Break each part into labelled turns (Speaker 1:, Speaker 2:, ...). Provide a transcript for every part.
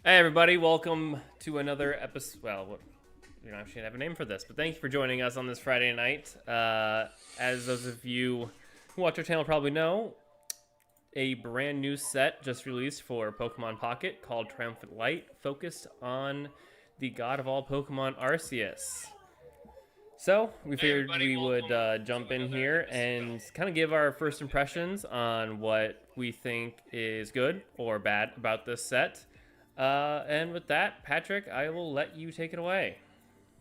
Speaker 1: Hey everybody, welcome to another episode. Well, we don't actually have a name for this, but thank you for joining us on this Friday night. As those of you who watch our channel probably know, a brand new set just released for Pokemon Pocket called Triumphant Light, focused on the god of all Pokemon, Arceus. So we figured we would jump in here and kind of give our first impressions on what we think is good or bad about this set. And with that, Patrick, I will let you take it away.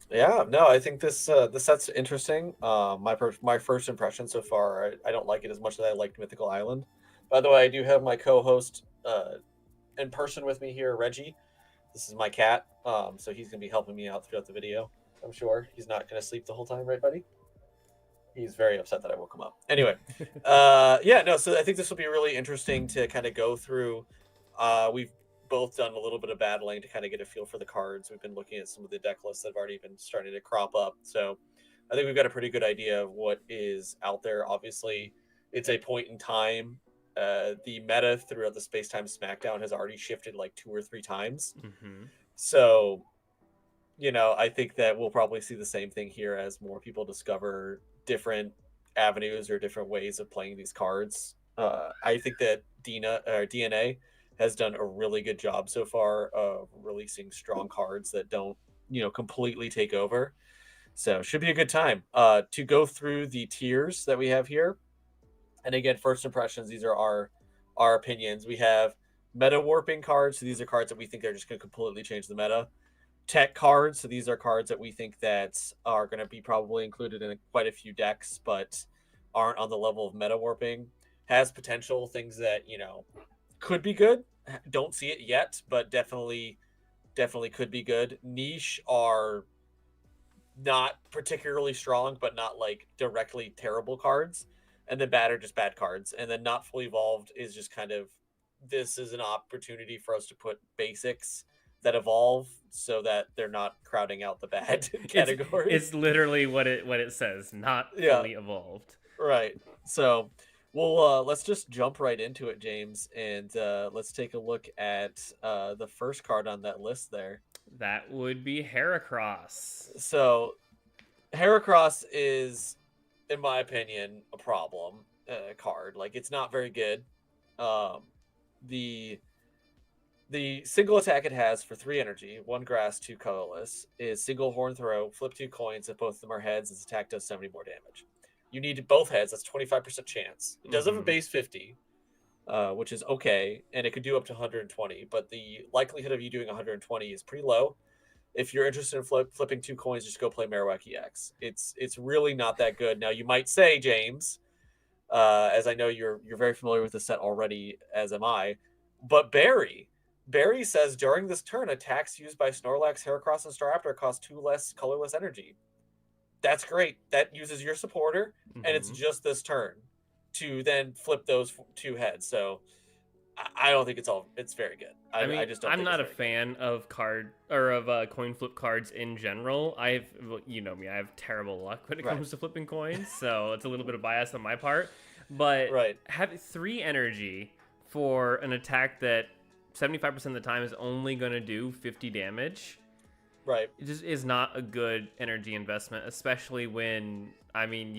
Speaker 2: Yeah, no, I think this set's interesting. My first impression so far, I don't like it as much as I liked Mythical Island. By the way, I do have my co-host in person with me here, Reggie. This is my cat, so he's gonna be helping me out throughout the video. I'm sure he's not gonna sleep the whole time, right, buddy? He's very upset that I woke him up. Anyway, yeah, no. So I think this will be really interesting to kind of go through. We've both done a little bit of battling to kind of get a feel for the cards. We've been looking at some of the deck lists that have already been starting to crop up. So I think we've got a pretty good idea of what is out there. Obviously, it's a point in time. The meta throughout the Space Time SmackDown has already shifted like 2 or 3 times.
Speaker 1: Mm-hmm.
Speaker 2: So, I think that we'll probably see the same thing here as more people discover different avenues or different ways of playing these cards. I think that DNA has done a really good job so far of releasing strong cards that don't, completely take over. So should be a good time to go through the tiers that we have here. And again, first impressions, these are our opinions. We have meta warping cards. So these are cards that we think are just going to completely change the meta. Tech cards. So these are cards that we think that are going to be probably included in quite a few decks, but aren't on the level of meta warping. Has potential things that could be good. Don't see it yet, but definitely could be good. Niche are not particularly strong, but not like directly terrible cards. And then bad are just bad cards. And then not fully evolved is just kind of, this is an opportunity for us to put basics that evolve so that they're not crowding out the bad
Speaker 1: It's
Speaker 2: categories.
Speaker 1: it's literally what it says, not
Speaker 2: Yeah,
Speaker 1: fully evolved.
Speaker 2: right. So we'll let's just jump right into it, James, and let's take a look at the first card on that list there.
Speaker 1: That would be Heracross.
Speaker 2: So Heracross is, in my opinion, a problem card. Like, it's not very good. Um, the single attack it has for 3 energy, 1 grass, 2 colorless, is single horn throw, flip 2 coins. If both of them are heads, its attack does 70 more damage. You need both heads. That's 25% chance. It does have a base 50, which is okay, and it could do up to 120. But the likelihood of you doing 120 is pretty low. If you're interested in flipping 2 coins, just go play Marowak EX. It's really not that good. Now you might say, James, as I know you're very familiar with the set already, as am I, but Barry says during this turn, attacks used by Snorlax, Heracross, and Staraptor cost 2 less colorless energy. That's great. That uses your supporter, and it's just this turn to then flip those 2 heads. So I don't think it's very good.
Speaker 1: I mean,
Speaker 2: I just don't
Speaker 1: I'm
Speaker 2: think
Speaker 1: not
Speaker 2: it's
Speaker 1: a
Speaker 2: very good.
Speaker 1: fan of coin flip cards in general. You know me, I have terrible luck when it
Speaker 2: Right.
Speaker 1: comes to flipping coins, so it's a little bit of bias on my part. But
Speaker 2: Right.
Speaker 1: having 3 energy for an attack that 75% of the time is only going to do 50 damage,
Speaker 2: Right.
Speaker 1: it just is not a good energy investment, especially when, I mean,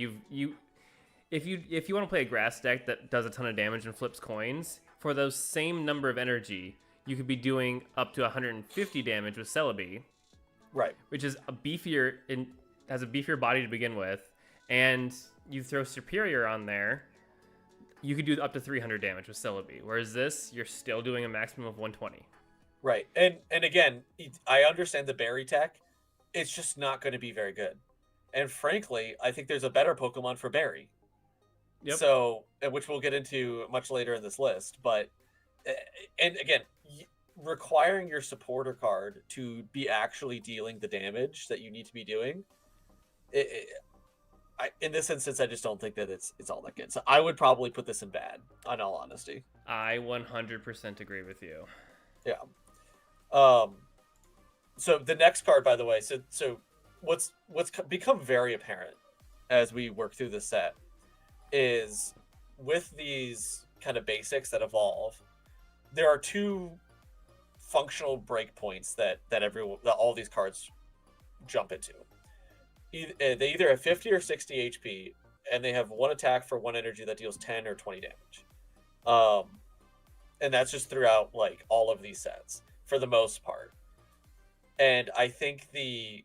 Speaker 1: if you want to play a grass deck that does a ton of damage and flips coins, for those same number of energy, you could be doing up to 150 damage with Celebi,
Speaker 2: Right.
Speaker 1: which is has a beefier body to begin with, and you throw Superior on there, you could do up to 300 damage with Celebi. Whereas this, you're still doing a maximum of 120.
Speaker 2: Right. And again, I understand the berry tech. It's just not going to be very good. And frankly, I think there's a better Pokemon for berry.
Speaker 1: Yep.
Speaker 2: So, which we'll get into much later in this list. But, and again, requiring your supporter card to be actually dealing the damage that you need to be doing, in this instance, I just don't think that it's all that good. So I would probably put this in bad, in all honesty.
Speaker 1: I 100% agree with you.
Speaker 2: Yeah. So the next card, by the way, so what's become very apparent as we work through the set is, with these kind of basics that evolve, there are two functional breakpoints that all these cards jump into. They either have 50 or 60 HP, and they have one attack for one energy that deals 10 or 20 damage. And that's just throughout like all of these sets for the most part. And I think the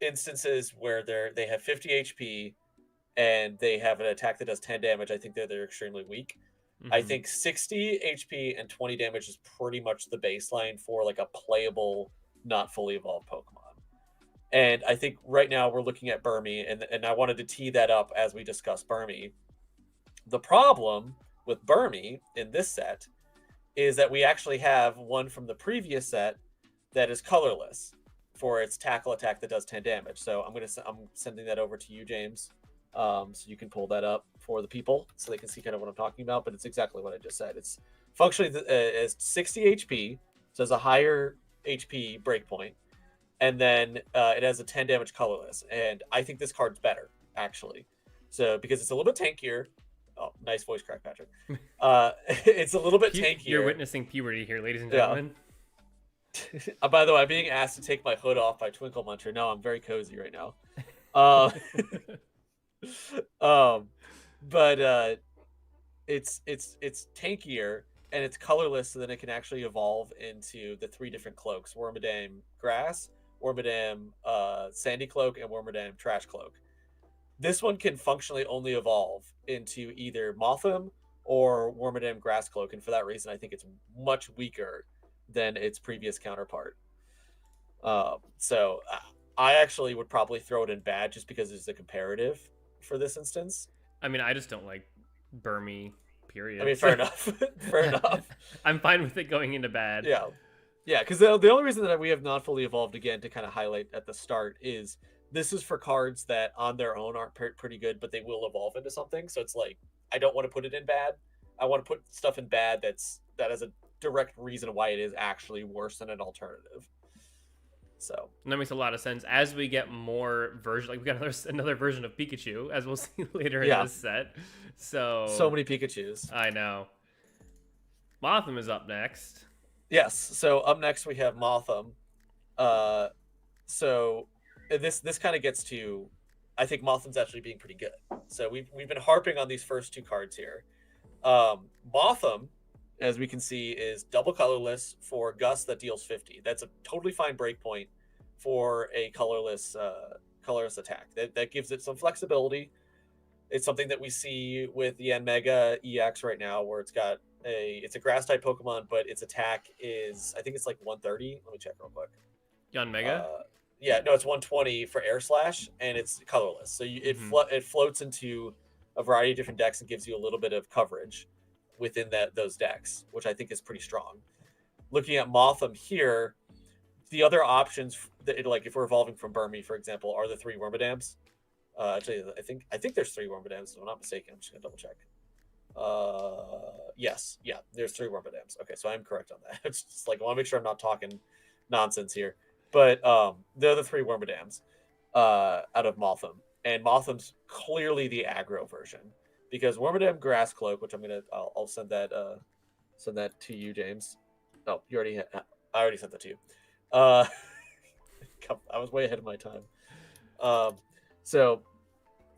Speaker 2: instances where they have 50 HP and they have an attack that does 10 damage, I think they're extremely weak. I think 60 HP and 20 damage is pretty much the baseline for like a playable, not fully evolved Pokemon. And I think right now we're looking at Burmy, and I wanted to tee that up as we discuss Burmy. The problem with Burmy in this set is that we actually have one from the previous set that is colorless for its tackle attack that does 10 damage. So I'm sending that over to you, James, so you can pull that up for the people so they can see kind of what I'm talking about. But it's exactly what I just said. It's functionally as 60 HP, so it's a higher HP breakpoint, and then it has a 10 damage colorless. And I think this card's better, actually. So because it's a little bit tankier. Oh, nice voice crack, Patrick. It's a little bit tankier.
Speaker 1: You're witnessing puberty here, ladies and gentlemen.
Speaker 2: Yeah. By the way, I'm being asked to take my hood off by Twinkle Muncher. No, I'm very cozy right now. But it's tankier and it's colorless, so then it can actually evolve into the 3 different cloaks: Wormadam Grass, Wormadam Sandy Cloak, and Wormadam Trash Cloak. This one can functionally only evolve into either Mothim or Wormadam Grass Cloak, and for that reason, I think it's much weaker than its previous counterpart. So I actually would probably throw it in bad just because it's a comparative for this instance.
Speaker 1: I mean, I just don't like Burmy, period.
Speaker 2: I mean, fair enough. Fair enough.
Speaker 1: I'm fine with it going into bad.
Speaker 2: Yeah. Yeah, because the only reason that we have not fully evolved, again, to kind of highlight at the start, is this is for cards that on their own aren't pretty good, but they will evolve into something. So it's like, I don't want to put it in bad. I want to put stuff in bad that has a direct reason why it is actually worse than an alternative. So
Speaker 1: and that makes a lot of sense. As we get more versions, like we got another version of Pikachu, as we'll see later in this set. So
Speaker 2: many Pikachus.
Speaker 1: I know. Mothim is up next.
Speaker 2: Yes. So up next we have Mothim. So this kind of gets to, I think Mothim's actually being pretty good. So we've been harping on these first 2 cards here. Mothim, as we can see, is double colorless for Gust that deals 50. That's a totally fine breakpoint for a colorless attack. That gives it some flexibility. It's something that we see with the Mega EX right now, where it's a grass type Pokemon, but its attack is, I think it's like 130. Let me check real quick.
Speaker 1: Mega?
Speaker 2: Yeah, no, it's 120 for Air Slash, and it's colorless. So it floats into a variety of different decks and gives you a little bit of coverage within those decks, which I think is pretty strong. Looking at Mothim here, the other options that, like if we're evolving from Burmy, for example, are the 3 Wormadams. Actually, I think there's 3 Wormadams, if I'm not mistaken. I'm just gonna double check. Yes, yeah, there's 3 Wormadams. Okay, so I'm correct on that. It's just like I want to make sure I'm not talking nonsense here. But they're the 3 Wormadams out of Mothim, and Mothim's clearly the aggro version. Because Wormadam Grass Cloak, which I'll send that to you, James. Oh, I already sent that to you. I was way ahead of my time. So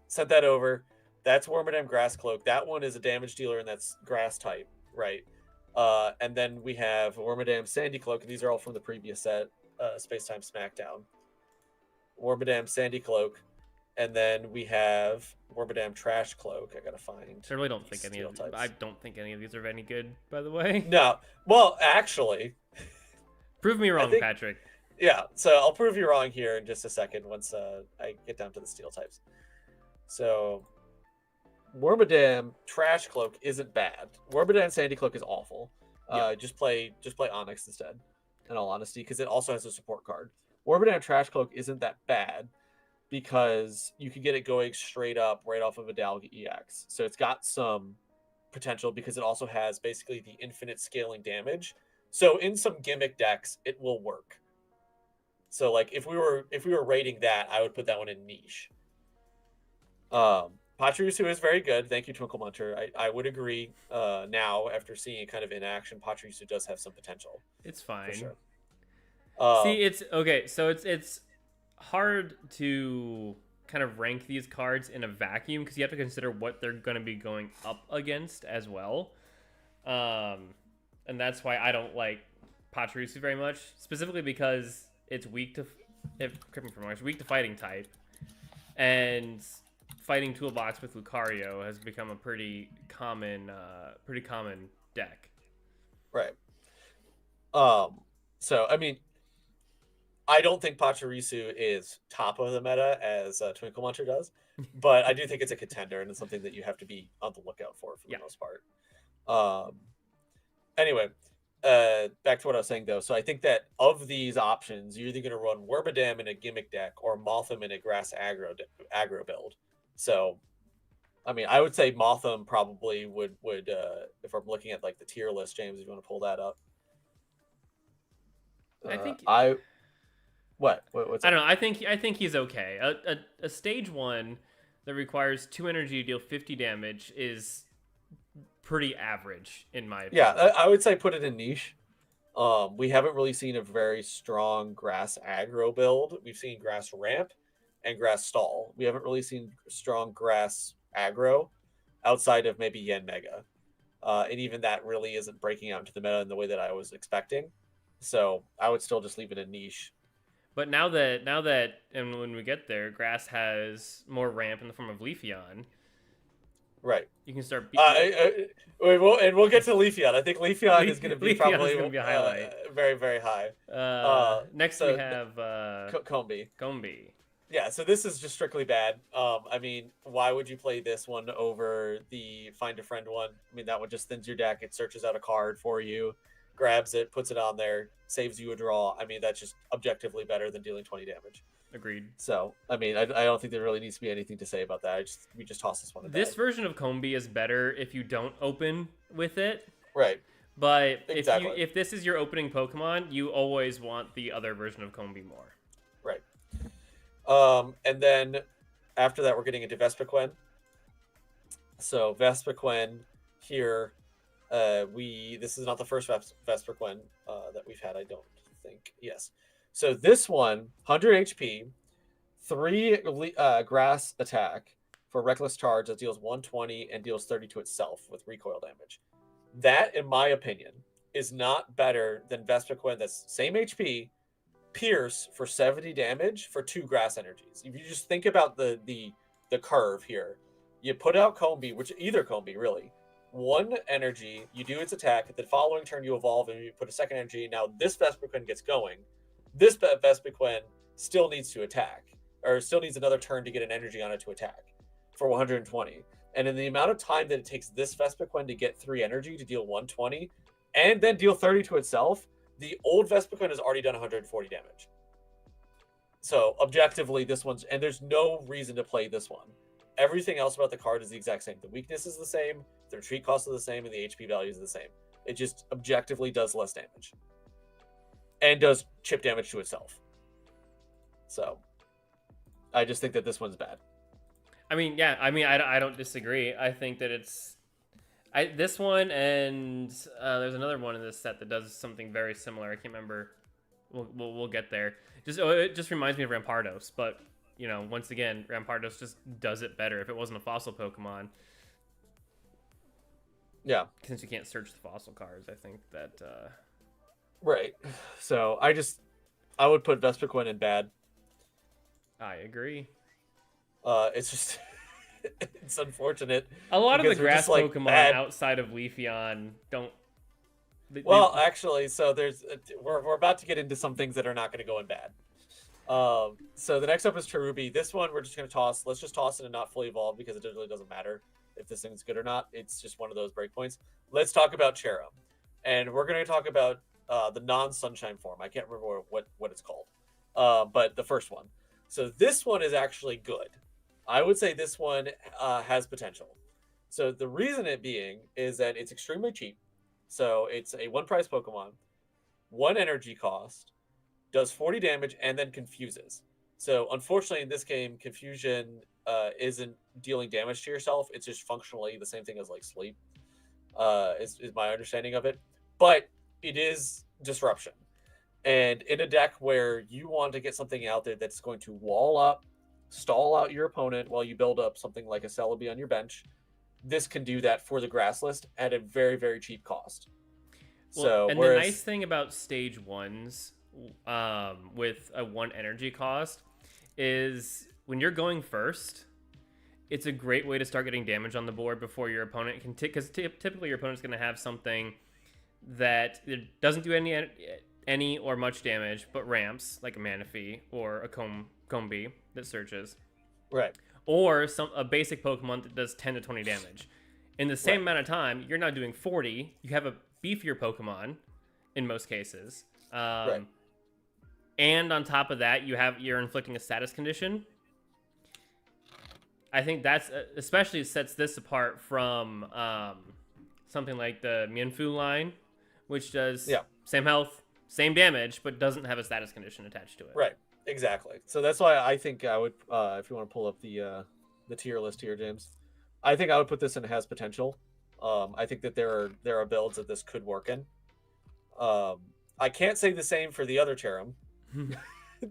Speaker 2: sent that over. That's Wormadam Grass Cloak. That one is a damage dealer, and that's grass type, right? And then we have Wormadam Sandy Cloak, and these are all from the previous set, Space Time Smackdown. Wormadam Sandy Cloak. And then we have Wormadam Trash Cloak. I gotta find.
Speaker 1: I really don't think any of these. I don't think any of these are any good, by the way.
Speaker 2: No. Well, actually,
Speaker 1: prove me wrong, Patrick.
Speaker 2: Yeah. So I'll prove you wrong here in just a second once I get down to the steel types. So Wormadam Trash Cloak isn't bad. Wormadam Sandy Cloak is awful. Just play Onyx instead. In all honesty, because it also has a support card. Wormadam Trash Cloak isn't that bad, because you can get it going straight up right off of a Dalga EX. So it's got some potential because it also has basically the infinite scaling damage. So in some gimmick decks, it will work. So like if we were rating that, I would put that one in niche. Pachirisu is very good. Thank you, Twinkle Muncher. I would agree now after seeing it kind of in action, Pachirisu does have some potential.
Speaker 1: It's fine.
Speaker 2: For sure.
Speaker 1: See,
Speaker 2: Um,
Speaker 1: it's okay. So it's hard to kind of rank these cards in a vacuum because you have to consider what they're going to be going up against as well. Um, and that's why I don't like Pachirisu very much, specifically because it's weak to, if correct me if I'm wrong, it's weak to fighting type, and fighting toolbox with Lucario has become a pretty common deck.
Speaker 2: right. So I mean, I don't think Pachirisu is top of the meta as Twinkle Muncher does, but I do think it's a contender and it's something that you have to be on the lookout for the
Speaker 1: Yeah.
Speaker 2: most part. Anyway, back to what I was saying though. So I think that of these options, you're either going to run Wormadam in a gimmick deck or Mothim in a grass aggro build. So, I mean, I would say Mothim probably would if I'm looking at like the tier list, James, if you want to pull that up.
Speaker 1: I think
Speaker 2: what's
Speaker 1: I don't know. I think he's okay. A stage 1 that requires 2 energy to deal 50 damage is pretty average in my opinion.
Speaker 2: Yeah, I would say put it in niche. We haven't really seen a very strong grass aggro build. We've seen grass ramp and grass stall. We haven't really seen strong grass aggro outside of maybe Yen Mega. And even that really isn't breaking out into the meta in the way that I was expecting. So I would still just leave it in niche.
Speaker 1: But now that and when we get there, grass has more ramp in the form of Leafeon.
Speaker 2: Right.
Speaker 1: You can start.
Speaker 2: We'll get to Leafeon. I think Leafeon is going to be
Speaker 1: Leafeon
Speaker 2: probably
Speaker 1: is gonna be a highlight.
Speaker 2: Very, very high.
Speaker 1: Next we have
Speaker 2: Combee.
Speaker 1: Combee.
Speaker 2: Yeah, so this is just strictly bad. I mean, why would you play this one over the Find a Friend one? I mean, that one just thins your deck. It searches out a card for you, grabs it, puts it on there, saves you a draw. I mean, that's just objectively better than dealing 20 damage.
Speaker 1: Agreed.
Speaker 2: So, I mean, I don't think there really needs to be anything to say about that. We just toss this one.
Speaker 1: This version of Combee is better if you don't open with it.
Speaker 2: Right.
Speaker 1: But
Speaker 2: exactly.
Speaker 1: if this is your opening Pokemon, you always want the other version of Combee more.
Speaker 2: Right. And then after that, we're getting into Vespiquen. So Vespiquen here, this is not the first Vespiquen that we've had, I don't think. Yes. So this one, 100 HP, 3 grass attack for reckless charge that deals 120 and deals 30 to itself with recoil damage. That, in my opinion, is not better than Vespiquen that's same HP, pierce for 70 damage for 2 grass energies. If you just think about the curve here, you put out Combee, which either Combee really, 1 energy, you do its attack, the following turn you evolve and you put a second energy. Now this Vespiquen gets going. This Vespiquen still needs to attack, or still needs another turn to get an energy on it to attack for 120. And in the amount of time that it takes this Vespiquen to get 3 energy to deal 120 and then deal 30 to itself, the old Vespiquen has already done 140 damage. So objectively, this one's, and there's no reason to play this one. Everything else about the card is the exact same. The weakness is the same, the retreat cost is the same, and the HP value is the same. It just objectively does less damage. And does chip damage to itself. So I just think that this one's bad.
Speaker 1: I mean, yeah. I mean, I don't disagree. I think that this one and there's another one in this set that does something very similar. I can't remember. We'll get there. It just reminds me of Rampardos, but you know, once again, Rampardos just does it better. If it wasn't a fossil Pokemon,
Speaker 2: yeah.
Speaker 1: Since you can't search the fossil cards, I think that.
Speaker 2: Right. So I would put Vespiquen in bad.
Speaker 1: I agree.
Speaker 2: It's just it's unfortunate.
Speaker 1: A lot of the grass
Speaker 2: like,
Speaker 1: Pokemon
Speaker 2: bad.
Speaker 1: outside of Leafeon don't.
Speaker 2: Actually, so we're about to get into some things that are not going to go in bad. So the next up is Cherubi. This one we're just going to toss. Let's just toss it and not fully evolve because it really doesn't matter if this thing's good or not. It's just one of those breakpoints. Let's talk about Cherrim, and we're going to talk about the non-sunshine form. I can't remember what it's called, but the first one. So this one is actually good. I would say this one has potential. So the reason it being is that it's extremely cheap. So it's a 1-price Pokemon, 1 energy cost, does 40 damage, and then confuses. So unfortunately in this game, confusion isn't dealing damage to yourself. It's just functionally the same thing as like sleep, is my understanding of it. But it is disruption. And in a deck where you want to get something out there that's going to wall up, stall out your opponent while you build up something like a Celebi on your bench, this can do that for the grass list at a very, very cheap cost.
Speaker 1: Well,
Speaker 2: So,
Speaker 1: and the nice thing about stage 1s with a 1 energy cost is when you're going first, it's a great way to start getting damage on the board before your opponent can because typically your opponent's going to have something that it doesn't do any or much damage, but ramps like a Manaphy or a Combee that searches,
Speaker 2: right,
Speaker 1: or a basic Pokemon that does 10 to 20 damage. In the same amount of time, you're now doing 40. You have a beefier Pokemon in most cases, and on top of that, you're inflicting a status condition. I think that's especially sets this apart from something like the Mienfoo line, which does same health, same damage, but doesn't have a status condition attached to it.
Speaker 2: Right, exactly. So that's why I think I would, if you want to pull up the tier list here, James, I think I would put this in has potential. I think that there are builds that this could work in. I can't say the same for the other Cherrim,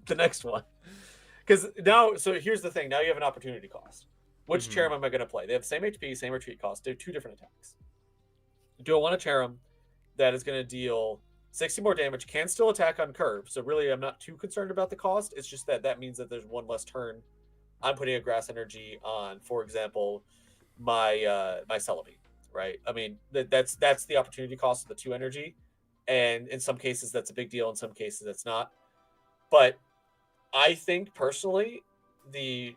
Speaker 2: the next one, because so here's the thing. Now you have an opportunity cost. Which Cherrim am I going to play? They have the same HP, same retreat cost. They have 2 different attacks. Do I want a Cherrim that is going to deal 60 more damage, can still attack on curve? So really, I'm not too concerned about the cost. It's just that means that there's 1 less turn. I'm putting a grass energy on, for example, my my Celebi, right? I mean, that's the opportunity cost of the 2 energy, and in some cases that's a big deal. In some cases that's not. But I think personally, the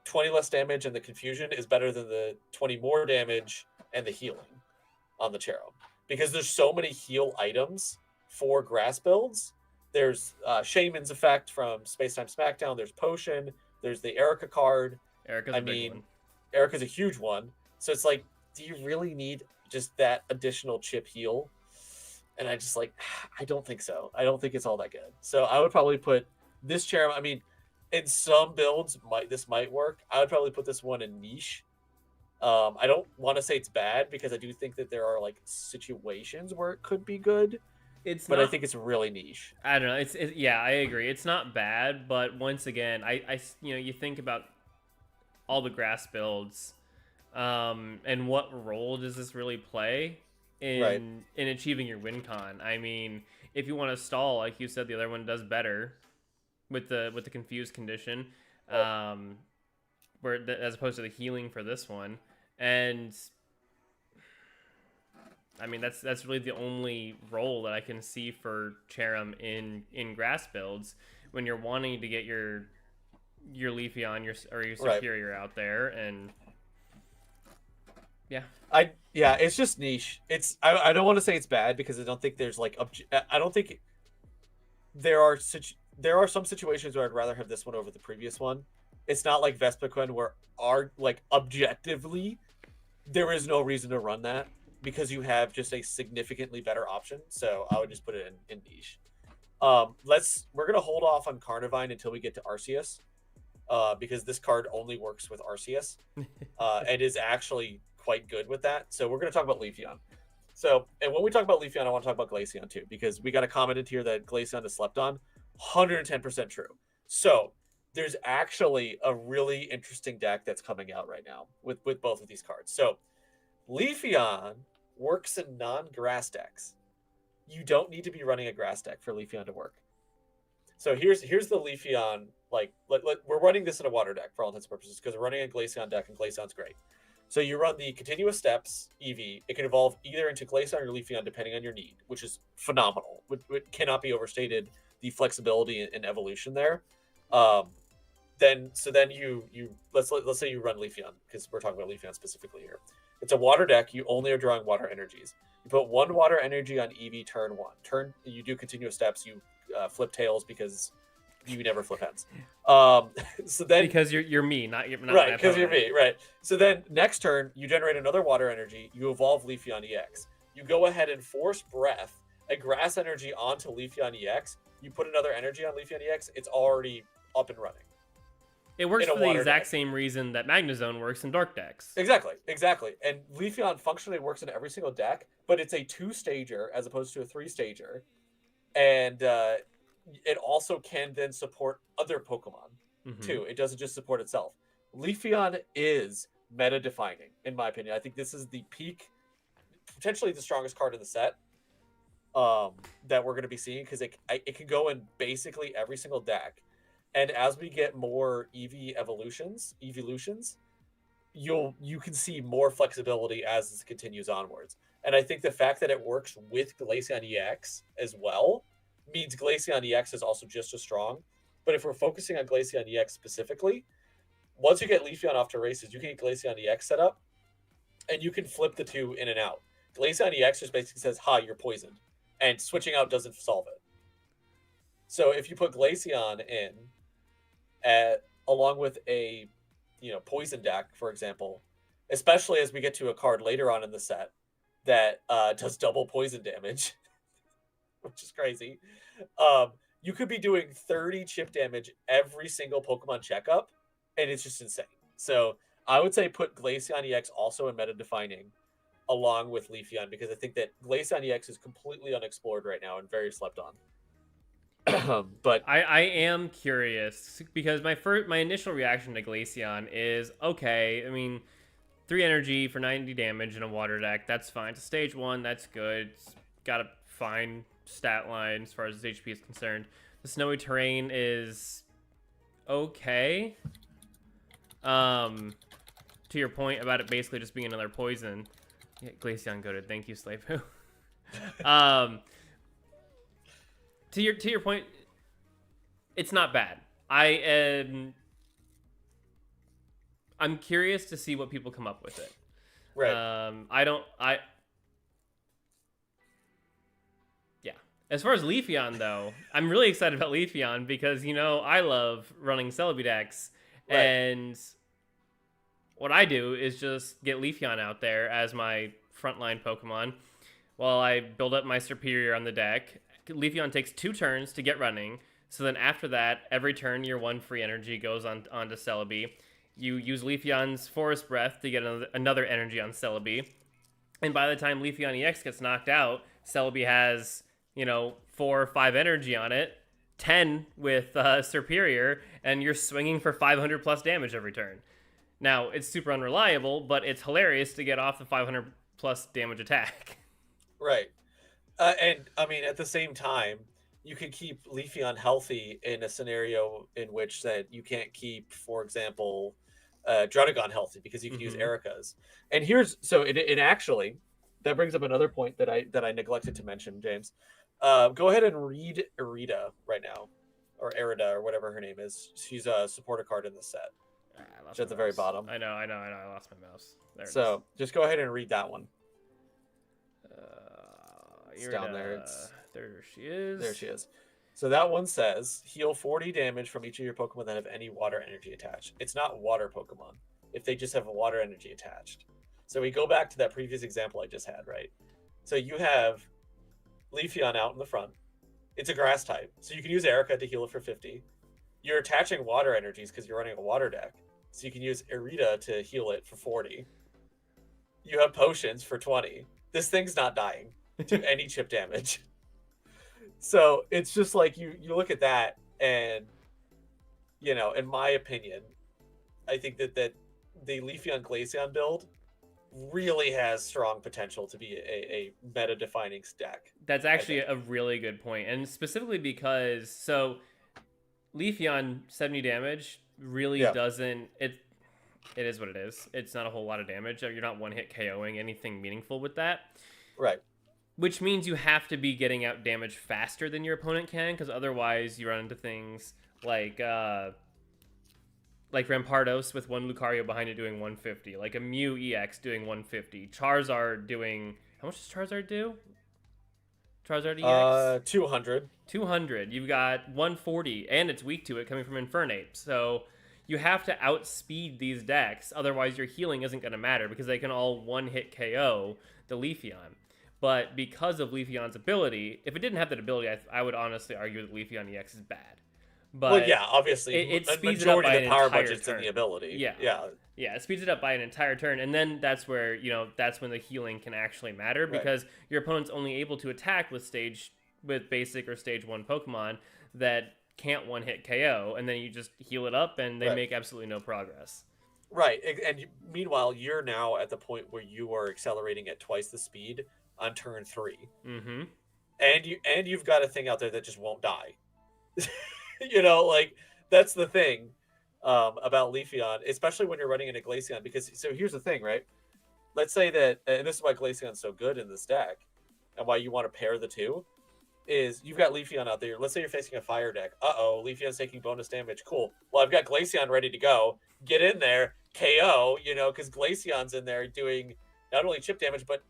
Speaker 2: 20 less damage and the confusion is better than the 20 more damage and the healing on the Cherrim, because there's so many heal items for grass builds. There's Shaman's Effect from Space Time Smackdown. There's Potion. There's the Erica card.
Speaker 1: Erica's a big one.
Speaker 2: Erica's a huge one. So it's like, do you really need just that additional chip heal? And I just I don't think so. I don't think it's all that good. So I would probably put this Cherrim. I mean, in some builds, this might work. I would probably put this one in niche. I don't want to say it's bad because I do think that there are situations where it could be good. I think it's really niche.
Speaker 1: I don't know. Yeah, I agree. It's not bad, but once again, I you think about all the grass builds, and what role does this really play in achieving your win con? I mean, if you want to stall, like you said, the other one does better with the confused condition, as opposed to the healing for this one. And I mean, that's really the only role that I can see for Cherrim in grass builds when you're wanting to get your Leafeon or your Superior out there. And
Speaker 2: it's just niche. I don't want to say it's bad because I don't think there's I don't think there are some situations where I'd rather have this one over the previous one. It's not like Vespiquen where objectively there is no reason to run that because you have just a significantly better option. So I would just put it in niche. We're gonna hold off on Carnivine until we get to Arceus, because this card only works with Arceus, and is actually quite good with that. So we're gonna talk about Leafeon. So, and when we talk about Leafeon, I want to talk about Glaceon too, because we got a comment in here that Glaceon is slept on. 110% true. So there's actually a really interesting deck that's coming out right now with both of these cards. So Leafeon works in non-grass decks. You don't need to be running a grass deck for Leafeon to work. So here's the Leafeon, we're running this in a water deck for all intents and purposes because we're running a Glaceon deck and Glaceon's great. So you run the Continuous Steps EV. It can evolve either into Glaceon or Leafeon depending on your need, which is phenomenal. It cannot be overstated, the flexibility and evolution there. Then you let's say you run Leafeon, because we're talking about Leafeon specifically here. It's a water deck. You only are drawing water energies. You put 1 water energy on EV turn 1. You do Continuous Steps. You flip tails because you never flip heads. So then
Speaker 1: because you're me, not
Speaker 2: right, because you're me, right. So then next turn you generate another water energy. You evolve Leafeon EX. You go ahead and force breath a grass energy onto Leafeon EX. You put another energy on Leafeon EX. It's already up and running.
Speaker 1: It works for the exact same reason that Magnezone works in dark decks.
Speaker 2: Exactly. And Leafeon functionally works in every single deck, but it's a 2-stager as opposed to a 3-stager. And it also can then support other Pokemon too. It doesn't just support itself. Leafeon is meta defining, in my opinion. I think this is the peak, potentially the strongest card in the set that we're going to be seeing, because it can go in basically every single deck. And as we get more evolutions, you can see more flexibility as this continues onwards. And I think the fact that it works with Glaceon EX as well means Glaceon EX is also just as strong. But if we're focusing on Glaceon EX specifically, once you get Leafeon off to races, you can get Glaceon EX set up, and you can flip the two in and out. Glaceon EX just basically says, "Ha, you're poisoned," and switching out doesn't solve it. So if you put Glaceon in along with a poison deck, for example, especially as we get to a card later on in the set that does double poison damage, which is crazy. You could be doing 30 chip damage every single Pokemon checkup, and it's just insane. So I would say put Glaceon EX also in meta defining along with Leafeon, because I think that Glaceon EX is completely unexplored right now and very slept on. But
Speaker 1: I am curious, because my initial reaction to Glaceon is, okay, I mean, 3 energy for 90 damage in a water deck, that's fine. To stage 1, that's good. It's got a fine stat line as far as its HP is concerned. The snowy terrain is okay. To your point about it basically just being another poison. Yeah, Glaceon goated. Thank you, Slave Who. To your point, it's not bad. I'm curious to see what people come up with it.
Speaker 2: Right.
Speaker 1: Yeah. As far as Leafeon, though, I'm really excited about Leafeon because, I love running Celebi decks. Right. And what I do is just get Leafeon out there as my frontline Pokemon while I build up my Superior on the deck. Leafeon takes 2 turns to get running. So then after that, every turn, your 1 free energy goes onto Celebi. You use Leafeon's Forest Breath to get another energy on Celebi. And by the time Leafeon EX gets knocked out, Celebi has, 4 or 5 energy on it, 10 with Superior, and you're swinging for 500 plus damage every turn. Now, it's super unreliable, but it's hilarious to get off the 500 plus damage attack.
Speaker 2: Right. And, I mean, at the same time, you can keep Leafeon healthy in a scenario in which that you can't keep, for example, Druddigon healthy, because you can use Erica's. And it actually, that brings up another point that I neglected to mention, James. Go ahead and read Irida right now, or Irida, or whatever her name is. She's a supporter card in the set. She's at the very bottom.
Speaker 1: I know. I lost my mouse.
Speaker 2: So just go ahead and read that one.
Speaker 1: It's down there. There she is.
Speaker 2: There she is. So that one says, heal 40 damage from each of your Pokemon that have any water energy attached. It's not water Pokemon if they just have a water energy attached. So we go back to that previous example I just had, right? So you have Leafeon out in the front. It's a grass type. So you can use Erica to heal it for 50. You're attaching water energies because you're running a water deck. So you can use Irida to heal it for 40. You have potions for 20. This thing's not dying to any chip damage. So it's just like you look at that, and in my opinion, I think that the Leafeon Glaceon build really has strong potential to be a meta defining deck.
Speaker 1: That's actually a really good point, and specifically because Leafeon 70 damage really doesn't it is what it is. It's not a whole lot of damage. You're not one hit KOing anything meaningful with that.
Speaker 2: Right.
Speaker 1: Which means you have to be getting out damage faster than your opponent can, because otherwise you run into things like Rampardos with 1 Lucario behind it doing 150, like a Mew EX doing 150, Charizard doing... How much does Charizard do? Charizard EX?
Speaker 2: 200.
Speaker 1: 200. You've got 140, and it's weak to it coming from Infernape. So you have to outspeed these decks, otherwise your healing isn't going to matter, because they can all one-hit KO the Leafeon. But because of Leafeon's ability, if it didn't have that ability, I would honestly argue that Leafeon EX is bad. But
Speaker 2: well, yeah, obviously,
Speaker 1: it speeds it up by
Speaker 2: the power
Speaker 1: budget's
Speaker 2: in the ability.
Speaker 1: Yeah, it speeds it up by an entire turn, and then that's where that's when the healing can actually matter, because your opponent's only able to attack with basic or stage 1 Pokemon that can't one-hit KO, and then you just heal it up, and they make absolutely no progress.
Speaker 2: Right, and meanwhile, you're now at the point where you are accelerating at twice the speed on turn 3.
Speaker 1: Mm-hmm.
Speaker 2: And you've got a thing out there that just won't die. You know, like, that's the thing about Leafeon, especially when you're running into Glaceon, because, so here's the thing, right? Let's say that, and this is why Glaceon's so good in this deck, and why you want to pair the two, is you've got Leafeon out there. Let's say you're facing a fire deck. Uh-oh, Leafeon's taking bonus damage. Cool. Well, I've got Glaceon ready to go. Get in there, KO, you know, because Glaceon's in there doing not only chip damage, but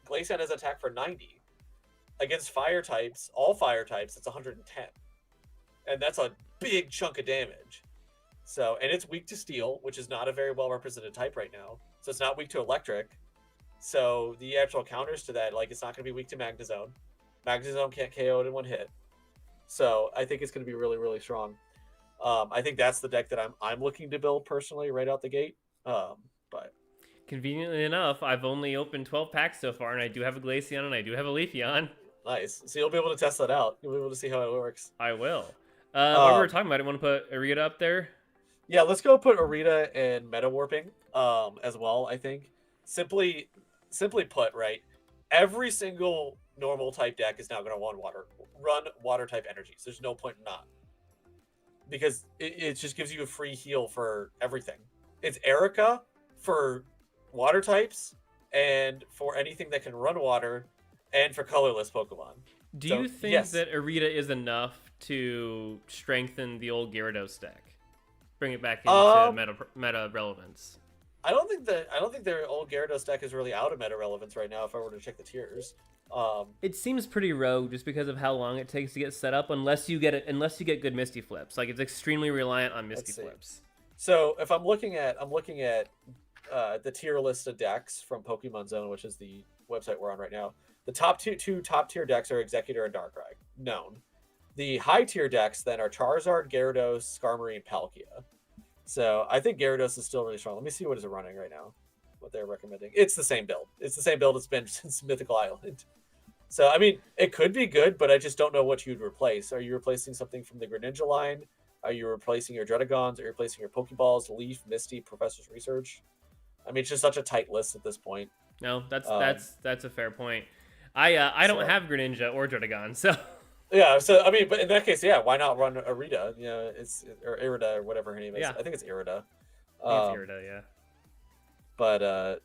Speaker 2: Glaceon has attack for 90. Against fire types, all fire types, it's 110. And that's a big chunk of damage. So, and it's weak to steel, which is not a very well represented type right now. So it's not weak to electric. So the actual counters to that, like, it's not going to be weak to Magnezone. Magnezone can't KO it in one hit. So I think it's going to be really, really strong. I think that's the deck that I'm looking to build personally right out the gate. But
Speaker 1: conveniently enough, I've only opened 12 packs so far, and I do have a Glaceon and I do have a Leafeon.
Speaker 2: Nice. So you'll be able to test that out. You'll be able to see how it works.
Speaker 1: I will. What we were talking about, I want to put Irida up there.
Speaker 2: Yeah, let's go put Irida and Meta Warping as well, I think. Simply put, right? Every single normal type deck is now going to run water type energies. There's no point in not. Because it just gives you a free heal for everything. It's Erica for water types and for anything that can run water and for colorless Pokemon.
Speaker 1: Do you think that Irida is enough to strengthen the old Gyarados deck? Bring it back into meta relevance? I don't think
Speaker 2: their old Gyarados deck is really out of meta relevance right now if I were to check the tiers.
Speaker 1: It seems pretty rogue just because of how long it takes to get set up unless you get good Misty Flips. Like, it's extremely reliant on Misty Flips.
Speaker 2: So if I'm looking at the tier list of decks from Pokemon Zone, which is the website we're on right now. The top two top tier decks are Executor and Darkrai, known. The high tier decks then are Charizard, Gyarados, Skarmory, and Palkia. So I think Gyarados is still really strong. Let me see what is running right now, what they're recommending. It's the same build. It's the same build it's been since Mythical Island. So, I mean, it could be good, but I just don't know what you'd replace. Are you replacing something from the Greninja line? Are you replacing your Druddigons? Are you replacing your Pokeballs, Leaf, Misty, Professor's Research? I mean, it's just such a tight list at this point.
Speaker 1: No, that's a fair point. I don't have Greninja or Druddigon, so...
Speaker 2: Yeah, so, I mean, but in that case, yeah, why not run Irida? You know, or Irida, or whatever her name is. Yeah. I think it's Irida.
Speaker 1: It's Irida, yeah.
Speaker 2: But,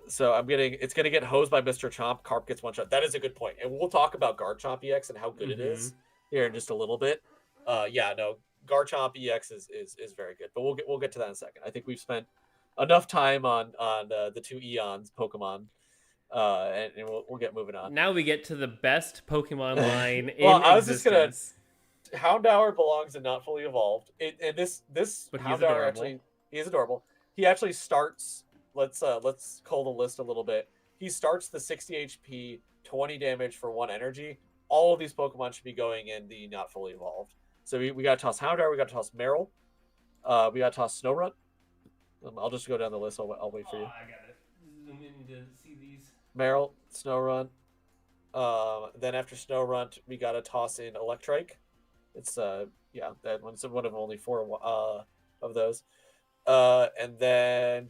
Speaker 2: so it's going to get hosed by Mr. Chomp. Carp gets one shot. That is a good point. And we'll talk about Garchomp EX and how good it is here in just a little bit. Yeah, no, Garchomp EX is very good. But we'll get to that in a second. I think we've spent enough time on the two Eons Pokemon. And we'll get moving on.
Speaker 1: Now we get to the best Pokemon line in
Speaker 2: I was just Houndour belongs in Not Fully Evolved. And this Houndour actually, he is adorable. He actually starts. Let's call the list a little bit. He starts the 60 HP, 20 damage for 1 energy. All of these Pokemon should be going in the Not Fully Evolved. So we got to toss Houndour. We got to toss Marill. We got to toss Snorunt. I'll just go down the list. I'll wait for you.
Speaker 1: I got it. Zoom in to see these.
Speaker 2: Marill, Snorunt. Then after Snorunt, we got to toss in Electrike. It's that one's one of only 4 of those. And then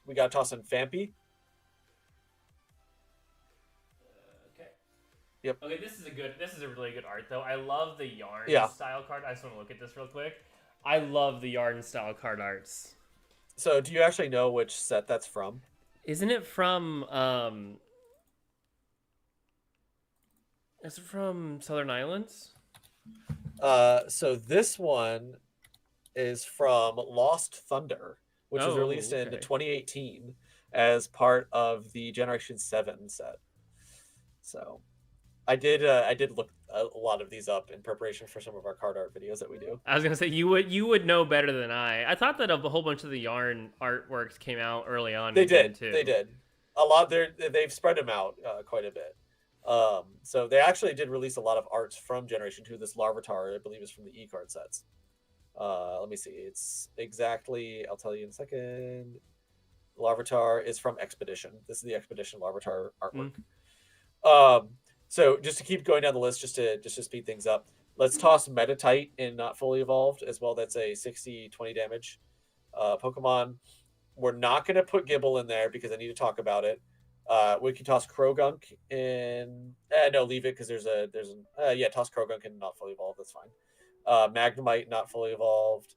Speaker 2: we got to toss in Fampi.
Speaker 1: Okay.
Speaker 2: Yep.
Speaker 1: Okay, this is a really good art though. I love the yarn style card. I just want to look at this real quick. I love the yarn style card arts.
Speaker 2: So, do you actually know which set that's from?
Speaker 1: Isn't it from is it from Southern Islands?
Speaker 2: So this one is from Lost Thunder, which was released in 2018 as part of the Generation 7 set. So I did look a lot of these up in preparation for some of our card art videos that we do.
Speaker 1: I was gonna say you would know better than I. I thought that a whole bunch of the yarn artworks came out early on.
Speaker 2: They did too. They did a lot. They've spread them out quite a bit. So they actually did release a lot of arts from Generation 2. This Larvitar, I believe, is from the E-card sets. Let me see. It's exactly. I'll tell you in a second. Larvitar is from Expedition. This is the Expedition Larvitar artwork. So just to keep going down the list, just to speed things up, let's toss Metatite in not fully evolved as well. That's a 60-20 damage Pokemon. We're not going to put Gibble in there because I need to talk about it. We can toss Krogunk in. No, leave it because toss Krogunk in not fully evolved. That's fine. Magnemite not fully evolved,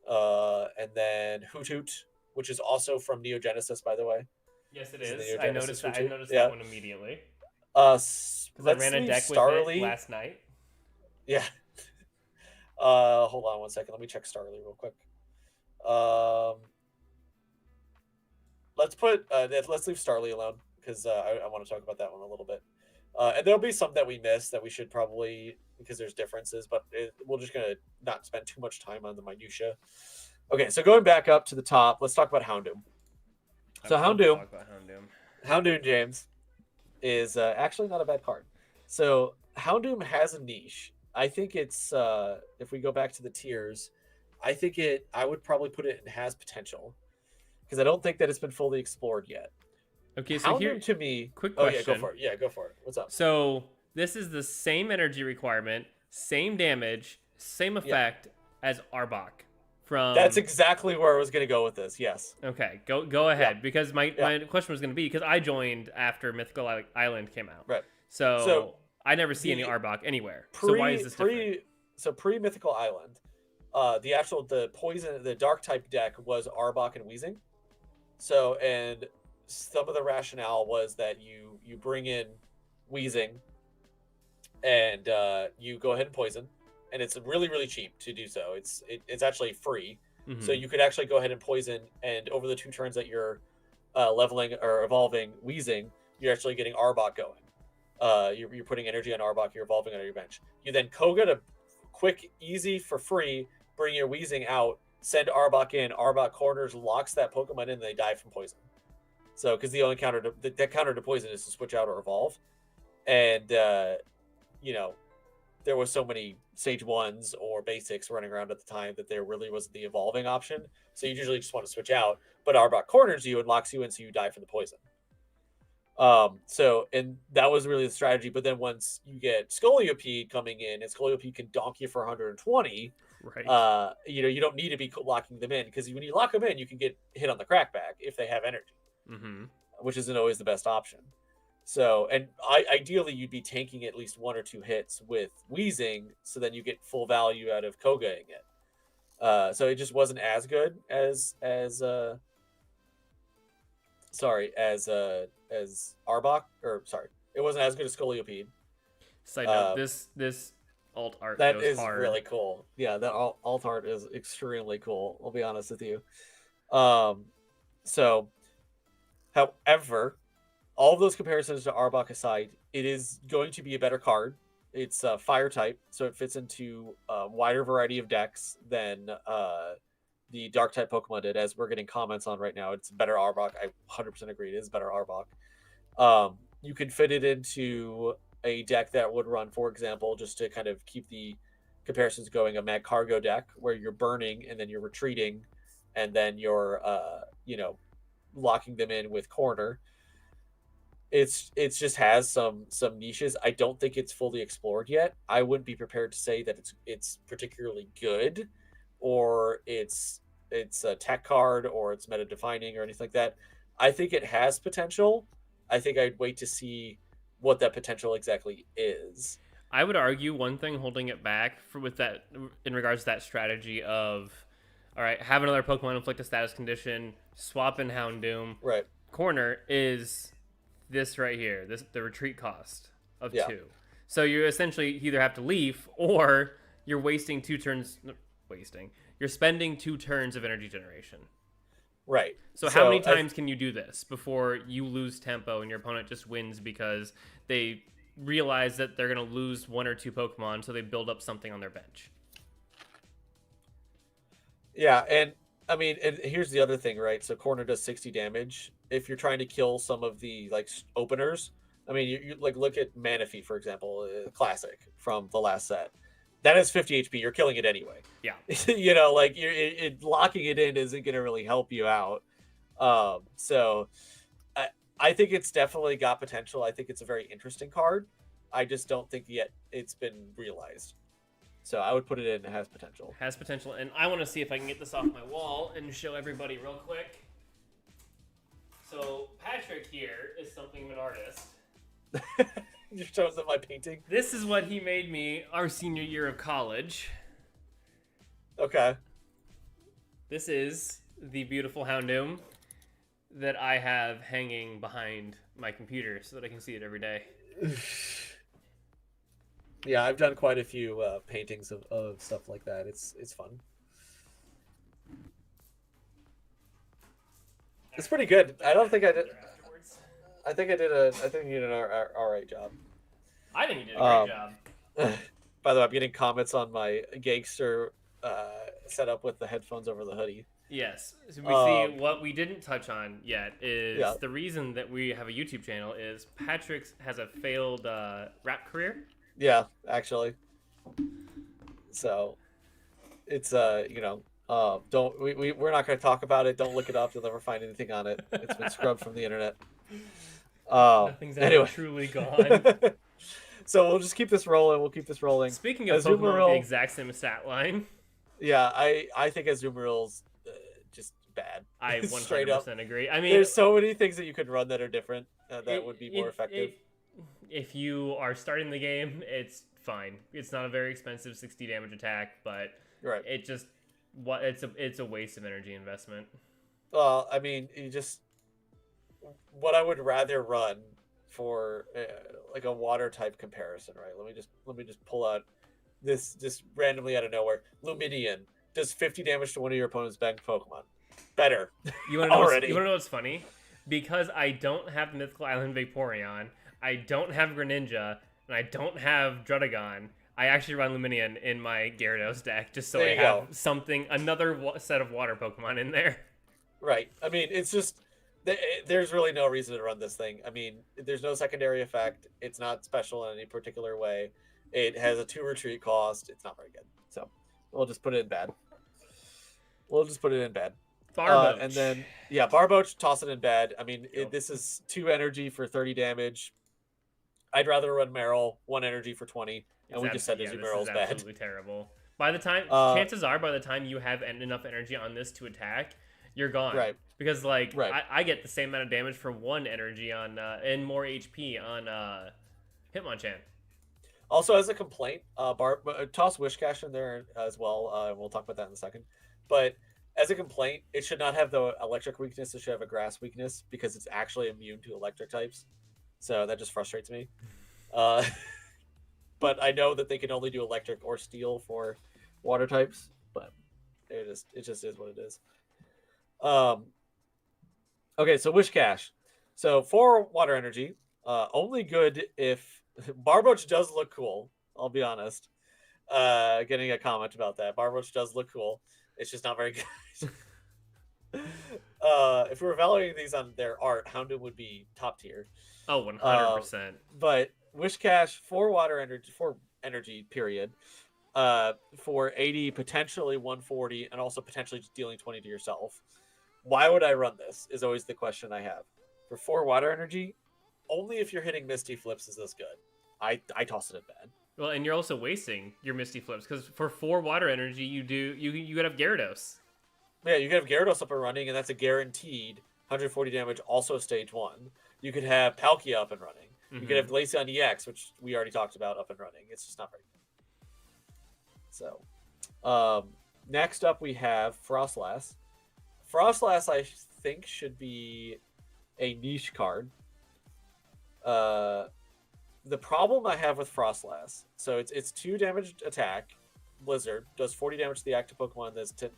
Speaker 2: and then Hoot, which is also from Neogenesis, by the way.
Speaker 1: Yes, it is. I noticed that. I noticed that one immediately.
Speaker 2: Let's
Speaker 1: I ran a deck
Speaker 2: Starly
Speaker 1: with it last night.
Speaker 2: Yeah. Hold on 1 second. Let me check Starly real quick. Let's leave Starly alone because I want to talk about that one a little bit. And there'll be some that we missed that we should probably, because there's differences, but we're just gonna not spend too much time on the minutia. Okay, so going back up to the top, let's talk about Houndoom. So Houndoom, James, is actually not a bad card. So Houndoom has a niche. I think it's if we go back to the tiers, I would probably put it in has potential because I don't think that it's been fully explored yet.
Speaker 1: Okay, so
Speaker 2: Houndoom
Speaker 1: here
Speaker 2: to me.
Speaker 1: Quick question.
Speaker 2: Yeah, go for it. Yeah, go for it. What's up?
Speaker 1: So this is the same energy requirement, same damage, same effect as Arbok.
Speaker 2: That's exactly where I was going to go with this. Yes.
Speaker 1: Okay, go ahead because my question was going to be because I joined after Mythical Island came out.
Speaker 2: Right.
Speaker 1: So I never see any Arbok anywhere. So why is this different?
Speaker 2: So pre Mythical Island, the dark type deck was Arbok and Weezing. So and some of the rationale was that you bring in Weezing and you go ahead and poison, and it's really, really cheap to do so. It's actually free. Mm-hmm. So you could actually go ahead and poison, and over the 2 turns that you're leveling or evolving Weezing, you're actually getting Arbok going. You're putting energy on Arbok, you're evolving on your bench. You then Koga to quick, easy, for free, bring your Weezing out, send Arbok in, Arbok corners, locks that Pokemon in, and they die from poison. So, because the only counter to poison is to switch out or evolve. And, there was so many stage 1s or basics running around at the time that there really wasn't the evolving option. So you usually just want to switch out, but Arbok corners you and locks you in so you die from the poison. And that was really the strategy. But then once you get Scolipede coming in, and Scolipede can donk you for 120, right? You don't need to be locking them in because when you lock them in, you can get hit on the crackback if they have energy, which isn't always the best option. So, and ideally, you'd be tanking at least 1 or 2 hits with Weezing, so then you get full value out of Kogaing it. So it just wasn't as good as Arbok, it wasn't as good as Scolipede.
Speaker 1: Side note, this alt art
Speaker 2: that
Speaker 1: goes
Speaker 2: is
Speaker 1: hard.
Speaker 2: Really cool. Yeah, that alt art is extremely cool. I'll be honest with you. So, however, all of those comparisons to Arbok aside, it is going to be a better card. It's fire type, so it fits into a wider variety of decks than the dark type Pokemon did, as we're getting comments on right now. It's better Arbok. I 100% agree. It is better Arbok. You can fit it into a deck that would run, for example, just to kind of keep the comparisons going, a Mag Cargo deck where you're burning and then you're retreating and then you're, locking them in with corner. It's just has some niches. I don't think it's fully explored yet. I wouldn't be prepared to say that it's particularly good, or it's a tech card, or it's meta defining, or anything like that. I think it has potential. I think I'd wait to see what that potential exactly is.
Speaker 1: I would argue one thing holding it back with that in regards to that strategy of, all right, have another Pokemon inflict a status condition, swap in Houndoom,
Speaker 2: right?
Speaker 1: Corner is this right here, the retreat cost of 2. So you essentially either have to leave or you're wasting 2 turns. You're spending 2 turns of energy generation.
Speaker 2: Right.
Speaker 1: So how many times can you do this before you lose tempo and your opponent just wins because they realize that they're going to lose 1 or 2 Pokemon, so they build up something on their bench?
Speaker 2: Yeah, and I mean, and here's the other thing, right? So corner does 60 damage. If you're trying to kill some of the openers, I mean, you look at Manaphy, for example, classic from the last set. That is 50 HP. You're killing it anyway.
Speaker 1: Yeah.
Speaker 2: Locking it in isn't going to really help you out. So I think it's definitely got potential. I think it's a very interesting card. I just don't think yet it's been realized. So I would put it in. It has potential.
Speaker 1: Has potential, and I want to see if I can get this off my wall and show everybody real quick. So Patrick here is something of an artist.
Speaker 2: You showing them my painting?
Speaker 1: This is what he made me our senior year of college.
Speaker 2: Okay.
Speaker 1: This is the beautiful Houndoom that I have hanging behind my computer so that I can see it every day.
Speaker 2: Yeah, I've done quite a few paintings of stuff like that. It's fun. It's pretty good. I don't think I did. I think you did an all right job.
Speaker 1: I think you did a great job.
Speaker 2: By the way, I'm getting comments on my gangster setup with the headphones over the hoodie.
Speaker 1: Yes. So we see what we didn't touch on yet is the reason that we have a YouTube channel is Patrick has a failed rap career.
Speaker 2: Yeah, actually. So it's don't we're not going to talk about it. Don't look it up. You'll never find anything on it. It's been scrubbed from the internet.
Speaker 1: Nothing's ever truly gone.
Speaker 2: So we'll just keep this rolling.
Speaker 1: Speaking of Pokemon with the exact same stat line.
Speaker 2: Yeah, I think Azumarill's just bad.
Speaker 1: I 100% agree. I mean,
Speaker 2: there's so many things that you could run that are different that would be more effective.
Speaker 1: If you are starting the game, it's fine. It's not a very expensive 60 damage attack, but it just it's a waste of energy investment.
Speaker 2: Well, I mean, what I would rather run for like a water type comparison, right? Let me just pull out this just randomly out of nowhere. Lumineon does 50 damage to one of your opponent's bench Pokemon. Better.
Speaker 1: You want to know what's funny? Because I don't have Mythical Island Vaporeon, I don't have Greninja, and I don't have Druddigon, I actually run Lumineon in my Gyarados deck just so I have another set of water Pokemon in there.
Speaker 2: Right. I mean, it's just there's really no reason to run this thing. I mean, there's no secondary effect. It's not special in any particular way. It has a 2 retreat cost. It's not very good. So we'll just put it in bad.
Speaker 1: Barboach.
Speaker 2: And then, Barboach, toss it in bad. I mean, this is 2 energy for 30 damage. I'd rather run Marill, 1 energy for 20. And we just said Azumarill's bad.
Speaker 1: Absolutely terrible. By the time, chances are, by the time you have enough energy on this to attack, you're gone.
Speaker 2: Right.
Speaker 1: Because, I get the same amount of damage for 1 energy on and more HP on Hitmonchan.
Speaker 2: Also, as a complaint, toss Whiscash in there as well. We'll talk about that in a second. But as a complaint, it should not have the electric weakness. It should have a grass weakness because it's actually immune to electric types. So that just frustrates me. But I know that they can only do electric or steel for water types. But it just is what it is. Okay, so Whiscash. So for water energy, only good if Barboach does look cool. I'll be honest. Getting a comment about that. Barboach does look cool. It's just not very good. If we're evaluating these on their art, Houndoom would be top tier.
Speaker 1: Oh, 100%.
Speaker 2: But Whiscash for energy period. For 80, potentially 140, and also potentially just dealing 20 to yourself. Why would I run this? Is always the question I have. For 4 water energy, only if you're hitting Misty Flips is this good. I toss it in bad.
Speaker 1: Well, and you're also wasting your Misty Flips because for 4 water energy, you could have Gyarados.
Speaker 2: Yeah, you could have Gyarados up and running, and that's a guaranteed 140 damage, also stage 1. You could have Palkia up and running. You could have Glaceon EX, which we already talked about, up and running. It's just not very good. So, next up we have Frostlass. Frostlass, I think, should be a niche card. The problem I have with Frostlass, so it's 2 damage attack. Blizzard does 40 damage to the active Pokemon. Does 10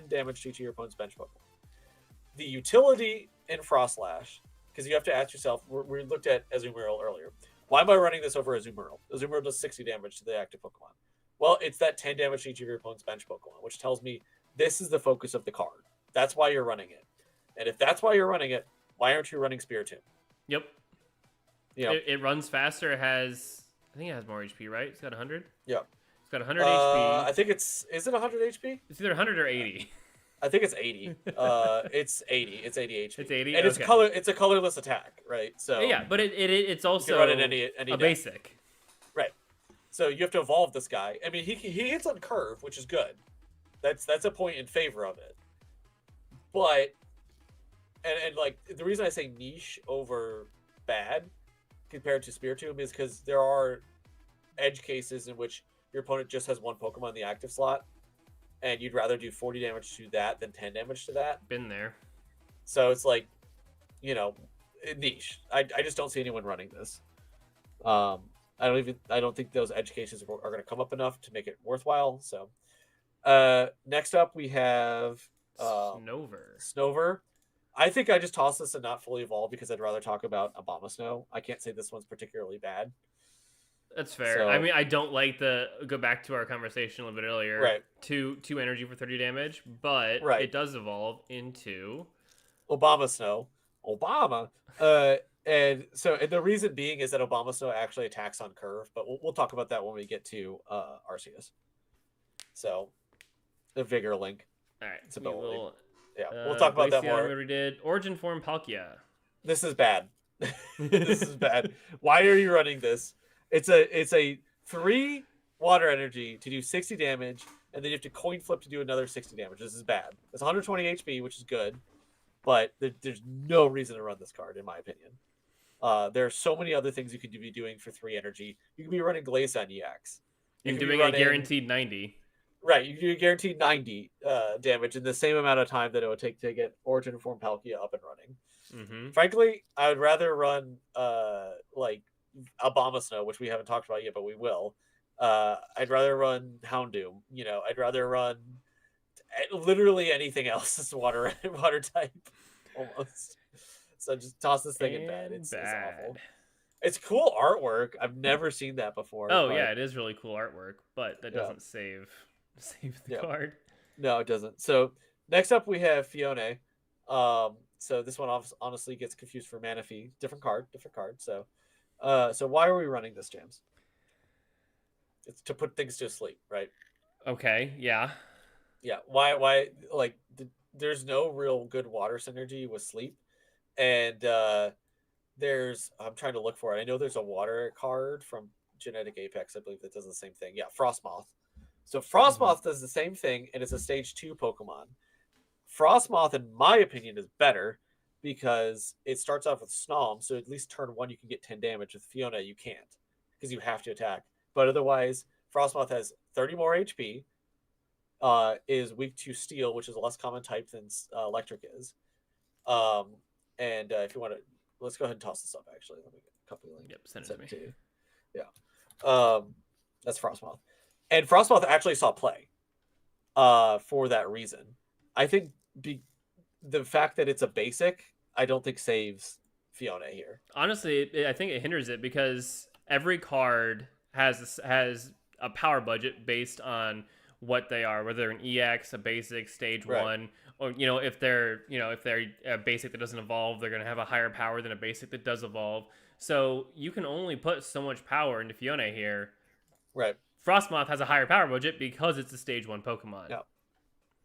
Speaker 2: damage to each of your opponent's bench Pokemon. The utility in Frostlash, because you have to ask yourself, we looked at Azumarill earlier. Why am I running this over Azumarill? Azumarill does 60 damage to the active Pokemon. Well, it's that 10 damage to each of your opponent's bench Pokemon, which tells me this is the focus of the card. That's why you're running it. And if that's why you're running it, why aren't you running Spiritomb?
Speaker 1: Yep. It runs faster. I think it has more HP, right? It's got 100?
Speaker 2: Yep.
Speaker 1: It's got 100 HP.
Speaker 2: I think is it 100 HP?
Speaker 1: It's either 100 or 80.
Speaker 2: I think it's 80. It's 80. It's 80 HP.
Speaker 1: It's 80.
Speaker 2: And
Speaker 1: okay.
Speaker 2: It's a colorless attack, right? So
Speaker 1: yeah, but it's also
Speaker 2: you can run it any
Speaker 1: a basic.
Speaker 2: So you have to evolve this guy. I mean, he hits on curve, which is good. That's a point in favor of it. But and like the reason I say niche over bad compared to Spiritomb is because there are edge cases in which your opponent just has one Pokemon in the active slot, and you'd rather do 40 damage to that than 10 damage to that.
Speaker 1: Been there.
Speaker 2: So it's like, niche. I just don't see anyone running this. I don't think those edge cases are going to come up enough to make it worthwhile. So next up we have Snover. I think I just tossed this and not fully evolved because I'd rather talk about Abomasnow. I can't say this one's particularly bad.
Speaker 1: That's fair. So, I mean, I don't like go back to our conversation a little bit earlier.
Speaker 2: Right.
Speaker 1: Two energy for 30 damage, but it does evolve into
Speaker 2: Abomasnow. Obama. And the reason being is that Abomasnow actually attacks on curve, but we'll talk about that when we get to Arceus. So the Vigor Link.
Speaker 1: All right.
Speaker 2: We'll talk about that more.
Speaker 1: We did Origin Form Palkia.
Speaker 2: This is bad. This is bad. Why are you running this? It's a 3 water energy to do 60 damage, and then you have to coin flip to do another 60 damage. This is bad. It's 120 HP, which is good, but there's no reason to run this card, in my opinion. There are so many other things you could be doing for 3 energy. You could be running Glaceon EX.
Speaker 1: And doing a guaranteed 90.
Speaker 2: Right, you do a guaranteed 90 damage in the same amount of time that it would take to get Origin Form Palkia up and running.
Speaker 1: Mm-hmm.
Speaker 2: Frankly, I would rather run like Abomasnow, which we haven't talked about yet, but we will. I'd rather run Houndoom. I'd rather run literally anything else that's water type, almost. So just toss this thing in bed. It's awful. It's cool artwork. I've never seen that before.
Speaker 1: Oh yeah, it is really cool artwork, but that doesn't save the card. No,
Speaker 2: it doesn't. So next up we have Fiona. So this one honestly gets confused for Manaphy. Different card. So why are we running this, James? It's to put things to sleep, right?
Speaker 1: Okay, yeah.
Speaker 2: Yeah, why like there's no real good water synergy with sleep. And I'm trying to look for it. I know there's a water card from Genetic Apex, I believe, that does the same thing. Yeah, Frostmoth. So Frostmoth does the same thing, and it's a stage 2 Pokemon. Frostmoth, in my opinion, is better because it starts off with Snom, so at least turn 1 you can get 10 damage. With Fiona, you can't because you have to attack. But otherwise, Frostmoth has 30 more HP, is weak to Steel, which is a less common type than Electric is. And if you want to, let's go ahead and toss this up, actually. Let me get a copy link.
Speaker 1: Yep, send it to
Speaker 2: you. Yeah. That's Frostmoth. And Frostmoth actually saw play for that reason. I think the fact that it's a basic, I don't think saves Fiona here.
Speaker 1: Honestly, I think it hinders it because every card has a power budget based on what they are, whether they're an EX, a basic, stage 1, or if they're a basic that doesn't evolve, they're going to have a higher power than a basic that does evolve. So you can only put so much power into Fiona here.
Speaker 2: Right.
Speaker 1: Frostmoth has a higher power budget because it's a stage 1 Pokemon.
Speaker 2: Yeah.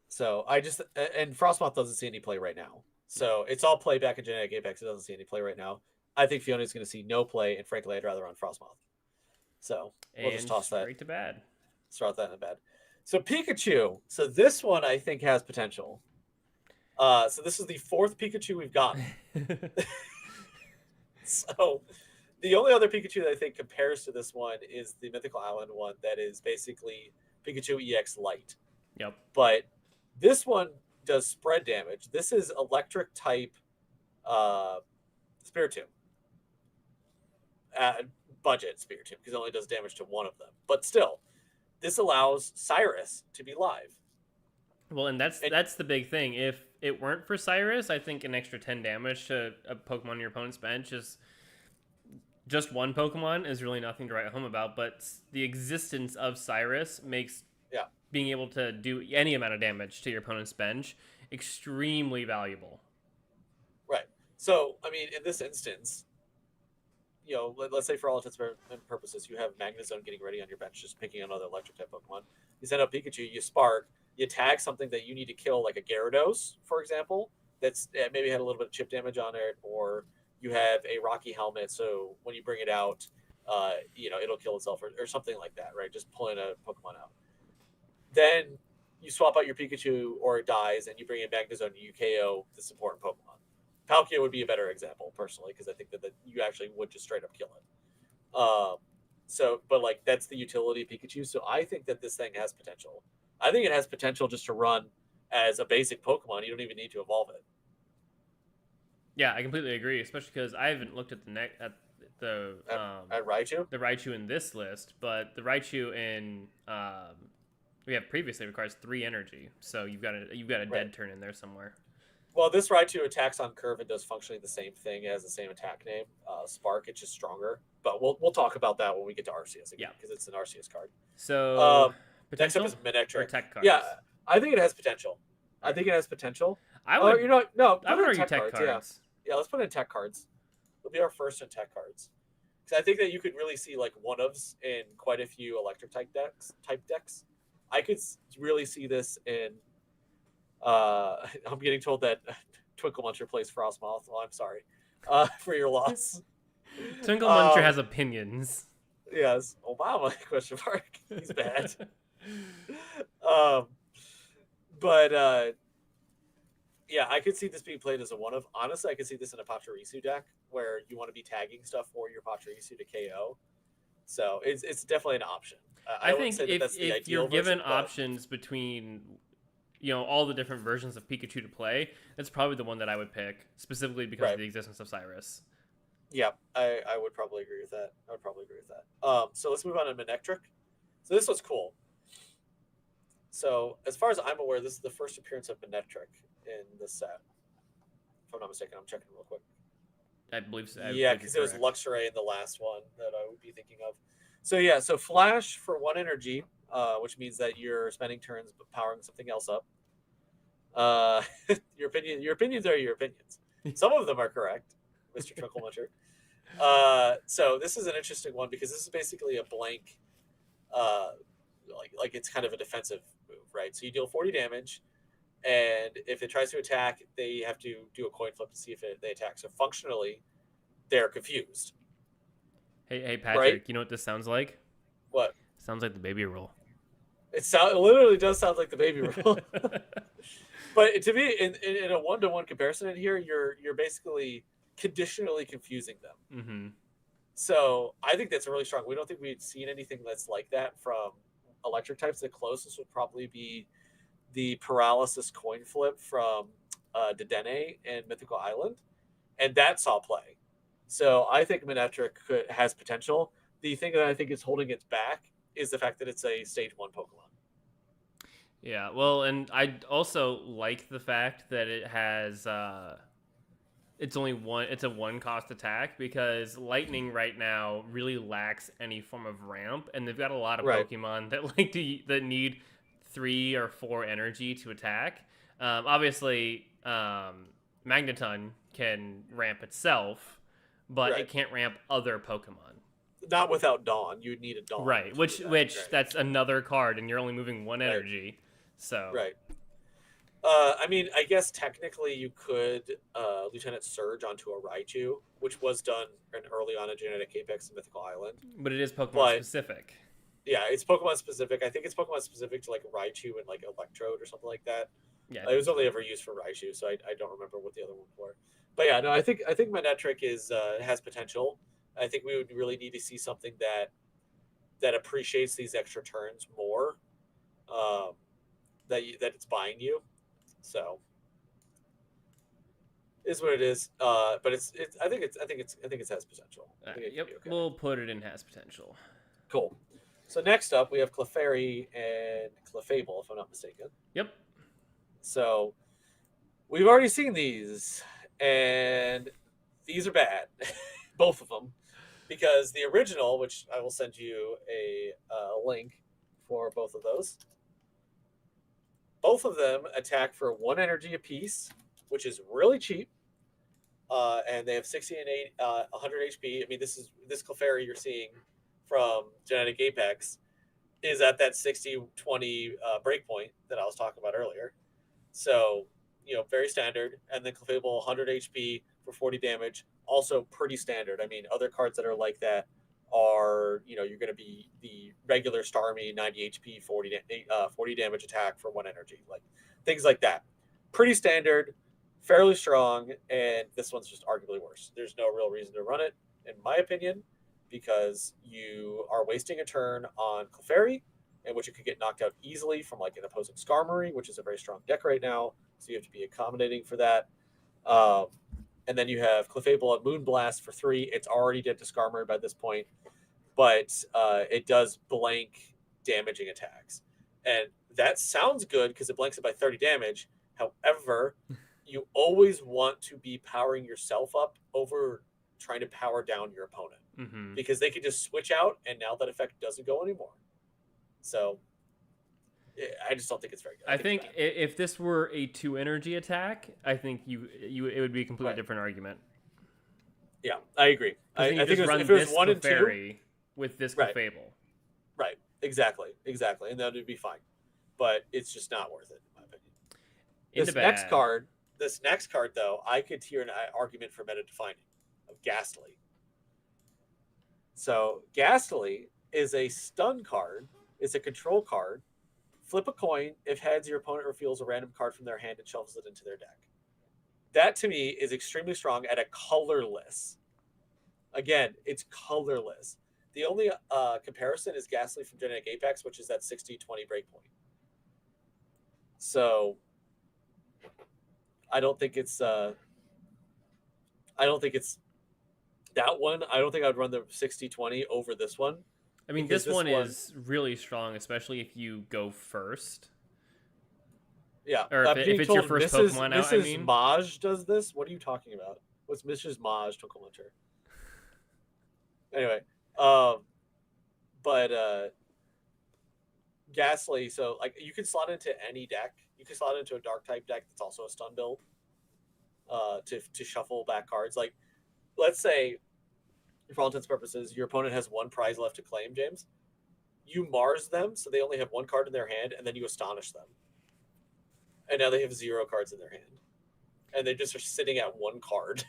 Speaker 2: So and Frostmoth doesn't see any play right now. So it's all play back in Genetic Apex. It doesn't see any play right now. I think Fiona's going to see no play, and frankly, I'd rather run Frostmoth. So we'll just toss that.
Speaker 1: Straight to bad.
Speaker 2: Start that in bed. So Pikachu. So this one I think has potential. So this is the 4th Pikachu we've gotten. So the only other Pikachu that I think compares to this one is the Mythical Island one that is basically Pikachu EX Light.
Speaker 1: Yep.
Speaker 2: But this one does spread damage. This is electric type Spiritomb. Budget Spiritomb, because it only does damage to one of them. But still, this allows Cyrus to be live.
Speaker 1: Well, and that's the big thing. If it weren't for Cyrus, I think an extra 10 damage to a Pokemon on your opponent's bench is just one Pokemon is really nothing to write home about. But the existence of Cyrus makes being able to do any amount of damage to your opponent's bench extremely valuable.
Speaker 2: Right. So, I mean, in this instance, let's say for all intents and purposes, you have Magnezone getting ready on your bench, just picking another electric type Pokemon. You send out Pikachu, you spark, you tag something that you need to kill, like a Gyarados, for example, that's maybe had a little bit of chip damage on it, or you have a Rocky Helmet, so when you bring it out, it'll kill itself or something like that, right? Just pulling a Pokemon out. Then you swap out your Pikachu or it dies, and you bring in Magnezone and you KO this important Pokemon. Palkia would be a better example, personally, because I think that you actually would just straight up kill it. But like that's the utility of Pikachu. So I think that this thing has potential. I think it has potential just to run as a basic Pokemon. You don't even need to evolve it.
Speaker 1: Yeah, I completely agree, especially because I haven't looked at
Speaker 2: At Raichu?
Speaker 1: the Raichu in this list, but the Raichu in we have previously requires 3 energy, so you've got a dead turn in there somewhere.
Speaker 2: Well, this Raichu attacks on curve and does functionally the same thing. It has the same attack name, Spark. It's just stronger. But we'll talk about that when we get to Arceus again, because it's an Arceus card.
Speaker 1: So
Speaker 2: next up
Speaker 1: potential
Speaker 2: is Manectric.
Speaker 1: or tech cards?
Speaker 2: Yeah, I think it has potential. I think it has potential.
Speaker 1: I would.
Speaker 2: No.
Speaker 1: I would argue tech cards.
Speaker 2: Yeah, let's put in tech cards. It'll be our first in tech cards. Because I think that you could really see like one-ofs in quite a few electric type decks. I could really see this in. I'm getting told that Twinkle Muncher plays Frostmoth. Well, I'm sorry for your loss.
Speaker 1: Twinkle Muncher has opinions.
Speaker 2: Yes, Obama ? He's bad. Yeah, I could see this being played as a one-of. Honestly, I could see this in a Pachirisu deck where you want to be tagging stuff for your Pachirisu to KO. So it's definitely an option.
Speaker 1: I think if you're given options between all the different versions of Pikachu to play, that's probably the one that I would pick, specifically because of the existence of Cyrus.
Speaker 2: Yeah, I would probably agree with that. So let's move on to Manectric. So this was cool. So as far as I'm aware, this is the first appearance of Manectric in this set. If I'm not mistaken, I'm checking real quick.
Speaker 1: I believe so.
Speaker 2: Yeah, because it was Luxray in the last one that I would be thinking of. So yeah, so Flash for 1 energy, which means that you're spending turns powering something else up. Your opinions are your opinions. Some of them are correct, Mr. Twinkle Muncher. So this is an interesting one because this is basically a blank, like it's kind of a defensive move, right? So you deal 40 damage, and if it tries to attack, they have to do a coin flip to see if they attack. So functionally, they're confused.
Speaker 1: Hey, Patrick, right? You know what this sounds like?
Speaker 2: What?
Speaker 1: Sounds like the baby roll.
Speaker 2: It literally does sound like the baby roll. But to me, in a 1-to-1 comparison in here, you're basically conditionally confusing them.
Speaker 1: Mm-hmm.
Speaker 2: So I think that's really strong. We don't think we've seen anything that's like that from electric types. The closest would probably be the paralysis coin flip from Dedenne and Mythical Island, and that saw play. So I think Manectric has potential. The thing that I think is holding it back is the fact that it's a stage 1 Pokemon.
Speaker 1: Yeah, well, and I also like the fact that it has it's a 1-cost attack, because Lightning right now really lacks any form of ramp, and they've got a lot of Pokemon that need 3 or 4 energy to attack. Obviously, Magneton can ramp itself, but it can't ramp other Pokemon.
Speaker 2: Not without Dawn. You'd need a Dawn.
Speaker 1: Right, which that's another card, and you're only moving 1 energy. So
Speaker 2: I mean, I guess technically you could Lieutenant Surge onto a Raichu, which was done early on in Genetic Apex and Mythical Island.
Speaker 1: But it is Pokemon specific.
Speaker 2: Yeah, it's Pokemon specific. I think it's Pokemon specific to like Raichu and like Electrode or something like that. Yeah, it was only ever used for Raichu, so I don't remember what the other ones were. But yeah, no, I think Manectric has potential. I think we would really need to see something that appreciates these extra turns more. That it's buying you, so is what it is. But I think it has potential.
Speaker 1: Yep, okay. We'll put it in has potential.
Speaker 2: Cool. So next up we have Clefairy and Clefable, if I'm not mistaken.
Speaker 1: Yep.
Speaker 2: So we've already seen these, and these are bad, both of them, because the original, which I will send you a link for both of those. Both of them attack for 1 energy apiece, which is really cheap. And they have 60 and 100 HP. I mean, this Clefairy you're seeing from Genetic Apex is at that 60-20 breakpoint that I was talking about earlier. So, very standard. And then Clefable 100 HP for 40 damage, also pretty standard. I mean, other cards that are like that are, you're going to be the regular Starmie 90 HP, 40 damage attack for 1 energy, like things like that. Pretty standard, fairly strong, and this one's just arguably worse. There's no real reason to run it, in my opinion, because you are wasting a turn on Clefairy, in which it could get knocked out easily from like an opposing Skarmory, which is a very strong deck right now, so you have to be accommodating for that. And then you have Clefable and Moonblast for 3. It's already dead to Skarmory by this point, but it does blank damaging attacks. And that sounds good because it blanks it by 30 damage. However, you always want to be powering yourself up over trying to power down your opponent.
Speaker 1: Mm-hmm.
Speaker 2: Because they can just switch out, and now that effect doesn't go anymore. So I just don't think it's very good.
Speaker 1: I think if this were a 2 energy attack, I think it would be a completely different argument.
Speaker 2: Yeah, I agree. I think if it was 1 and 2
Speaker 1: with this Clefable.
Speaker 2: Right. Exactly. And that would be fine. But it's just not worth it, in my opinion. This next card, though, I could hear an argument for meta defining of Gastly. So Gastly is a stun card. It's a control card. Flip a coin. If heads, your opponent reveals a random card from their hand and shuffles it into their deck. That, to me, is extremely strong at a colorless. Again, it's colorless. The only comparison is Gastly from Genetic Apex, which is that 60-20 breakpoint. So I don't think it's that one. I don't think I'd run the 60-20 over this one.
Speaker 1: I mean, this one is really strong, especially if you go first.
Speaker 2: Yeah.
Speaker 1: Or if it's your first Pokemon out, I mean.
Speaker 2: Maj does this? What are you talking about? What's Mrs. Maj Twinkle Winter? Anyway, but Gastly, so like you can slot into any deck. You can slot into a dark type deck that's also a stun build to shuffle back cards. Like, let's say, for all intents and purposes, your opponent has 1 prize left to claim, James. You Mars them, so they only have 1 card in their hand, and then you astonish them. And now they have 0 cards in their hand. And they just are sitting at 1 card.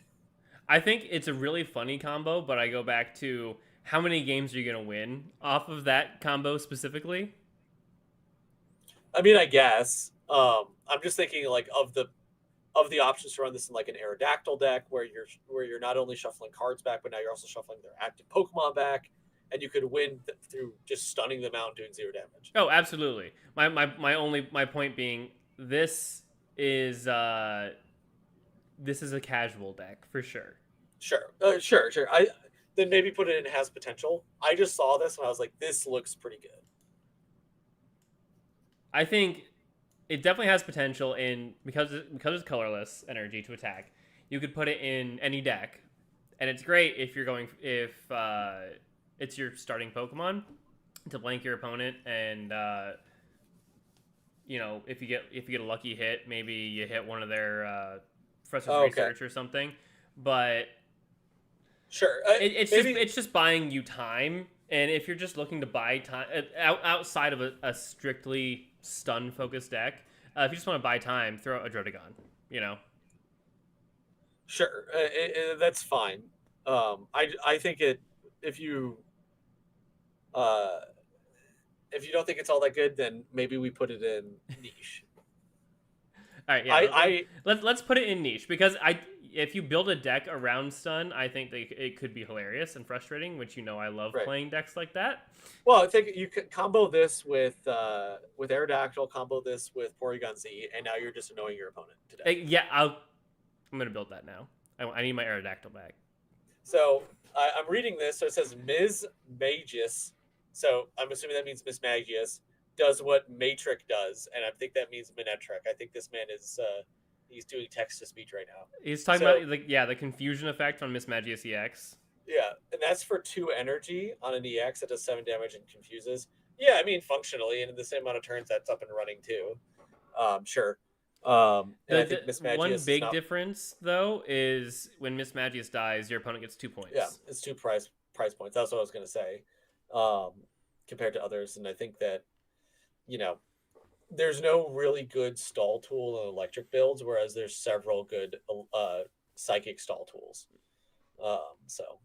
Speaker 1: I think it's a really funny combo, but I go back to how many games are you going to win off of that combo specifically?
Speaker 2: I mean, I guess. I'm just thinking like of the options to run this in like an Aerodactyl deck where you're not only shuffling cards back, but now you're also shuffling their active Pokemon back, and you could win through just stunning them out and doing 0 damage.
Speaker 1: Oh, absolutely. My point being, this is a casual deck for sure.
Speaker 2: Sure. Then maybe put it in has potential. I just saw this and I was like, this looks pretty good.
Speaker 1: I think it definitely has potential because it's colorless energy to attack. You could put it in any deck, and it's great if it's your starting Pokemon to blank your opponent, and if you get a lucky hit, maybe you hit one of their Frustrated Research or something. But
Speaker 2: sure,
Speaker 1: it's just buying you time. And if you're just looking to buy time outside of a strictly stun focused deck, if you just want to buy time, throw a Drotagon.
Speaker 2: Sure, that's fine. I think if you don't think it's all that good, then maybe we put it in niche.
Speaker 1: All right, yeah. Let's put it in niche because if you build a deck around stun, I think it could be hilarious and frustrating, which I love playing decks like that.
Speaker 2: Well, I think you could combo this with Aerodactyl, combo this with Porygon Z, and now you're just annoying your opponent today.
Speaker 1: Yeah, I'm gonna build that now. I need my Aerodactyl back.
Speaker 2: So I'm reading this. So it says Ms. Magius. So I'm assuming that means Miss Magius does what Manectric does, and I think that means Manectric. I think this man is he's doing text to speech right now.
Speaker 1: He's talking about the confusion effect on Miss Magius EX.
Speaker 2: Yeah, and that's for 2 energy on an EX that does 7 damage and confuses. Yeah, I mean functionally, and in the same amount of turns, that's up and running too. Sure. And I think Miss Magius.
Speaker 1: One big difference though is when Miss Magius dies, your opponent gets 2 points.
Speaker 2: Yeah, it's 2 prize points. That's what I was going to say. Compared to others, and I think that there's no really good stall tool in electric builds, whereas there's several good psychic stall tools. So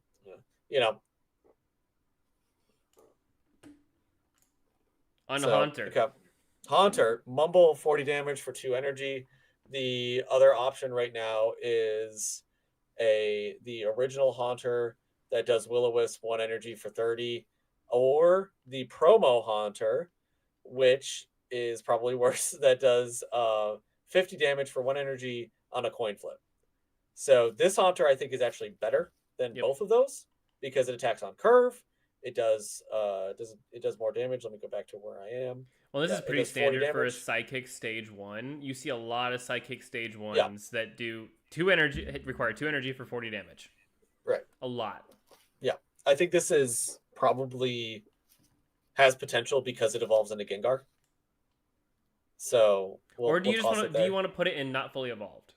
Speaker 1: On
Speaker 2: So,
Speaker 1: Haunter.
Speaker 2: okay. Haunter, Mumble 40 damage for 2 energy. The other option right now is the original Haunter that does Will-O-Wisp 1 energy for 30, or the promo Haunter, which is probably worse, that does 50 damage for 1 energy on a coin flip. So this Haunter I think is actually better than both of those because it attacks on curve. It does more damage. Let me go back to where I am.
Speaker 1: Well, this is pretty standard for a Psychic Stage 1. You see a lot of Psychic Stage 1s that do require 2 energy for 40 damage.
Speaker 2: Right.
Speaker 1: A lot.
Speaker 2: Yeah. I think this is probably has potential because it evolves into Gengar. So
Speaker 1: or do you want to put it in not fully evolved?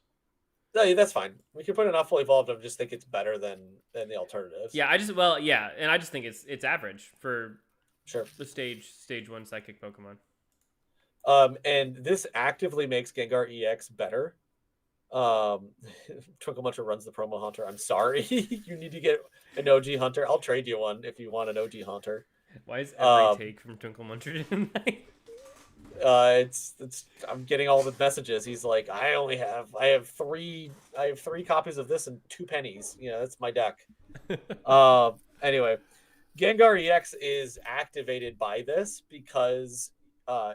Speaker 2: No, that's fine. We can put it not fully evolved. I just think it's better than the alternatives.
Speaker 1: Yeah, I just think it's average for the stage 1 Psychic Pokemon.
Speaker 2: And this actively makes Gengar EX better. Twinkle Muncher runs the promo Hunter. I'm sorry. You need to get an OG Hunter. I'll trade you one if you want an OG Hunter.
Speaker 1: Why is every take from Twinkle Muncher tonight?
Speaker 2: It's I'm getting all the messages. He's like, I have three copies of this and 2 pennies. That's my deck. Anyway, Gengar EX is activated by this because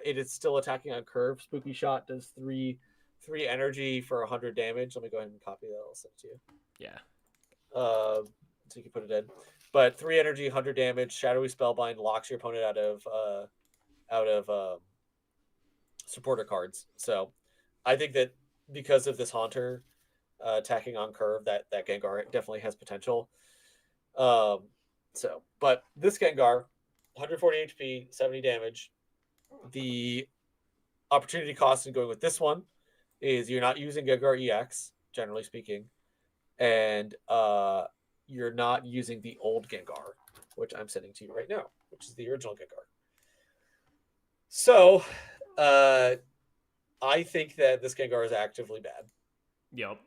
Speaker 2: it is still attacking on curve. Spooky Shot does 3 energy for 100 damage. Let me go ahead and copy that. I'll send it to you.
Speaker 1: Yeah.
Speaker 2: So you can put it in. But 3 energy, 100 damage. Shadowy Spellbind locks your opponent out of supporter cards. So I think that because of this Haunter attacking on curve, that Gengar definitely has potential. But this Gengar, 140 HP, 70 damage. The opportunity cost in going with this one is you're not using Gengar EX, generally speaking, and you're not using the old Gengar, which I'm sending to you right now, which is the original Gengar. So I think that this Gengar is actively bad.
Speaker 1: Yep.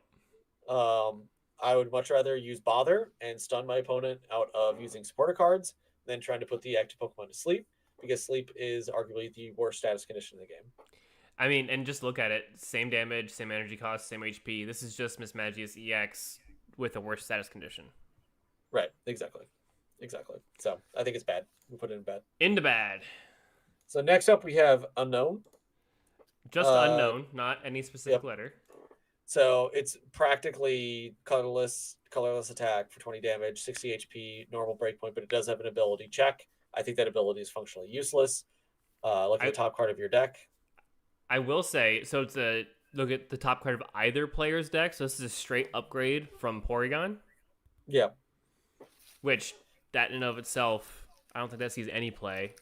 Speaker 2: I would much rather use Bother and stun my opponent out of using supporter cards than trying to put the active Pokemon to sleep, because sleep is arguably the worst status condition in the game.
Speaker 1: I mean, and just look at it. Same damage, same energy cost, same HP. This is just Mismagius EX with a worse status condition.
Speaker 2: Right, exactly. So I think it's bad. We put it in bad.
Speaker 1: Into bad.
Speaker 2: So next up we have Unknown.
Speaker 1: Just Unknown, not any specific letter.
Speaker 2: So it's practically colorless attack for 20 damage, 60 HP, normal breakpoint, but it does have an ability check. I think that ability is functionally useless. Look at the top card of your deck.
Speaker 1: I will say, so look at the top card of either player's deck. So this is a straight upgrade from Porygon.
Speaker 2: Yeah.
Speaker 1: Which, that in and of itself, I don't think that sees any play.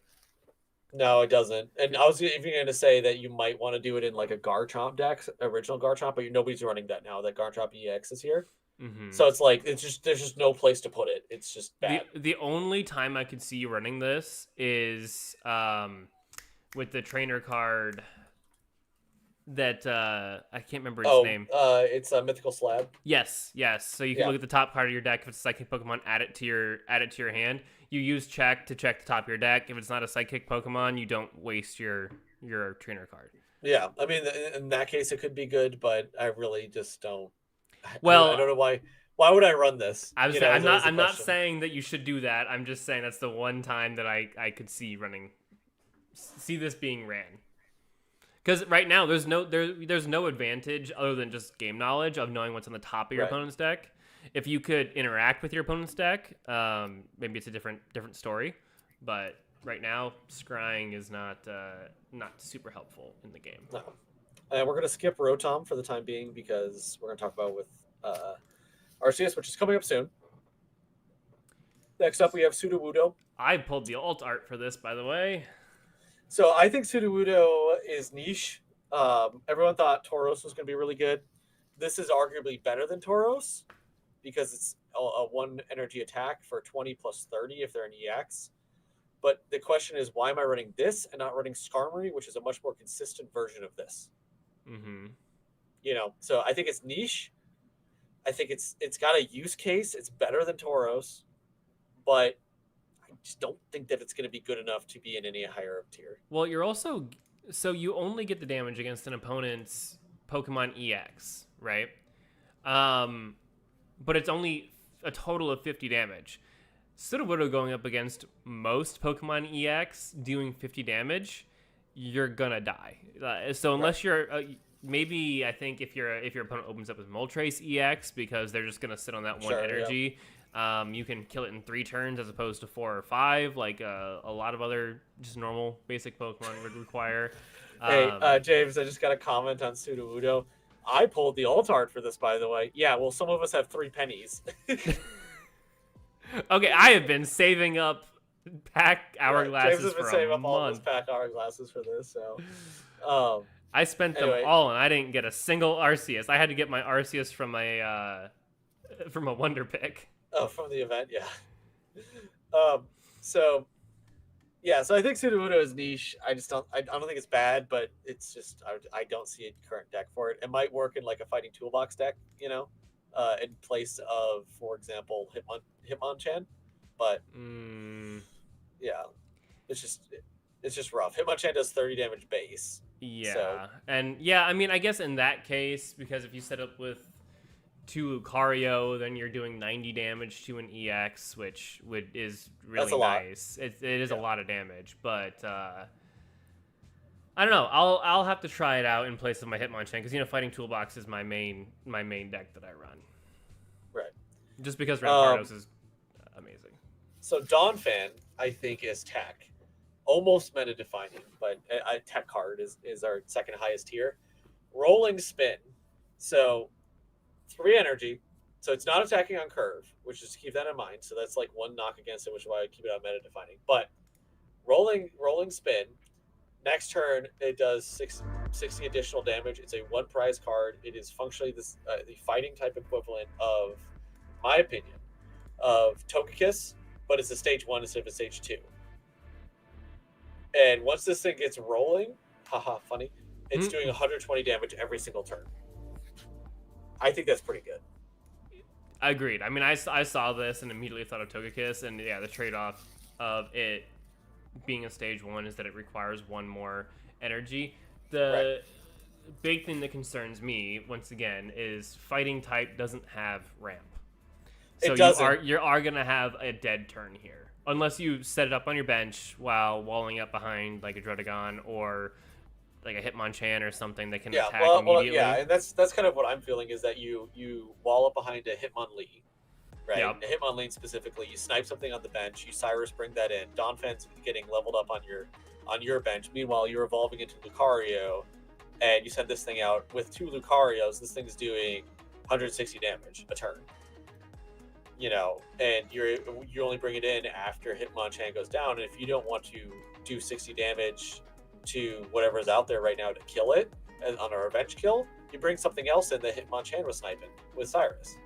Speaker 2: No, it doesn't. And I was even going to say that you might want to do it in like a Garchomp deck, original Garchomp, but nobody's running that now. That Garchomp EX is here.
Speaker 1: Mm-hmm.
Speaker 2: So it's like, there's just no place to put it. It's just bad.
Speaker 1: The only time I could see you running this is with the trainer card that I can't remember its name.
Speaker 2: It's a Mythical Slab.
Speaker 1: Yes. So you can look at the top card of your deck. If it's a psychic Pokemon, add it to your hand. You use check to check the top of your deck. If it's not a psychic Pokemon, you don't waste your trainer card.
Speaker 2: Yeah, I mean, in that case, it could be good, but I really just don't.
Speaker 1: Well,
Speaker 2: I don't know why. Why would I run this?
Speaker 1: I'm not saying that you should do that. I'm just saying that's the one time that I could see this being ran. Because right now there's no advantage other than just game knowledge of knowing what's on the top of your opponent's deck. If you could interact with your opponent's deck, maybe it's a different story. But right now, scrying is not super helpful in the game.
Speaker 2: No. And we're going to skip Rotom for the time being because we're going to talk about with Arceus, which is coming up soon. Next up, we have Sudowoodo.
Speaker 1: I pulled the alt art for this, by the way.
Speaker 2: So I think Sudowoodo is niche. Everyone thought Tauros was going to be really good. This is arguably better than Tauros because it's a 1 energy attack for 20 plus 30 if they're an EX. But the question is, why am I running this and not running Skarmory, which is a much more consistent version of this?
Speaker 1: Mm-hmm.
Speaker 2: So I think it's niche. I think it's got a use case. It's better than Tauros, but I just don't think that it's going to be good enough to be in any higher up tier.
Speaker 1: Well, you're also so you only get the damage against an opponent's Pokemon EX, right? But it's only a total of 50 damage. Sudowoodo going up against most Pokemon EX doing 50 damage, you're gonna die. So unless you're maybe I think if your opponent opens up with Moltres EX because they're just gonna sit on that one energy, you can kill it in 3 turns as opposed to 4 or 5, like a lot of other just normal basic Pokemon would require.
Speaker 2: Hey, James, I just got a comment on Sudowoodo. I pulled the Altart for this, by the way. Yeah, well, some of us have 3 pennies.
Speaker 1: Okay, I have been saving up pack hourglasses
Speaker 2: James has been
Speaker 1: for
Speaker 2: saving
Speaker 1: a
Speaker 2: up all
Speaker 1: month.
Speaker 2: his pack hourglasses for this, so.
Speaker 1: I spent them all, and I didn't get a single Arceus. I had to get my Arceus from a Wonder Pick.
Speaker 2: Oh, from the event, yeah. So I think Sudowoodo is niche. I don't think it's bad, but it's just I don't see a current deck for it. It might work in like a fighting toolbox deck, in place of, for example, Hitmonchan. But yeah, it's just rough. Hitmonchan does 30 damage base.
Speaker 1: Yeah,
Speaker 2: so.
Speaker 1: And yeah, I mean, I guess in that case, because if you set up with 2 Lucario, then you're doing 90 damage to an EX, which is really nice. It is a lot of damage, but I don't know. I'll have to try it out in place of my Hitmonchan because Fighting Toolbox is my main deck that I run.
Speaker 2: Right.
Speaker 1: Just because Rampardos is amazing.
Speaker 2: So Donphan, I think, is tech. Almost meta defining, but a tech card is our second highest tier. Rolling Spin. So 3 energy, so it's not attacking on curve, which is to keep that in mind. So that's like 1 knock against it, which is why I keep it on meta defining. But rolling spin, next turn it does 60 additional damage. It's a 1 prize card. It is functionally the fighting type equivalent of, my opinion, of Togekiss, but it's a stage 1 instead of a stage 2. And once this thing gets rolling, funny, it's doing 120 damage every single turn. I think that's pretty good.
Speaker 1: Agreed. I mean, I saw this and immediately thought of Togekiss, and yeah, the trade-off of it being a stage 1 is that it requires 1 more energy. The big thing that concerns me, once again, is fighting type doesn't have ramp. So you are going to have a dead turn here. Unless you set it up on your bench while walling up behind like a Druddigon or like a Hitmonchan or something that can attack immediately.
Speaker 2: Yeah, and that's kind of what I'm feeling is that you wall up behind a Hitmonlee, right? Yep. A Hitmonlee specifically, you snipe something on the bench, you Cyrus bring that in, Donphan's getting leveled up on your bench. Meanwhile, you're evolving into Lucario, and you send this thing out with 2 Lucarios. This thing's doing 160 damage a turn. And you only bring it in after Hitmonchan goes down. And if you don't want to do 60 damage to whatever's out there right now to kill it on a revenge kill, you bring something else in that Hitmonchan was sniping with Cyrus.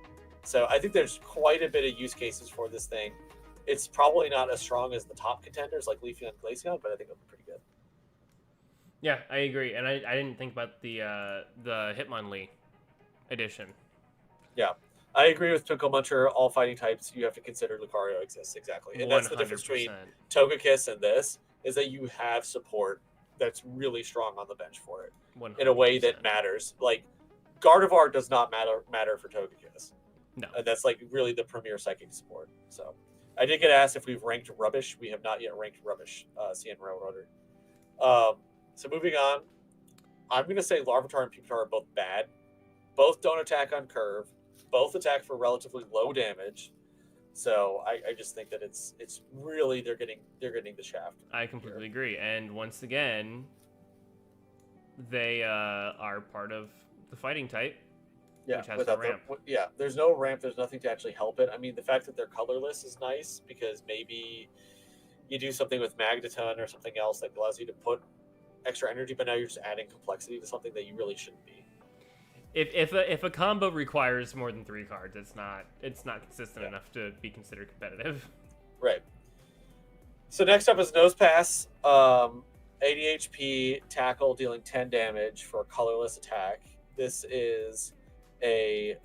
Speaker 2: So I think there's quite a bit of use cases for this thing. It's probably not as strong as the top contenders like Leafeon and Glaceon, but I think it'll be pretty good.
Speaker 1: Yeah, I agree. And I didn't think about the Hitmonlee edition.
Speaker 2: Yeah. I agree with Twinkle Muncher. All fighting types, you have to consider Lucario exists, exactly. And that's 100%. The difference between Togekiss and this, is that you have support that's really strong on the bench for it. 100%. In a way that matters. Like, Gardevoir does not matter for Togekiss.
Speaker 1: No.
Speaker 2: And that's like really the premier psychic support. So I did get asked if we've ranked rubbish. We have not yet ranked rubbish, CN Railroader. So moving on, I'm going to say Larvitar and Pupitar are both bad. Both don't attack on curve. Both attack for relatively low damage, so I just think that it's really they're getting the shaft.
Speaker 1: I completely agree, and once again, they are part of the fighting type, which has no ramp.
Speaker 2: There's no ramp. There's nothing to actually help it. I mean, the fact that they're colorless is nice because maybe you do something with Magneton or something else that allows you to put extra energy, but now you're just adding complexity to something that you really shouldn't be.
Speaker 1: If a combo requires more than 3 cards, it's not consistent enough to be considered competitive.
Speaker 2: Right. So next up is Nose Pass, 80 HP tackle, dealing 10 damage for a colorless attack. This is in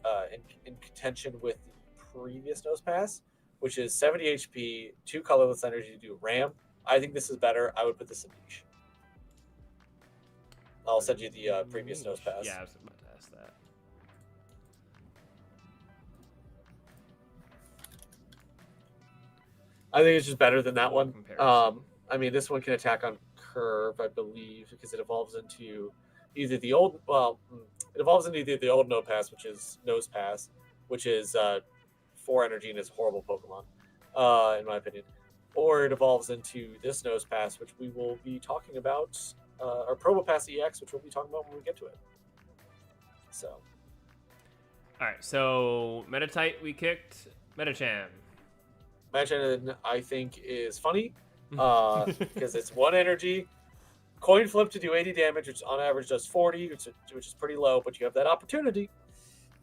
Speaker 2: contention with the previous Nose Pass, which is 70 HP, 2 colorless energy to do Ram. I think this is better. I would put this in niche. I'll send you the previous nose pass.
Speaker 1: Yeah, I was about to ask that.
Speaker 2: I think it's just better than that one.
Speaker 1: Comparison.
Speaker 2: I mean, this one can attack on curve, I believe, because it evolves into either the old. Well, it evolves into either the old nose pass, which is 4 energy and is a horrible Pokemon, in my opinion, or it evolves into this nose pass, which we will be talking about, or Probopass EX, which we'll be talking about when we get to it. So,
Speaker 1: all right. So Metatite we kicked. Metacham.
Speaker 2: Metachan, I think, is funny because it's 1 energy, coin flip to do 80 damage, which on average does 40, which is pretty low, but you have that opportunity.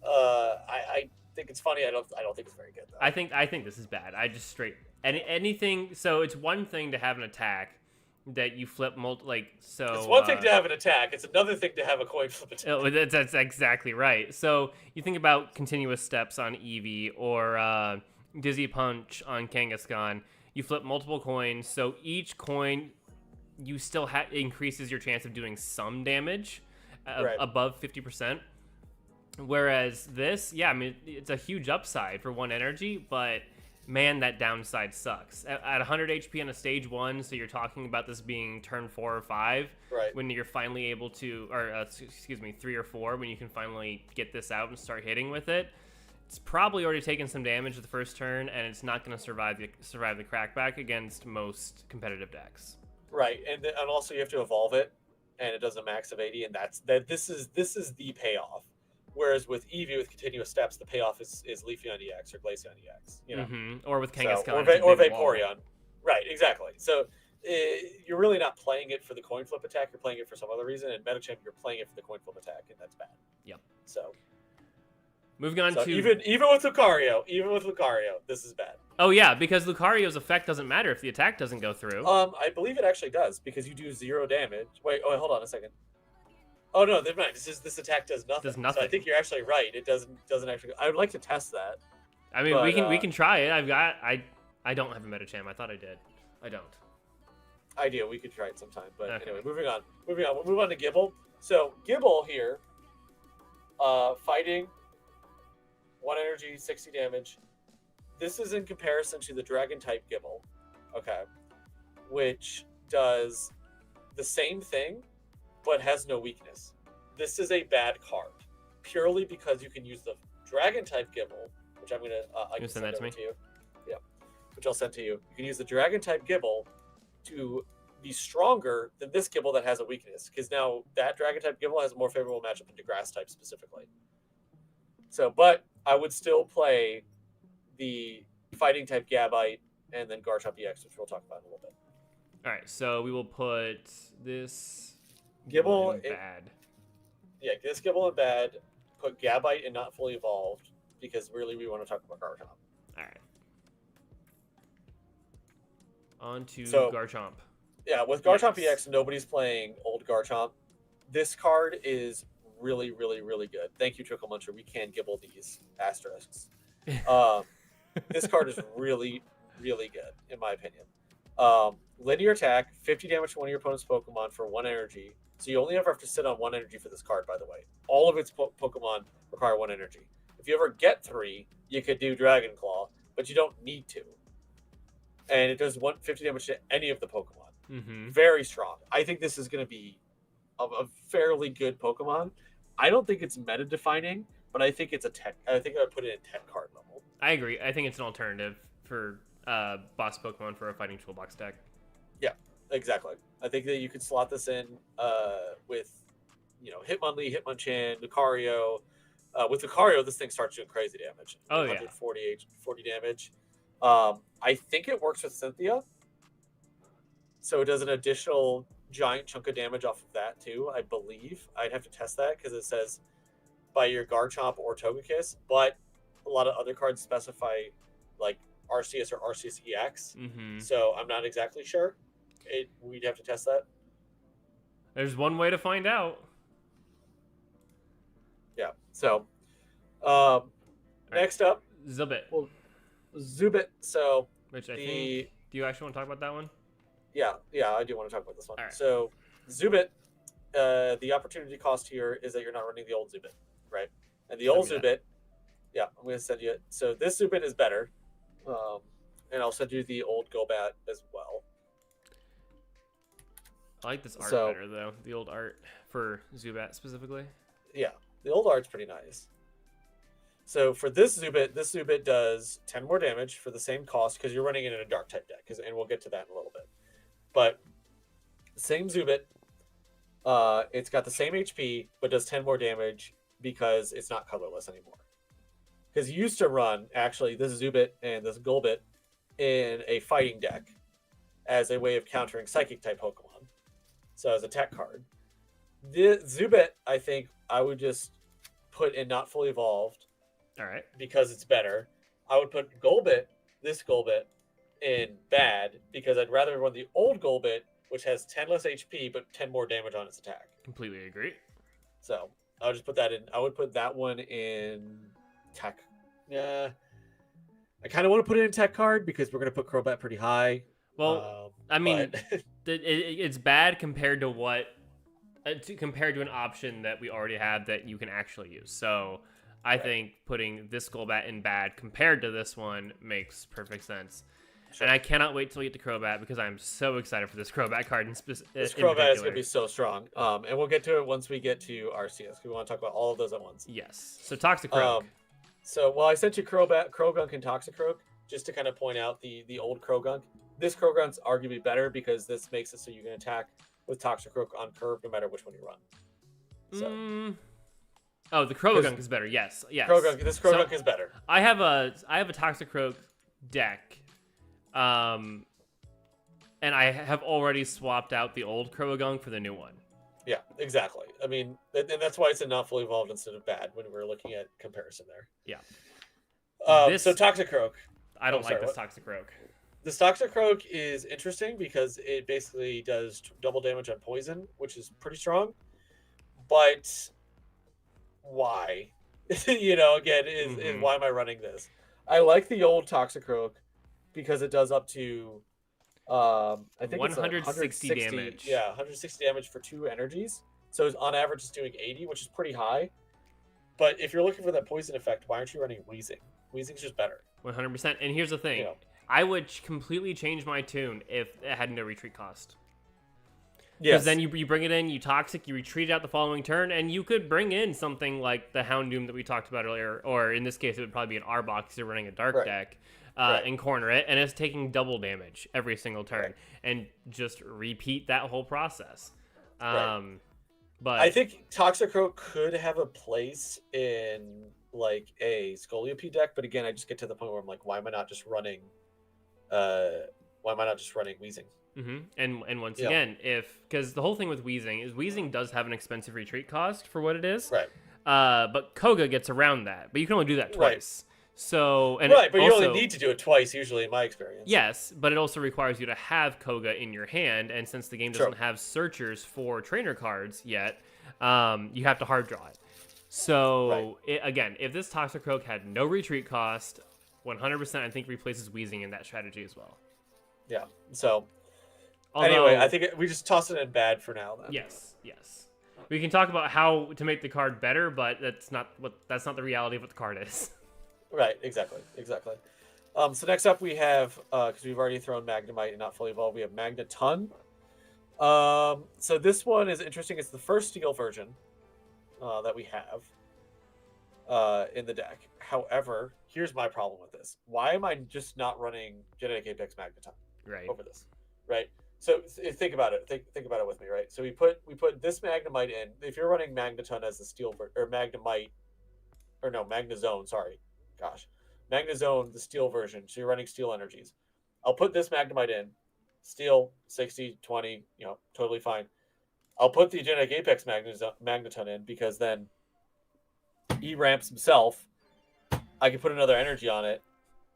Speaker 2: I think it's funny. I don't think it's very good though.
Speaker 1: I think this is bad. I just anything. So it's one thing to have an attack that you flip so.
Speaker 2: It's one thing to have an attack. It's another thing to have a coin flip attack.
Speaker 1: That's exactly right. So you think about continuous steps on Eevee or Dizzy Punch on Kangaskhan. You flip multiple coins, so each coin you still increases your chance of doing some damage above 50%. Whereas this, yeah, I mean, it's a huge upside for 1 energy, but man, that downside sucks. At 100 HP on a stage 1, so you're talking about this being turn 4 or 5,
Speaker 2: right?
Speaker 1: When you're finally able to, or excuse me, 3 or 4, when you can finally get this out and start hitting with it. It's probably already taken some damage the first turn, and it's not going to survive the crackback against most competitive decks.
Speaker 2: Right, and also you have to evolve it, and it does a max of 80, and this is the payoff. Whereas with Eevee, with continuous steps, the payoff is Leafeon EX or Glaceon EX. You know,
Speaker 1: or with Kangaskhan,
Speaker 2: or Vaporeon. Right, exactly. So you're really not playing it for the coin flip attack. You're playing it for some other reason. And Metachamp, you're playing it for the coin flip attack, and that's bad.
Speaker 1: Yep.
Speaker 2: So.
Speaker 1: Moving on to
Speaker 2: even with Lucario, this is bad.
Speaker 1: Oh yeah, because Lucario's effect doesn't matter if the attack doesn't go through.
Speaker 2: I believe it actually does because you do 0 damage. Wait, hold on a second. Oh no, never mind. This attack does nothing.
Speaker 1: Does nothing.
Speaker 2: So I think you're actually right. It doesn't actually. I would like to test that.
Speaker 1: I mean, we can try it. I don't have a Metacham. I thought I did. I don't.
Speaker 2: Idea. We could try it sometime. But
Speaker 1: okay.
Speaker 2: Anyway, moving on. We'll move on to Gible. So Gible here, fighting. 1 energy, 60 damage. This is in comparison to the Dragon type Gible, okay, which does the same thing, but has no weakness. This is a bad card, purely because you can use the Dragon type Gible, which I'm gonna
Speaker 1: send that to me.
Speaker 2: you. Yeah, which I'll send to you. You can use the Dragon type Gible to be stronger than this Gible that has a weakness, because now that Dragon type Gible has a more favorable matchup into Grass type specifically. So, but I would still play the fighting type Gabite and then Garchomp EX, which we'll talk about in a little bit.
Speaker 1: All right, so we will put this
Speaker 2: Gible
Speaker 1: in bad.
Speaker 2: Yeah, this Gible in bad. Put Gabite in not fully evolved because really we want to talk about Garchomp.
Speaker 1: All right. On to Garchomp.
Speaker 2: Yeah, with Garchomp EX, nobody's playing old Garchomp. This card is really, really, really good. Thank you, Trickle Muncher. We can Gible these asterisks. This card is really, really good, in my opinion. Linear attack, 50 damage to one of your opponent's Pokemon for 1 energy. So you only ever have to sit on 1 energy for this card, by the way. All of its Pokemon require 1 energy. If you ever get 3, you could do Dragon Claw, but you don't need to. And it does 50 damage to any of the Pokemon.
Speaker 1: Mm-hmm.
Speaker 2: Very strong. I think this is going to be a fairly good Pokemon. I don't think it's meta-defining, but I think it's a tech. I think I would put it in 10 card level.
Speaker 1: I agree. I think it's an alternative for boss Pokemon for a fighting toolbox deck.
Speaker 2: Yeah, exactly. I think that you could slot this in with, Hitmonlee, Hitmonchan, Lucario. With Lucario, this thing starts doing crazy damage.
Speaker 1: Oh,
Speaker 2: 140 damage. I think it works with Cynthia. So it does an additional giant chunk of damage off of that too, I believe. I'd have to test that because it says by your Garchomp or Togekiss, but a lot of other cards specify like Arceus or Arceus EX.
Speaker 1: Mm-hmm.
Speaker 2: So I'm not exactly sure. We'd have to test that.
Speaker 1: There's one way to find out.
Speaker 2: Yeah. So next up,
Speaker 1: Zubat.
Speaker 2: Well, Zubit. So
Speaker 1: Which I think. Do you actually want to talk about that one?
Speaker 2: Yeah, I do want to talk about this one.
Speaker 1: Right.
Speaker 2: So Zubit, the opportunity cost here is that you're not running the old Zubit, right? And the old Zubit, yeah, I'm going to send you it. So this Zubit is better, and I'll send you the old Golbat as well.
Speaker 1: I like this art better though. The old art for Zubat specifically.
Speaker 2: Yeah, the old art's pretty nice. So for this Zubit does 10 more damage for the same cost because you're running it in a dark type deck, and we'll get to that in a little bit. But same Zubit, it's got the same HP, but does 10 more damage because it's not colorless anymore. Because you used to run, actually, this Zubit and this Golbit in a fighting deck as a way of countering Psychic-type Pokemon. So as a tech card. The Zubit, I think, I would just put in not fully evolved.
Speaker 1: All right.
Speaker 2: Because it's better. I would put this Golbit, in bad because I'd rather run the old Golbit, which has 10 less HP but 10 more damage on its attack.
Speaker 1: Completely agree.
Speaker 2: So I'll just put that in. I would put that one in tech. Yeah, I kind of want to put it in tech card because we're going to put Crobat pretty high.
Speaker 1: Well, I mean, it's bad compared to what compared to an option that we already have that you can actually use. So I think putting this Golbat in bad compared to this one makes perfect sense. Sure. And I cannot wait till we get to Crobat because I'm so excited for this Crobat card.
Speaker 2: This Crobat is going to be so strong. And we'll get to it once we get to Arceus because we want to talk about all of those at once.
Speaker 1: Yes. So Toxicroak.
Speaker 2: I sent you Croagunk and Toxicroak just to kind of point out the old Croagunk. This Croagunk's arguably better because this makes it so you can attack with Toxicroak on curve no matter which one you run. So.
Speaker 1: Oh, the Croagunk is better. Yes.
Speaker 2: This Croagunk is better.
Speaker 1: I have a Toxicroak deck. And I have already swapped out the old Croagunk for the new one.
Speaker 2: Yeah, exactly. I mean, and that's why it's a not fully evolved instead of bad when we're looking at comparison there.
Speaker 1: Yeah.
Speaker 2: So Toxicroak.
Speaker 1: I don't like this Toxicroak.
Speaker 2: This Toxicroak is interesting because it basically does double damage on poison, which is pretty strong. But why? Again, is why am I running this? I like the old Toxicroak because it does up to I think
Speaker 1: 160 damage.
Speaker 2: Yeah, 160 damage for 2 energies. So on average it's doing 80, which is pretty high. But if you're looking for that poison effect, why aren't you running Weezing? Weezing's just better.
Speaker 1: 100%. And here's the thing. I would completely change my tune if it had no retreat cost. Because then you bring it in, you Toxic, you retreat it out the following turn, and you could bring in something like the Houndoom that we talked about earlier, or in this case it would probably be an Arbok because you're running a dark deck. And corner it, and it's taking double damage every single turn, and just repeat that whole process. But
Speaker 2: I think Toxicroak could have a place in like a Scoliope deck, but again, I just get to the point where I'm like, why am I not just running Weezing?
Speaker 1: And once again, because the whole thing with Weezing is Weezing does have an expensive retreat cost for what it is, but Koga gets around that, but you can only do that twice. So
Speaker 2: but you only need to do it twice usually in my experience.
Speaker 1: Yes, but it also requires you to have Koga in your hand, and since the game doesn't have searchers for trainer cards yet, you have to hard draw it. So again, if this Toxicroak had no retreat cost, 100% I think replaces Weezing in that strategy as well.
Speaker 2: Yeah. So anyway, I think we just toss it in bad for now then.
Speaker 1: Yes. We can talk about how to make the card better, but that's not the reality of what the card is.
Speaker 2: Right, exactly. So next up we have, because we've already thrown Magnemite and not fully evolved, we have Magneton. So this one is interesting. It's the first steel version that we have in the deck. However, here's my problem with this. Why am I just not running Genetic Apex Magneton over this? Right? So think about it. Think about it with me, right? So we put this Magnemite in. If you're running Magneton as the steel Magnezone, sorry. Magnezone, the steel version, so you're running steel energies. I'll put this Magnemite in. Steel, 60, 20, totally fine. I'll put the Genetic Apex Magneton in because then he ramps himself. I can put another energy on it.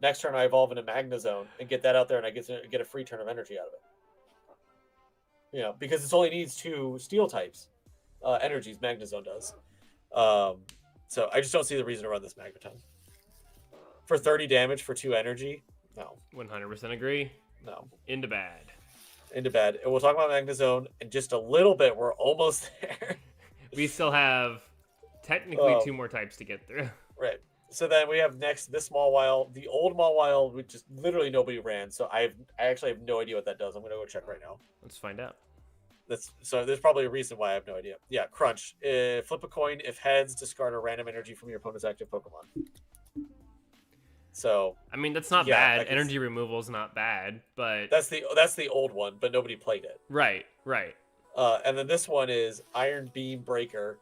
Speaker 2: Next turn I evolve into Magnezone and get that out there and I get a free turn of energy out of it. Because it only needs 2 steel types. Energies, Magnezone does. So I just don't see the reason to run this Magneton. for 30 damage for 2 energy. No.
Speaker 1: 100% agree.
Speaker 2: No.
Speaker 1: Into bad.
Speaker 2: Into bad. And we'll talk about Magnezone in just a little bit. We're almost there.
Speaker 1: We still have technically 2 more types to get through.
Speaker 2: Right. So then we have next this Mawile, the old Mawile, which just literally nobody ran. So I actually have no idea what that does. I'm gonna go check right now.
Speaker 1: Let's find out.
Speaker 2: So there's probably a reason why I have no idea. Yeah, Crunch. Flip a coin. If heads, discard a random energy from your opponent's active Pokemon. So
Speaker 1: I mean, that's not bad. Energy removal is not bad, but
Speaker 2: that's the old one, but nobody played it.
Speaker 1: Right.
Speaker 2: And then this one is Iron Beam Breaker.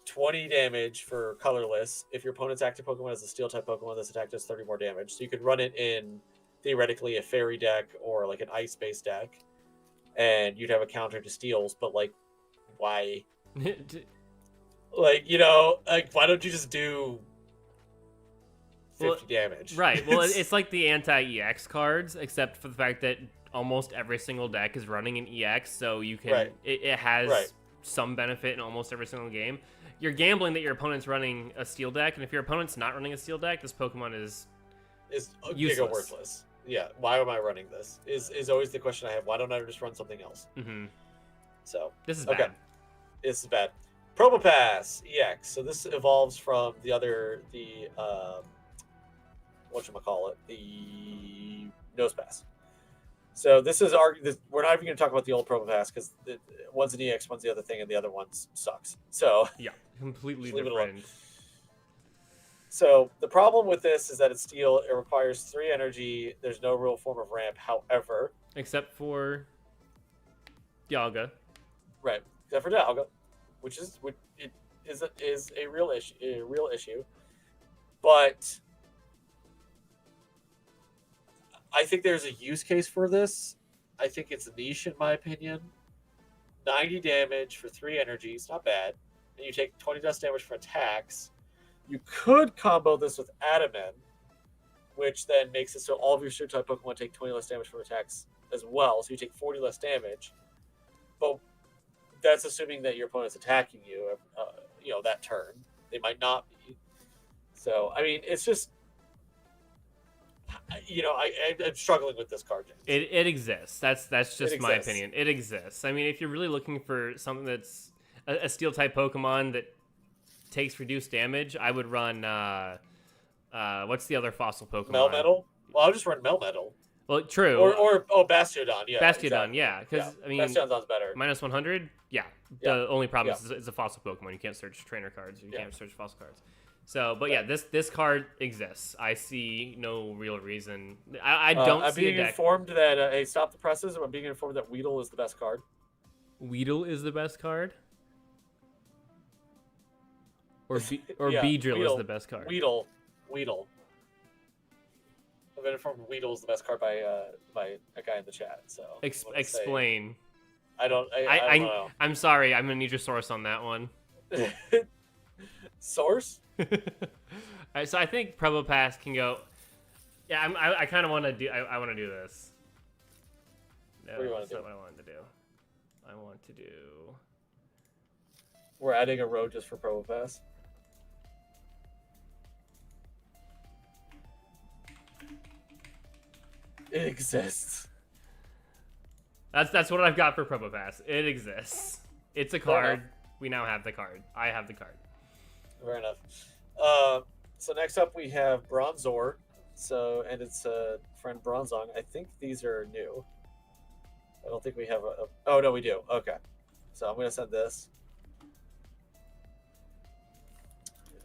Speaker 2: 20 damage for colorless. If your opponent's active Pokemon is a steel type Pokemon, this attack does 30 more damage. So you could run it in theoretically a fairy deck or like an ice based deck, and you'd have a counter to steals. But like, why? Like, like why don't you just do 50 damage?
Speaker 1: Right. Well, it's like the anti-EX cards, except for the fact that almost every single deck is running an EX, so you can. It has some benefit in almost every single game. You're gambling that your opponent's running a steel deck, and if your opponent's not running a steel deck, this Pokemon is useless.
Speaker 2: Worthless. Yeah, why am I running this? Is always the question I have. Why don't I just run something else?
Speaker 1: Mm-hmm.
Speaker 2: So
Speaker 1: this is bad.
Speaker 2: This is bad. Probopass EX. So this evolves from the whatchamacallit, the Nosepass. So this is we're not even going to talk about the old Probopass because one's an EX, one's the other thing, and the other one sucks. So
Speaker 1: yeah, completely
Speaker 2: leave
Speaker 1: different.
Speaker 2: So the problem with this is that it's steel. It requires 3 energy. There's no real form of ramp. However,
Speaker 1: except for Dialga,
Speaker 2: right? Except for Dialga, which is a real issue. But I think there's a use case for this. I think it's niche in my opinion. 90 damage for 3 energy. It's not bad. And you take 20 dust damage for attacks. You could combo this with Adaman, which then makes it so all of your Super type Pokemon take 20 less damage from attacks as well. So you take 40 less damage. But that's assuming that your opponent's attacking you, that turn. They might not be. So, I mean, it's just, I'm struggling with this card.
Speaker 1: It exists. That's just my opinion. It exists. I mean, if you're really looking for something that's a steel type Pokemon that takes reduced damage, I would run what's the other fossil Pokemon?
Speaker 2: Melmetal? Well, I'll just run Melmetal.
Speaker 1: Well, true.
Speaker 2: Or Bastiodon, yeah.
Speaker 1: Bastiodon,
Speaker 2: exactly.
Speaker 1: yeah. Because I mean,
Speaker 2: Bastiodon's better.
Speaker 1: Minus 100, yeah. The only problem is it's a fossil Pokemon. You can't search trainer cards. You can't search fossil cards. So, but yeah, this card exists. I see no real reason. I don't
Speaker 2: I'm
Speaker 1: see a deck.
Speaker 2: being informed that hey, stop the presses. I'm being informed that Weedle is the best card.
Speaker 1: Weedle is the best card. Or
Speaker 2: yeah,
Speaker 1: Beedrill is the best card.
Speaker 2: Weedle. I've been informed Weedle is the best card by a guy in the chat. So
Speaker 1: explain.
Speaker 2: I don't know.
Speaker 1: I'm sorry. I'm gonna need your source on that one.
Speaker 2: Source?
Speaker 1: All right, so I think Probopass can go. Yeah, I kind of want to do. I want to do this. No,
Speaker 2: what do you want
Speaker 1: that's
Speaker 2: to do?
Speaker 1: not what I wanted to do. I want to do.
Speaker 2: We're adding a road just for Probopass. It exists.
Speaker 1: That's what I've got for Probopass. It exists. It's a card. We now have the card. I have the card.
Speaker 2: Fair enough. So next up we have Bronzor. And it's friend Bronzong. I think these are new. I don't think we have a. Oh no, we do. Okay. So I'm gonna send this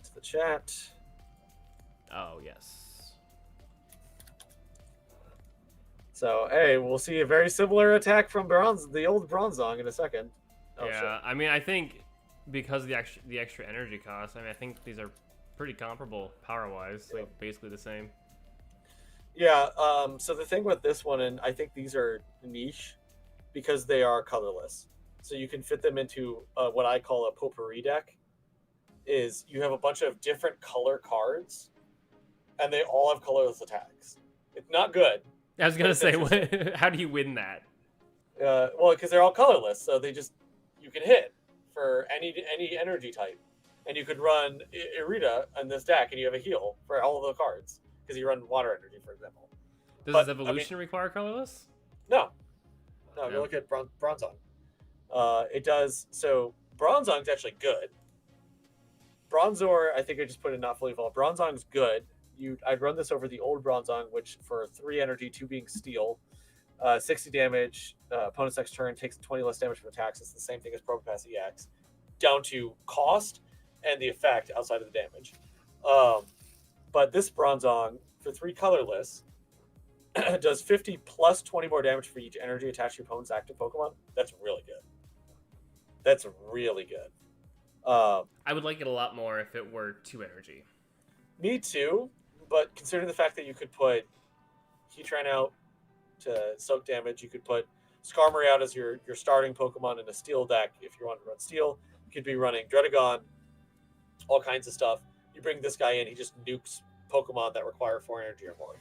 Speaker 2: to the chat.
Speaker 1: Oh yes.
Speaker 2: So hey, we'll see a very similar attack from the old Bronzong in a second. Oh,
Speaker 1: yeah,
Speaker 2: shit.
Speaker 1: I mean, I think because of the extra energy cost, I think these are pretty comparable power-wise, like basically the same.
Speaker 2: Yeah. So the thing with this one, and I think these are niche because they are colorless. So you can fit them into what I call a potpourri deck. Is you have a bunch of different color cards, and they all have colorless attacks. It's not good.
Speaker 1: I was gonna say, how do you win that?
Speaker 2: Well, because they're all colorless, so you can hit for any energy type, and you could run Irida in this deck, and you have a heal for all of the cards because you run water energy, for example.
Speaker 1: Does
Speaker 2: But,
Speaker 1: his evolution require colorless?
Speaker 2: No,
Speaker 1: No.
Speaker 2: you look at Bronzong. It does. So Bronzong's actually good. Bronzor, I think I just put in not fully evolved. Bronzong's good. I'd run this over the old Bronzong, which for 3 energy, 2 being steel, 60 damage. Opponent's next turn takes 20 less damage from attacks. It's the same thing as Probopass EX, down to cost and the effect outside of the damage. But this Bronzong for 3 colorless does 50 plus 20 more damage for each energy attached to your opponent's active Pokemon. That's really good. That's really good.
Speaker 1: I would like it a lot more if it were 2 energy.
Speaker 2: Me too, but considering the fact that you could put Heatran out to soak damage, you could put Skarmory out as your starting Pokemon in a Steel deck if you want to run Steel. You could be running Dredagon, all kinds of stuff. You bring this guy in, he just nukes Pokemon that require 4 energy or more.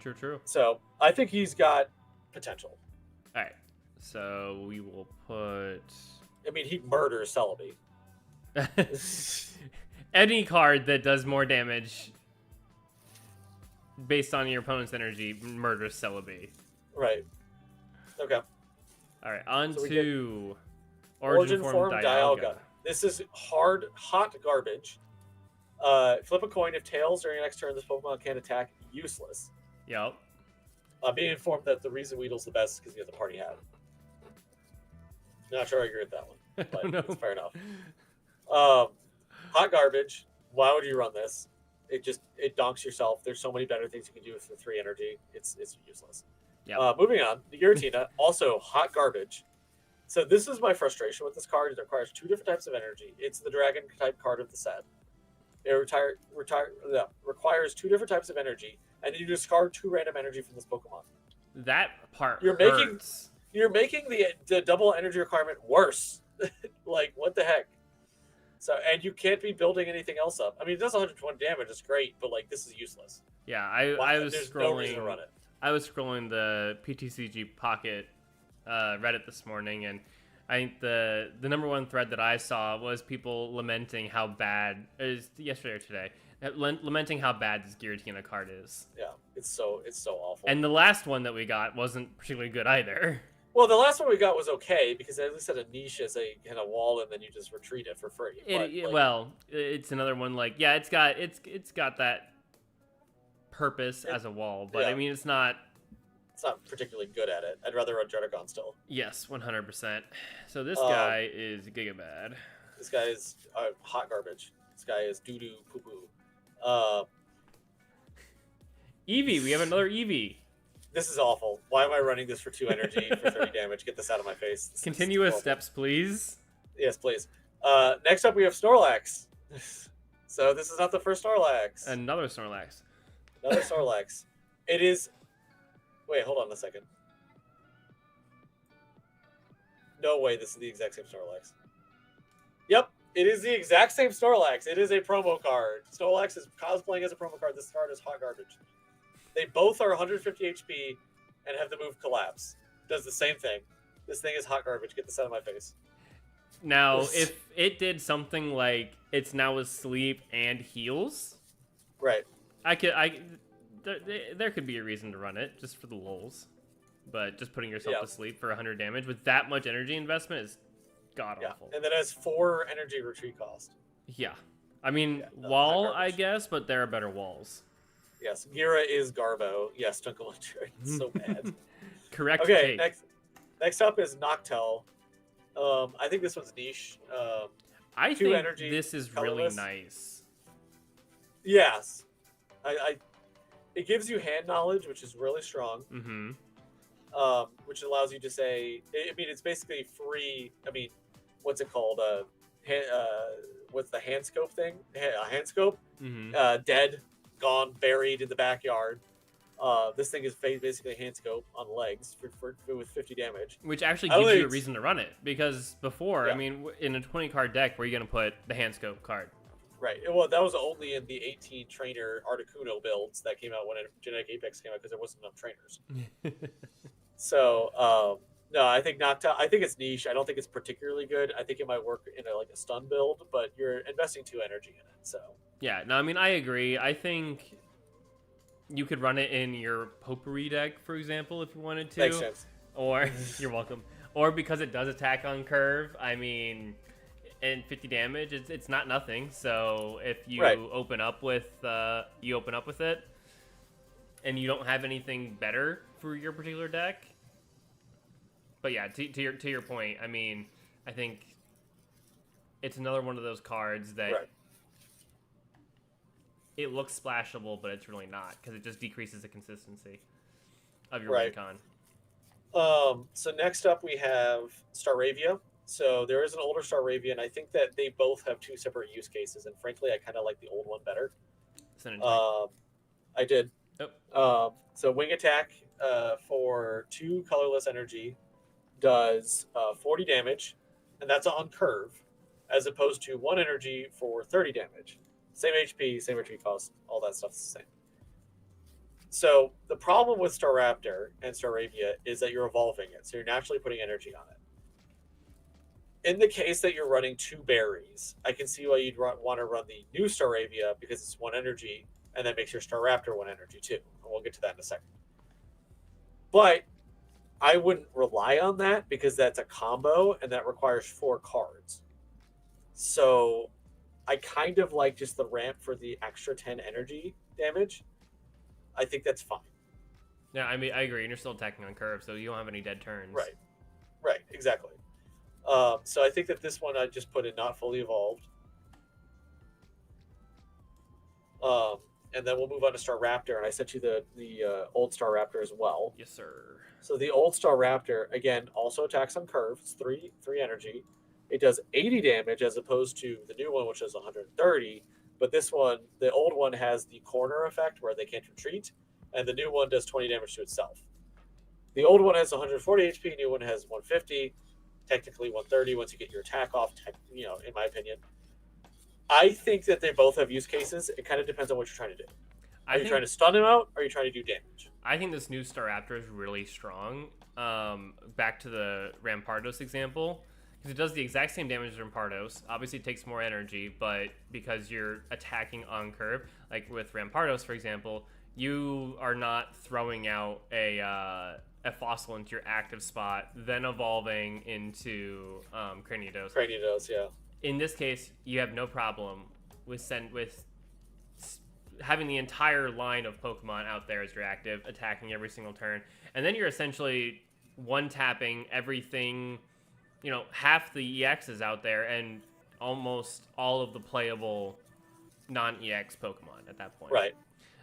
Speaker 1: True.
Speaker 2: So I think he's got potential.
Speaker 1: All right, so we will put.
Speaker 2: I mean, he murders Celebi.
Speaker 1: Any card that does more damage based on your opponent's energy murders Celebi.
Speaker 2: Right. Okay.
Speaker 1: All right, on
Speaker 2: So we
Speaker 1: to Origin Form Dialga.
Speaker 2: This is hot garbage. Flip a coin. If tails during your next turn, this Pokemon can't attack. Useless.
Speaker 1: Yep.
Speaker 2: I'm being informed that the reason Weedle's the best is because he has a party hat. Not sure I agree with that one, but it's fair enough. Hot garbage. Why would you run this? It donks yourself. There's so many better things you can do with the 3 energy. It's useless.
Speaker 1: Yep.
Speaker 2: Moving on, the Giratina, also hot garbage. So this is my frustration with this card. It requires 2 different types of energy. It's the dragon type card of the set. It requires 2 different types of energy, and you discard 2 random energy from this Pokemon.
Speaker 1: That part
Speaker 2: You're
Speaker 1: hurts.
Speaker 2: making the double energy requirement worse. Like, what the heck? So, and you can't be building anything else up. I mean, it does 120 damage. It's great, but like, this is useless.
Speaker 1: Yeah, I was
Speaker 2: There's
Speaker 1: scrolling.
Speaker 2: no reason to run it.
Speaker 1: I was scrolling the PTCG Pocket Reddit this morning, and I think the number one thread that I saw was people lamenting how bad is yesterday or today, lamenting how bad this Giratina card is.
Speaker 2: Yeah, it's so awful.
Speaker 1: And the last one that we got wasn't particularly good either.
Speaker 2: Well, the last one we got was okay because at least had a niche as a kind of wall, and then you just retreat it for free.
Speaker 1: Well, it's another one like it's got that purpose as a wall, but
Speaker 2: yeah.
Speaker 1: I mean it's not
Speaker 2: particularly good at it. I'd rather run Dredagon still.
Speaker 1: Yes, 100%. So this guy is giga bad.
Speaker 2: This guy is hot garbage. This guy is doo doo poo poo.
Speaker 1: Eevee, we have another Eevee.
Speaker 2: This is awful. Why am I running this for 2 energy for 30 damage? Get this out of my face.
Speaker 1: Continuous steps, please.
Speaker 2: Yes, please. Next up, we have Snorlax. So this is not the first Snorlax.
Speaker 1: Another Snorlax.
Speaker 2: Another Snorlax. It is... Wait, hold on a second. No way this is the exact same Snorlax. Yep, it is the exact same Snorlax. It is a promo card. Snorlax is cosplaying as a promo card. This card is hot garbage. They both are 150 HP and have the move Collapse. Does the same thing. This thing is hot garbage. Get this out of my face.
Speaker 1: Now, if it did something like it's now asleep and heals,
Speaker 2: right?
Speaker 1: There could be a reason to run it just for the lulz, but just putting yourself to sleep for 100 damage with that much energy investment is god awful.
Speaker 2: And then it has 4 energy retreat cost.
Speaker 1: Yeah, I mean wall, I guess, but there are better walls.
Speaker 2: Yes, Gira is Garbo. Yes, Dunkelwinter. It's so bad.
Speaker 1: Correct.
Speaker 2: Okay, next up is Noctowl. I think this one's niche.
Speaker 1: I think energy, this is colorless. Really nice.
Speaker 2: Yes, it gives you hand knowledge, which is really strong.
Speaker 1: Mm-hmm.
Speaker 2: Which allows you to say, I mean, it's basically free. I mean, what's it called? What's the hand scope thing? Hand scope.
Speaker 1: Mm-hmm.
Speaker 2: Dead, gone, buried in the backyard. This thing is basically a hand scope on legs with 50 damage.
Speaker 1: Which actually gives you a reason to run it. Because before, I mean, in a 20 card deck, where are you going to put the hand scope card?
Speaker 2: Right. Well, that was only in the 18 trainer Articuno builds that came out when Genetic Apex came out because there wasn't enough trainers. So, no, I think I think it's niche. I don't think it's particularly good. I think it might work in a stun build, but you're investing 2 energy in it. So,
Speaker 1: Yeah, no, I mean, I agree. I think you could run it in your Potpourri deck, for example, if you wanted to.
Speaker 2: Makes sense.
Speaker 1: Or, you're welcome. Or because it does attack on curve, I mean, and 50 damage, it's not nothing. So if you open up with it, and you don't have anything better for your particular deck. But yeah, to your point, I mean, I think it's another one of those cards that it looks splashable, but it's really not, because it just decreases the consistency of your win con.
Speaker 2: So next up we have Staravia. So there is an older Staravia, and I think that they both have two separate use cases. And frankly, I kind of like the old one better. I did.
Speaker 1: Oh.
Speaker 2: So Wing Attack for 2 colorless energy does 40 damage, and that's on curve, as opposed to 1 energy for 30 damage. Same HP, same retreat cost, all that stuff's the same. So the problem with Staraptor and Staravia is that you're evolving it, so you're naturally putting energy on it. In the case that you're running 2 berries, I can see why you'd want to run the new Staravia, because it's 1 energy, and that makes your Staraptor 1 energy too. And we'll get to that in a second. But I wouldn't rely on that, because that's a combo, and that requires 4 cards. So I kind of like just the ramp for the extra 10 energy damage. I think that's fine.
Speaker 1: Yeah, I mean, I agree. And you're still attacking on curve, so you don't have any dead turns.
Speaker 2: Right, exactly. So I think that this one I just put in not fully evolved. And then we'll move on to Staraptor, and I sent you the old Staraptor as well.
Speaker 1: Yes, sir.
Speaker 2: So the old Staraptor, again, also attacks on curve. It's 3 energy. It does 80 damage as opposed to the new one, which is 130. But this one, the old one, has the corner effect where they can't retreat, and the new one does 20 damage to itself. The old one has 140 HP, new one has 150, technically 130 once you get your attack off, in my opinion. I think that they both have use cases. It kind of depends on what you're trying to do. Are you trying to stun him out, or are you trying to do damage?
Speaker 1: I think this new Staraptor is really strong. Back to the Rampardos example, because it does the exact same damage as Rampardos. Obviously, it takes more energy, but because you're attacking on curve, like with Rampardos, for example, you are not throwing out a fossil into your active spot, then evolving into Cranidos.
Speaker 2: Cranidos, yeah.
Speaker 1: In this case, you have no problem with having the entire line of Pokemon out there as your active, attacking every single turn, and then you're essentially one-tapping everything, half the EXs out there and almost all of the playable non-EX Pokemon at that point.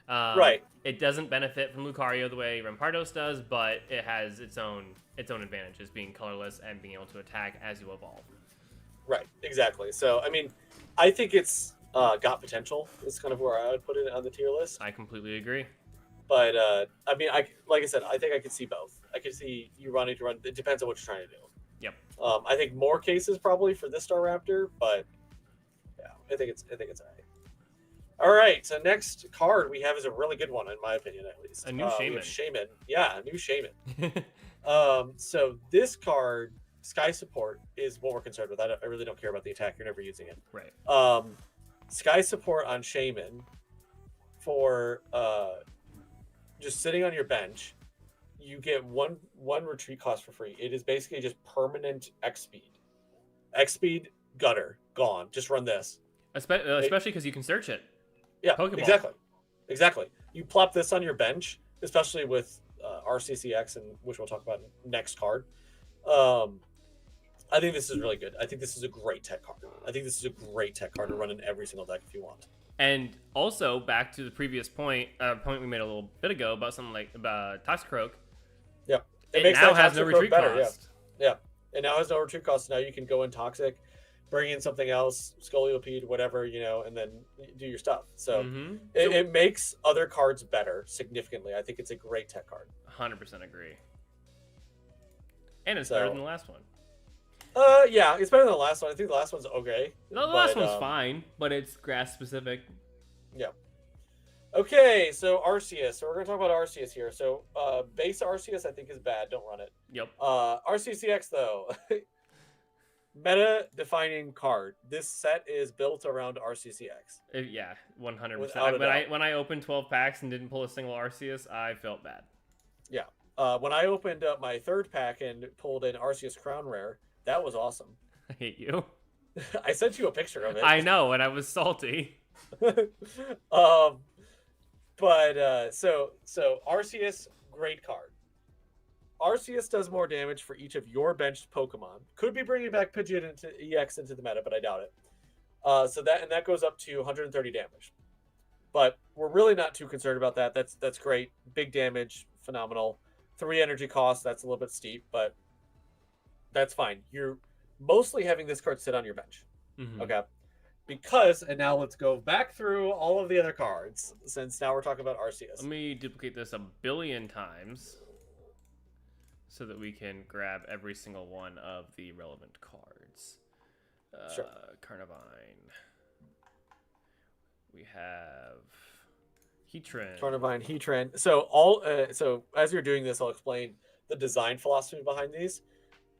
Speaker 2: Right.
Speaker 1: It doesn't benefit from Lucario the way Rampardos does, but it has its own advantages, being colorless and being able to attack as you evolve. Right,
Speaker 2: exactly. So, I mean, I think it's got potential. Is kind of where I would put it on the tier list.
Speaker 1: I completely agree.
Speaker 2: But, I mean, like I said, I think I could see both. I could see you wanting to run. It depends on what you're trying to do.
Speaker 1: Yep.
Speaker 2: I think more cases probably for this Staraptor, but yeah, I think it's all right. All right, so next card we have is a really good one, in my opinion, at least.
Speaker 1: A new Shaman.
Speaker 2: Shaman. Yeah, a new Shaman. So this card, Sky Support, is what we're concerned with. I really don't care about the attack. You're never using it.
Speaker 1: Right.
Speaker 2: Sky Support on Shaman for just sitting on your bench, you get one retreat cost for free. It is basically just permanent X speed. X speed, gutter, gone. Just run this.
Speaker 1: Especially because you can search it.
Speaker 2: Yeah, Pokeball. Exactly. You plop this on your bench, especially with RCCX, and which we'll talk about next card. I think this is really good. I think this is a great tech card. I think this is a great tech card to run in every single deck if you want.
Speaker 1: And also, back to the previous point we made a little bit ago about something like Toxicroak.
Speaker 2: Yeah.
Speaker 1: It makes now has no retreat better, cost.
Speaker 2: Yeah. It now has no retreat cost. Now you can go in Toxic, bring in something else, Scolipede, whatever, and then do your stuff. So it makes other cards better significantly. I think it's a great tech card.
Speaker 1: 100% agree. And it's better than the last one.
Speaker 2: Yeah, it's better than the last one. I think the last one's okay.
Speaker 1: No, the last one's fine, but it's grass specific.
Speaker 2: Yeah. Okay, so Arceus. So we're going to talk about Arceus here. So base Arceus I think is bad. Don't run it.
Speaker 1: Yep.
Speaker 2: RCCX though. meta-defining card. This set is built around RCCX.
Speaker 1: Yeah, 100%.
Speaker 2: Without a doubt.
Speaker 1: When I opened 12 packs and didn't pull a single Arceus, I felt bad.
Speaker 2: Yeah. When I opened up my third pack and pulled an Arceus Crown Rare, that was awesome.
Speaker 1: I hate you.
Speaker 2: I sent you a picture of it.
Speaker 1: I know, and I was salty.
Speaker 2: So Arceus, great card. Arceus does more damage for each of your benched Pokemon. Could be bringing back Pidgeot into EX into the meta, but I doubt it. So that goes up to 130 damage. But we're really not too concerned about that. That's great. Big damage, phenomenal. 3 energy cost, that's a little bit steep, but that's fine. You're mostly having this card sit on your bench.
Speaker 1: Mm-hmm.
Speaker 2: Okay. Because, and now let's go back through all of the other cards, since now we're talking about Arceus.
Speaker 1: Let me duplicate this 1 billion times so that we can grab every single one of the relevant cards.
Speaker 2: Sure.
Speaker 1: Carnivine. We have Heatran.
Speaker 2: Carnivine, Heatran. So as you're doing this, I'll explain the design philosophy behind these.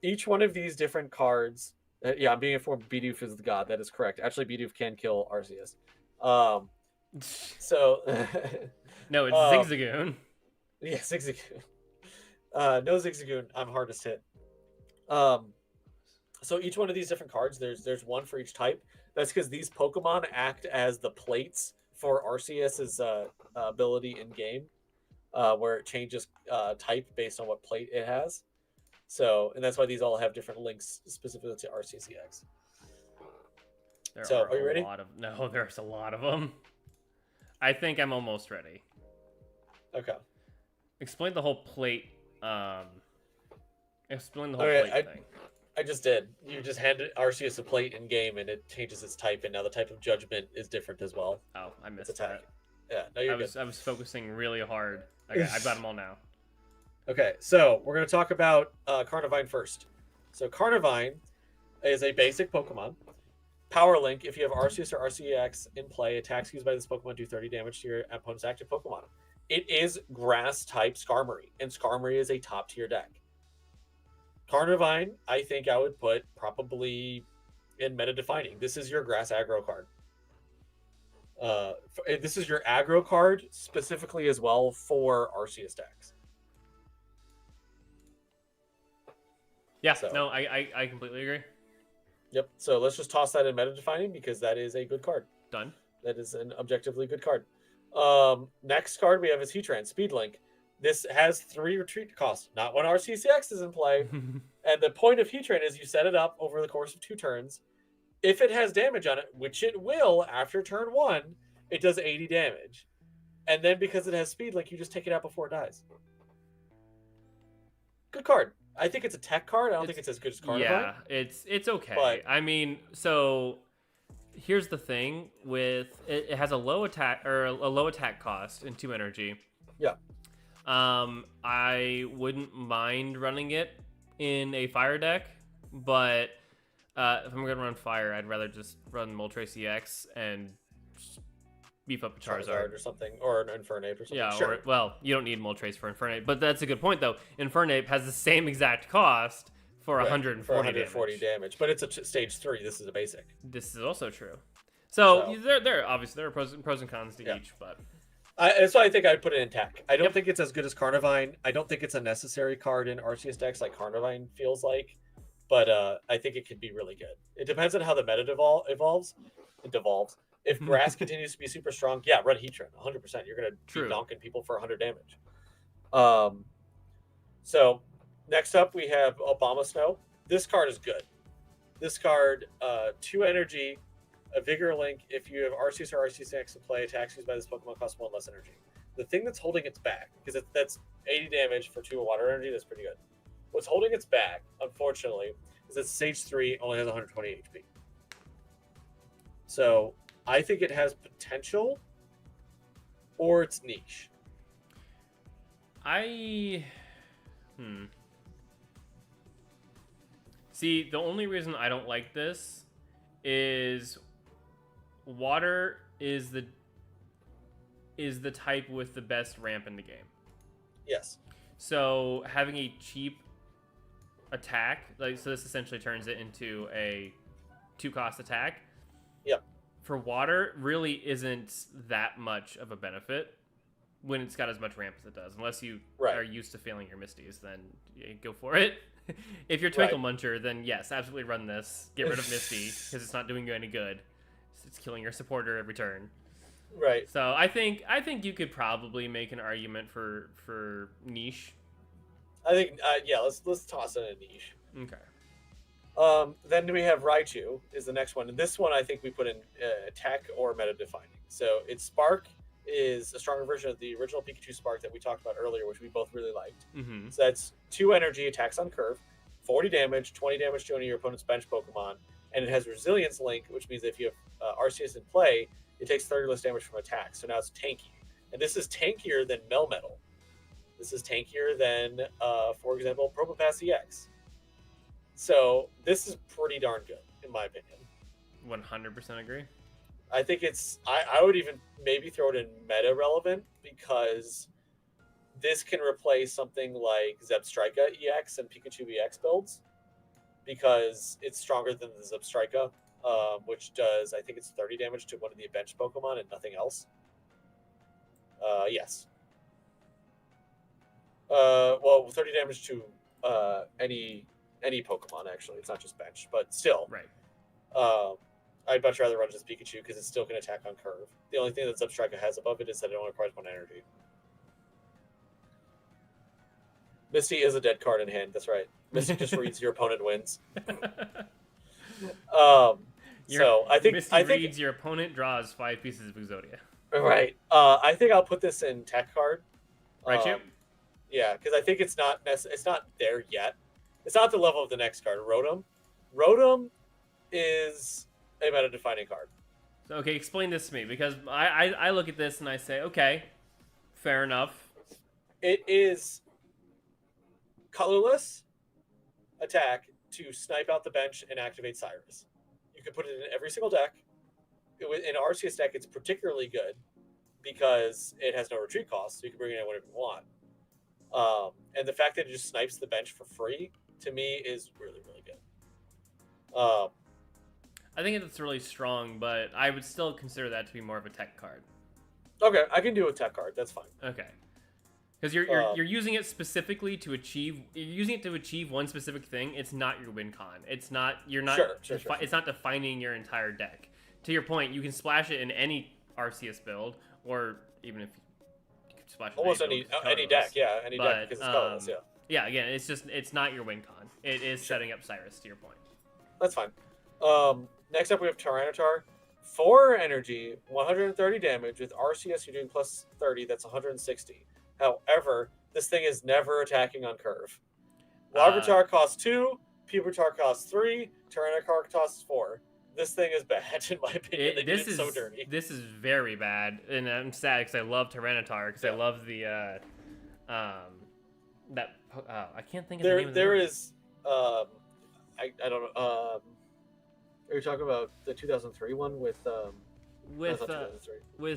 Speaker 2: Each one of these different cards. I'm being informed Bidoof is the god. That is correct. Actually, Bidoof can kill Arceus.
Speaker 1: No, it's Zigzagoon.
Speaker 2: Yeah, Zigzagoon. No Zigzagoon. I'm hardest hit. So each one of these different cards, there's one for each type. That's because these Pokemon act as the plates for Arceus's ability in game, where it changes type based on what plate it has. So, and that's why these all have different links specifically to RCCX. Are you ready?
Speaker 1: There's a lot of them. I think I'm almost ready.
Speaker 2: Okay.
Speaker 1: Explain the whole plate. Explain the whole plate thing.
Speaker 2: I just did. You just handed Arceus a plate in game, and it changes its type, and now the type of judgment is different as well.
Speaker 1: Oh, I missed
Speaker 2: it's attack.
Speaker 1: That.
Speaker 2: Yeah, no, you're good.
Speaker 1: I was focusing really hard. Okay, I've got them all now.
Speaker 2: Okay, so we're going to talk about Carnivine first. So Carnivine is a basic Pokemon. Power Link, if you have Arceus or RCX in play, attacks used by this Pokemon do 30 damage to your opponent's active Pokemon. It is Grass-type Skarmory, and Skarmory is a top-tier deck. Carnivine, I think I would put probably in meta-defining. This is your Grass aggro card. This is your aggro card specifically as well for Arceus decks.
Speaker 1: Yeah, no, I completely agree.
Speaker 2: Yep. So let's just toss that in meta defining because that is a good card.
Speaker 1: Done.
Speaker 2: That is an objectively good card. Next card we have is Heatran, Speed Link. This has 3 retreat costs, not when RCCX is in play. And the point of Heatran is you set it up over the course of 2 turns. If it has damage on it, which it will after turn 1, it does 80 damage. And then because it has Speed Link, you just take it out before it dies. Good card. I think it's a tech card. I don't think it's as good as Carnivine.
Speaker 1: Yeah, it's okay. But, I mean, so here's the thing with it. It has a low attack cost and 2 energy.
Speaker 2: Yeah.
Speaker 1: I wouldn't mind running it in a fire deck, but if I'm gonna run fire, I'd rather just run Moltres EX and beef up a Charizard
Speaker 2: or something, or an Infernape or something.
Speaker 1: Yeah,
Speaker 2: sure.
Speaker 1: You don't need Moltres for Infernape, but that's a good point though. Infernape has the same exact cost for 140
Speaker 2: damage, but it's a stage 3. This is a basic.
Speaker 1: This is also true. So there are pros and cons to each, but
Speaker 2: so I think I'd put it in tech. I don't think it's as good as Carnivine. I don't think it's a necessary card in Arceus decks like Carnivine feels like, but I think it could be really good. It depends on how the meta evolves. It devolves. If Grass continues to be super strong, run Heatran 100%. You're going to be donking people for 100 damage. So next up we have Abomasnow. This card is good. This card, 2 energy, a Vigor Link. If you have Arceus or RCX in play, attacks used by this Pokemon cost 1 less energy. The thing that's holding its back, because that's 80 damage for 2 water energy, that's pretty good. What's holding its back, unfortunately, is that Stage 3 only has 120 HP. So I think it has potential, or it's niche.
Speaker 1: See, the only reason I don't like this is water is the type with the best ramp in the game.
Speaker 2: Yes.
Speaker 1: So having a cheap attack, like so this essentially turns it into a 2-cost attack.
Speaker 2: Yep.
Speaker 1: For water, really isn't that much of a benefit when it's got as much ramp as it does, unless you are used to failing your Misties, then go for it. If you're Twinkle Muncher, then yes, absolutely run this. Get rid of Misty, because it's not doing you any good. It's killing your supporter every turn.
Speaker 2: Right.
Speaker 1: So I think you could probably make an argument for niche.
Speaker 2: I think let's toss in a niche.
Speaker 1: Okay.
Speaker 2: Then we have Raichu is the next one, and this one I think we put in attack or meta defining. So its Spark is a stronger version of the original Pikachu Spark that we talked about earlier, which we both really liked.
Speaker 1: Mm-hmm.
Speaker 2: So that's 2 energy, attacks on curve, 40 damage, 20 damage to any of your opponent's bench Pokemon, and it has Resilience Link, which means if you have Arceus in play, it takes 30 less damage from attacks. So now it's tanky, and this is tankier than Melmetal. This is tankier than, for example, Probopass EX. So this is pretty darn good, in my opinion.
Speaker 1: 100% agree.
Speaker 2: I think it's... I would even maybe throw it in meta relevant, because this can replace something like Zebstrika EX and Pikachu EX builds, because it's stronger than the Zebstrika, which does, I think it's 30 damage to one of the bench Pokemon and nothing else. Yes. Well, 30 damage to any Pokemon, actually. It's not just bench, but still.
Speaker 1: Right.
Speaker 2: I'd much rather run just Pikachu because it still can attack on curve. The only thing that Zebstrika has above it is that it only requires 1 energy. Misty is a dead card in hand. That's right. Misty just reads your opponent wins. So I think
Speaker 1: Misty reads your opponent draws 5 pieces of Exodia.
Speaker 2: Right. I think I'll put this in tech card.
Speaker 1: Right,
Speaker 2: yeah, because I think it's not there yet. It's not the level of the next card, Rotom. Rotom is a meta-defining card.
Speaker 1: So, okay, explain this to me, because I look at this and I say, okay, fair enough.
Speaker 2: It is colorless attack to snipe out the bench and activate Cyrus. You can put it in every single deck. In Arceus deck, it's particularly good because it has no retreat cost, so you can bring it in whenever you want. And the fact that it just snipes the bench for free, to me, is really, really good.
Speaker 1: I think it's really strong, but I would still consider that to be more of a tech card.
Speaker 2: Okay, I can do a tech card. That's fine.
Speaker 1: Okay, because you're using it specifically to achieve. You're using it to achieve one specific thing. It's not your win con. It's not. You're not.
Speaker 2: Sure.
Speaker 1: It's not defining your entire deck. To your point, you can splash it in any Arceus build, or even if you can splash it
Speaker 2: almost
Speaker 1: in
Speaker 2: any deck. Yeah, any deck because it's colorless. Yeah.
Speaker 1: Yeah. Again, it's not your win con. It is setting up Cyrus. To your point.
Speaker 2: That's fine. Next up, we have Tyranitar. 4 energy, 130 damage. With Arceus, you're doing plus 30. That's 160. However, this thing is never attacking on curve. Larvitar costs 2. Pupitar costs 3. Tyranitar costs 4. This thing is bad, in my opinion. This is so dirty.
Speaker 1: This is very bad, and I'm sad because I love Tyranitar, because I love the I can't think of the name of the
Speaker 2: There is I don't know. Are you talking about the 2003 one with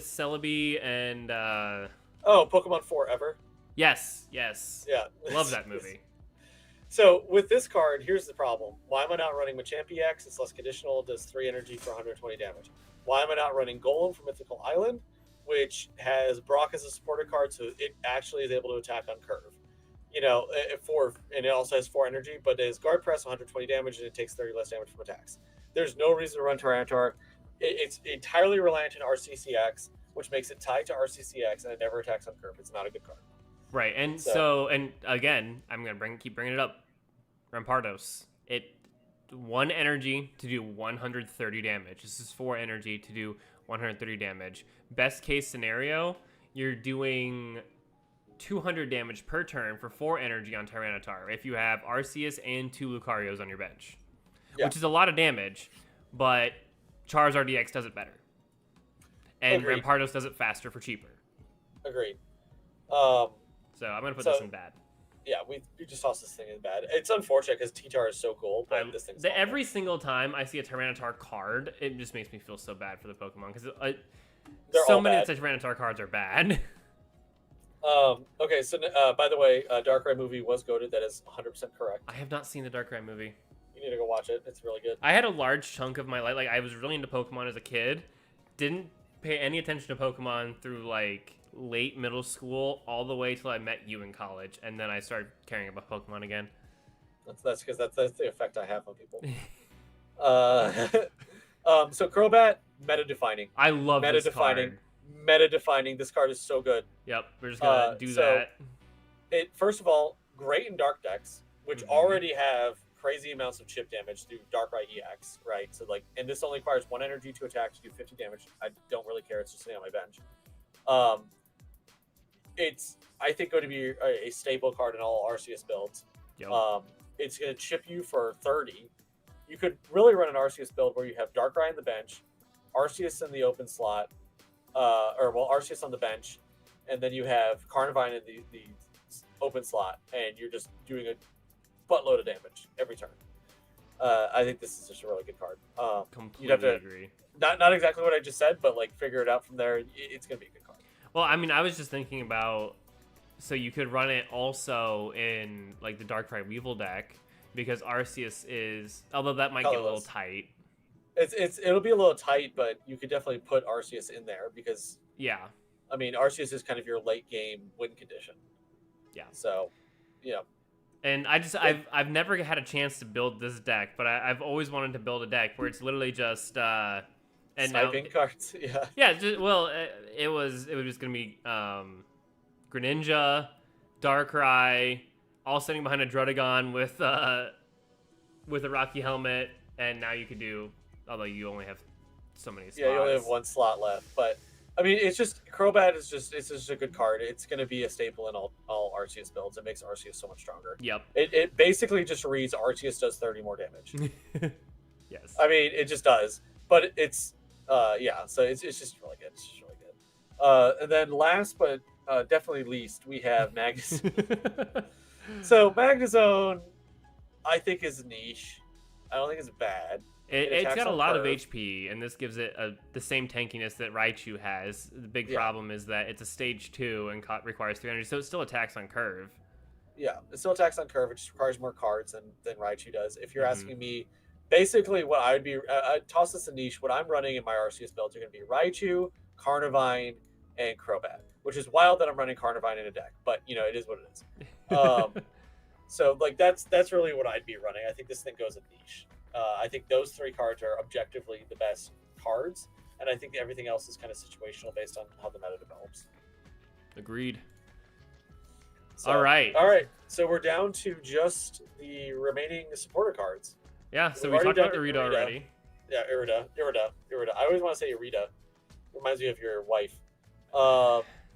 Speaker 1: Celebi and
Speaker 2: Pokemon Forever?
Speaker 1: Yes.
Speaker 2: Yeah.
Speaker 1: Love that movie.
Speaker 2: So with this card, here's the problem. Why am I not running Machamp EX? It's less conditional, does 3 energy for 120 damage. Why am I not running Golem from Mythical Island, which has Brock as a supporter card, so it actually is able to attack on curve. And it also has 4 energy, but it has Guard Press, 120 damage, and it takes 30 less damage from attacks. There's no reason to run Tyranitar. It's entirely reliant on RCCX, which makes it tied to RCCX, and it never attacks on curve. It's not a good card.
Speaker 1: Right, and so again, I'm gonna keep bringing it up. Rampardos, 1 energy to do 130 damage. This is 4 energy to do 130 damage. Best case scenario, you're doing 200 damage per turn for 4 energy on Tyranitar if you have Arceus and 2 Lucarios on your bench, which is a lot of damage, but Charizard EX does it better, and
Speaker 2: Agreed.
Speaker 1: Rampardos does it faster for cheaper.
Speaker 2: Agreed.
Speaker 1: So I'm gonna put this in bad.
Speaker 2: Yeah, we just tossed this thing in bad. It's unfortunate because T-Tar is so cool, but this thing's
Speaker 1: every single time I see a Tyranitar card, it just makes me feel so bad for the Pokemon, because so many of the Tyranitar cards are bad.
Speaker 2: Okay, so by the way, Darkrai movie was goated. That is 100% correct.
Speaker 1: I have not seen the Darkrai movie.
Speaker 2: You need to go watch it. It's really good.
Speaker 1: I had a large chunk of my life, like I was really into Pokemon as a kid. Didn't pay any attention to Pokemon through like late middle school, all the way till I met you in college, and then I started caring about Pokemon again.
Speaker 2: That's because that's the effect I have on people. So Crobat, meta defining.
Speaker 1: I love
Speaker 2: meta
Speaker 1: this
Speaker 2: defining.
Speaker 1: card.
Speaker 2: Meta defining. This card is so good.
Speaker 1: Yep, we're just gonna do that.
Speaker 2: It first of all, great in dark decks, which already have crazy amounts of chip damage through Darkrai EX, right? So like, and this only requires 1 energy to attack to do 50 damage. I don't really care. It's just sitting on my bench. It's I think going to be a staple card in all Arceus builds.
Speaker 1: Yep.
Speaker 2: It's going to chip you for 30. You could really run an Arceus build where you have Darkrai on the bench, Arceus in the open slot, Arceus on the bench, and then you have Carnivine in the open slot, and you're just doing a buttload of damage every turn. I think this is just a really good card.
Speaker 1: Completely
Speaker 2: you'd have to
Speaker 1: agree.
Speaker 2: Not exactly what I just said, but like figure it out from there. It's going to be a good card.
Speaker 1: Well, I mean, I was just thinking about, so you could run it also in like the Darkrai Weevil deck, because Arceus is, although that might get a little tight.
Speaker 2: It'll be a little tight, but you could definitely put Arceus in there because I mean Arceus is kind of your late game win condition.
Speaker 1: Yeah.
Speaker 2: So, yeah.
Speaker 1: And I've never had a chance to build this deck, but I've always wanted to build a deck where it's literally just and
Speaker 2: sniping cards. Yeah.
Speaker 1: Yeah. It was just gonna be Greninja, Darkrai, all sitting behind a Druddigon with a Rocky Helmet, and now you could do, although you only have so many spots.
Speaker 2: Yeah, you only have 1 slot left, but I mean, it's just Crobat is just a good card. It's going to be a staple in all Arceus builds. It makes Arceus so much stronger.
Speaker 1: Yep.
Speaker 2: It basically just reads Arceus does 30 more damage.
Speaker 1: Yes.
Speaker 2: I mean, it just does, but it's so it's just really good. It's just really good. And then last but definitely least, we have Magnezone. So Magnezone, I think, is niche. I don't think it's bad.
Speaker 1: It's got a lot of HP, and this gives it the same tankiness that Raichu has. The big problem is that it's a stage 2 and requires 3 energy, so it still attacks on curve.
Speaker 2: Yeah, it still attacks on curve. It just requires more cards than Raichu does. If you're asking me, basically what I would be, I'd toss this in niche. What I'm running in my Arceus builds are going to be Raichu, Carnivine, and Crobat, which is wild that I'm running Carnivine in a deck, but it is what it is. So like that's really what I'd be running. I think this thing goes in niche. I think those 3 cards are objectively the best cards, and I think everything else is kind of situational based on how the meta develops.
Speaker 1: Agreed.
Speaker 2: So,
Speaker 1: all right.
Speaker 2: So we're down to just the remaining supporter cards.
Speaker 1: Yeah, so we talked about Irida already.
Speaker 2: Yeah, Irida. I always want to say Irida. Reminds me of your wife.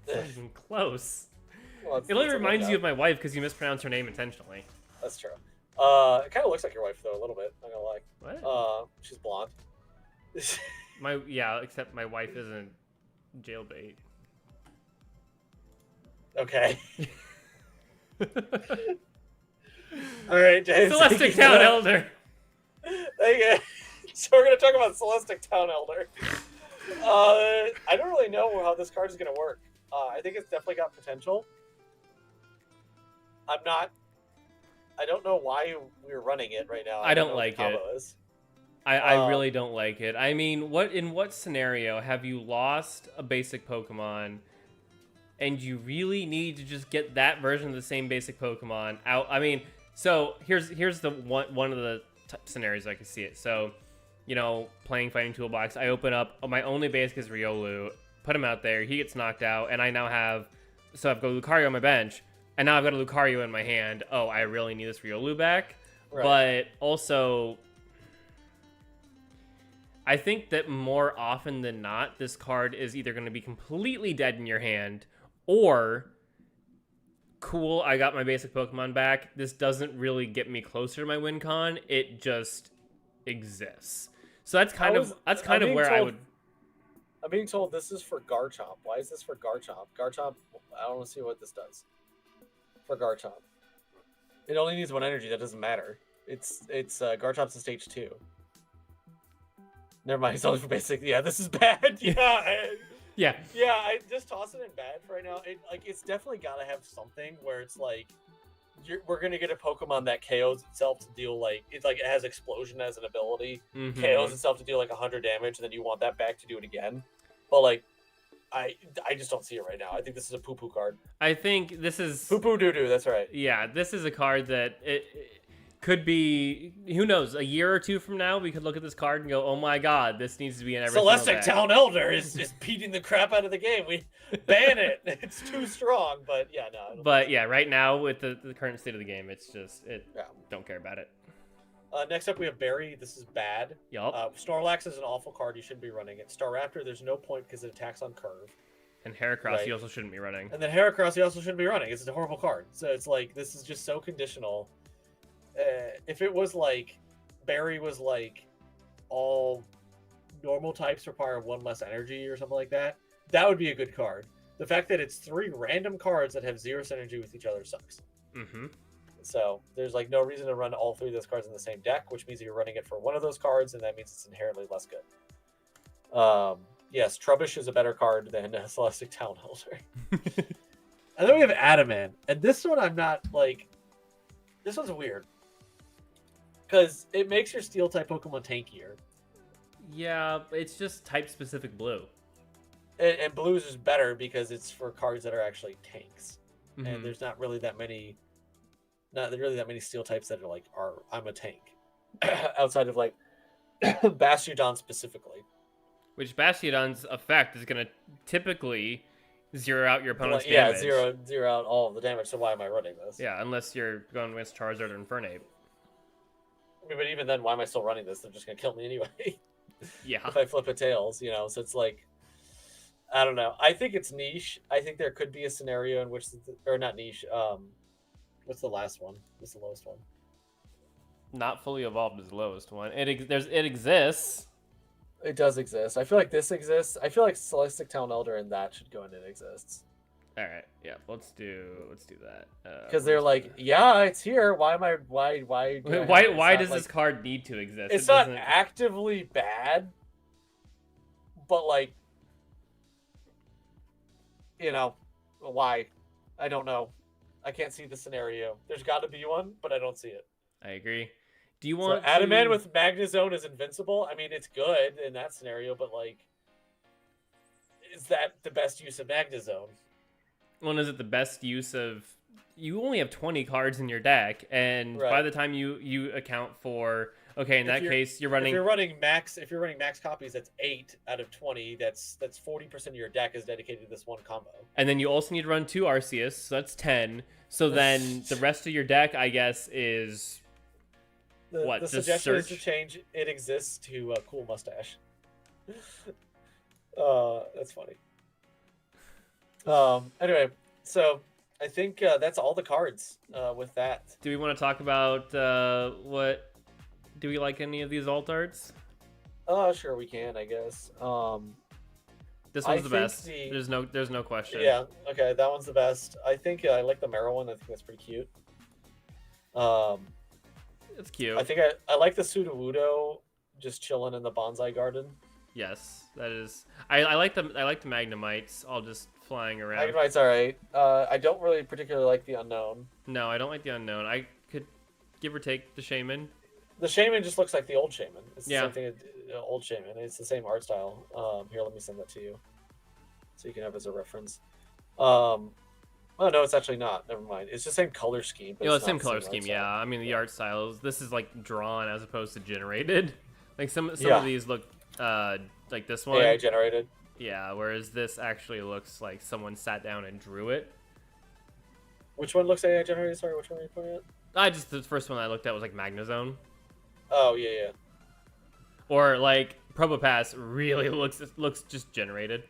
Speaker 1: It's even close.
Speaker 2: Well,
Speaker 1: it only reminds you of my wife because you mispronounce her name intentionally.
Speaker 2: That's true. It kind of looks like your wife though, a little bit. Not gonna lie.
Speaker 1: What?
Speaker 2: She's blonde.
Speaker 1: Except my wife isn't jailbait.
Speaker 2: Okay. All right, James.
Speaker 1: Celestic Town Elder.
Speaker 2: Thank you. So we're gonna talk about Celestic Town Elder. I don't really know how this card is gonna work. I think it's definitely got potential. I don't know why we're running it right now.
Speaker 1: I don't like it. I really don't like it. I mean, in what scenario have you lost a basic Pokemon and you really need to just get that version of the same basic Pokemon out? I mean, so here's the one of the scenarios I can see it. So, playing Fighting Toolbox, I open up, my only basic is Riolu, put him out there, he gets knocked out, and I now have, so I've got Lucario on my bench, and now I've got a Lucario in my hand. Oh, I really need this Riolu back. Right. But also, I think that more often than not, this card is either going to be completely dead in your hand, or, cool, I got my basic Pokemon back. This doesn't really get me closer to my win con. It just exists. So that's kind of where I would.
Speaker 2: I'm being told this is for Garchomp. Why is this for Garchomp? Garchomp, I don't want to see what this does. For Garchomp, it only needs 1 energy. That doesn't matter. It's Garchomp's in stage 2. Never mind. It's only for basic. Yeah, this is bad. Yeah,
Speaker 1: Yeah.
Speaker 2: Yeah, I just toss it in bad for right now. It's definitely got to have something where it's like we're gonna get a Pokemon that KOs itself to deal it has Explosion as an ability, KOs itself to deal 100 damage, and then you want that back to do it again. But I just don't see it right now. I think this is a poo-poo card.
Speaker 1: I think this is
Speaker 2: poo-poo doo-doo. That's right.
Speaker 1: Yeah, this is a card that it could be. Who knows? A year or two from now, we could look at this card and go, "Oh my God, this needs to be in every."
Speaker 2: Celestic Town Elder is beating the crap out of the game. We ban it. It's too strong. But yeah, no.
Speaker 1: But yeah, right now with the current state of the game, it's just don't care about it.
Speaker 2: Next up, we have Barry. This is bad.
Speaker 1: Yup.
Speaker 2: Snorlax is an awful card. You shouldn't be running it. Staraptor, there's no point because it attacks on curve.
Speaker 1: And Heracross, you also shouldn't be running.
Speaker 2: And then Heracross, you also shouldn't be running. It's a horrible card. So it's this is just so conditional. If it was Barry was all normal types require one less energy or something like that, that would be a good card. The fact that it's 3 random cards that have 0 synergy with each other sucks. So there's no reason to run all 3 of those cards in the same deck, which means you're running it for one of those cards, and that means it's inherently less good. Yes, Trubbish is a better card than Celestic Town Elder. And then we have Adamant, and this one I'm not this one's weird because it makes your Steel type Pokemon tankier.
Speaker 1: Yeah, it's just type specific blue.
Speaker 2: And blue's is better because it's for cards that are actually tanks, and there's not really that many Steel types that are I'm a tank outside of Bastiodon specifically.
Speaker 1: Which Bastiodon's effect is going to typically zero out your opponent's damage.
Speaker 2: Yeah, zero out all of the damage. So why am I running this?
Speaker 1: Yeah, unless you're going with Charizard or Infernape.
Speaker 2: I mean, but even then, why am I still running this? They're just going to kill me anyway.
Speaker 1: Yeah.
Speaker 2: If I flip a Tails, so it's I don't know. I think it's niche. I think there could be a scenario in which, or not niche. What's the last one? What's the lowest one?
Speaker 1: Not fully evolved is the lowest one. It exists.
Speaker 2: It does exist. I feel like this exists. I feel like Celestic Town Elder and that should go in It Exists.
Speaker 1: All right. Yeah. Let's do that.
Speaker 2: Because they're yeah, it's here. Why am I?
Speaker 1: Why does this card need to exist?
Speaker 2: It's not actively bad, but why? I don't know. I can't see the scenario. There's got to be one, but I don't see it.
Speaker 1: I agree. Do you want
Speaker 2: Adamant with Magnezone is invincible? I mean, it's good in that scenario, but is that the best use of Magnezone?
Speaker 1: Well, is it the best use of? You only have 20 cards in your deck, and by the time you account for in that case you're running.
Speaker 2: If you're running max copies, that's 8 out of 20. That's 40% of your deck is dedicated to this one combo.
Speaker 1: And then you also need to run 2 Arceus, so that's 10. So then the rest of your deck, I guess, is.
Speaker 2: The suggestion is to change It Exists to Cool Mustache. That's funny. Anyway, so I think that's all the cards with that.
Speaker 1: Do we want to talk about what? Do we like any of these alt arts?
Speaker 2: Sure we can, I guess.
Speaker 1: This one's the best. There's no question.
Speaker 2: Yeah, okay, that one's the best. I think I like the Meryl one. I think that's pretty cute.
Speaker 1: It's cute.
Speaker 2: I think I like the Sudowoodo just chilling in the bonsai garden.
Speaker 1: Yes, that is. I like the Magnemites all just flying around.
Speaker 2: Magnemite's alright. I don't really particularly like the Unknown.
Speaker 1: No, I don't like the Unknown. I could give or take the Shaman.
Speaker 2: The Shaman just looks like the old Shaman. It's the
Speaker 1: same
Speaker 2: thing. Old Shaman. It's the same art style. Here, let me send that to you, so you can have it as a reference. Oh no, it's actually not. Never mind. It's the same color scheme. But
Speaker 1: it's the same color scheme. Yeah, I mean the art styles. This is drawn as opposed to generated. Some of these look like this one.
Speaker 2: AI generated.
Speaker 1: Yeah, whereas this actually looks like someone sat down and drew it.
Speaker 2: Which one looks AI generated? Sorry, which one are you pointing at?
Speaker 1: The first one I looked at was Magnezone.
Speaker 2: Oh yeah.
Speaker 1: Or Probopass really looks just generated.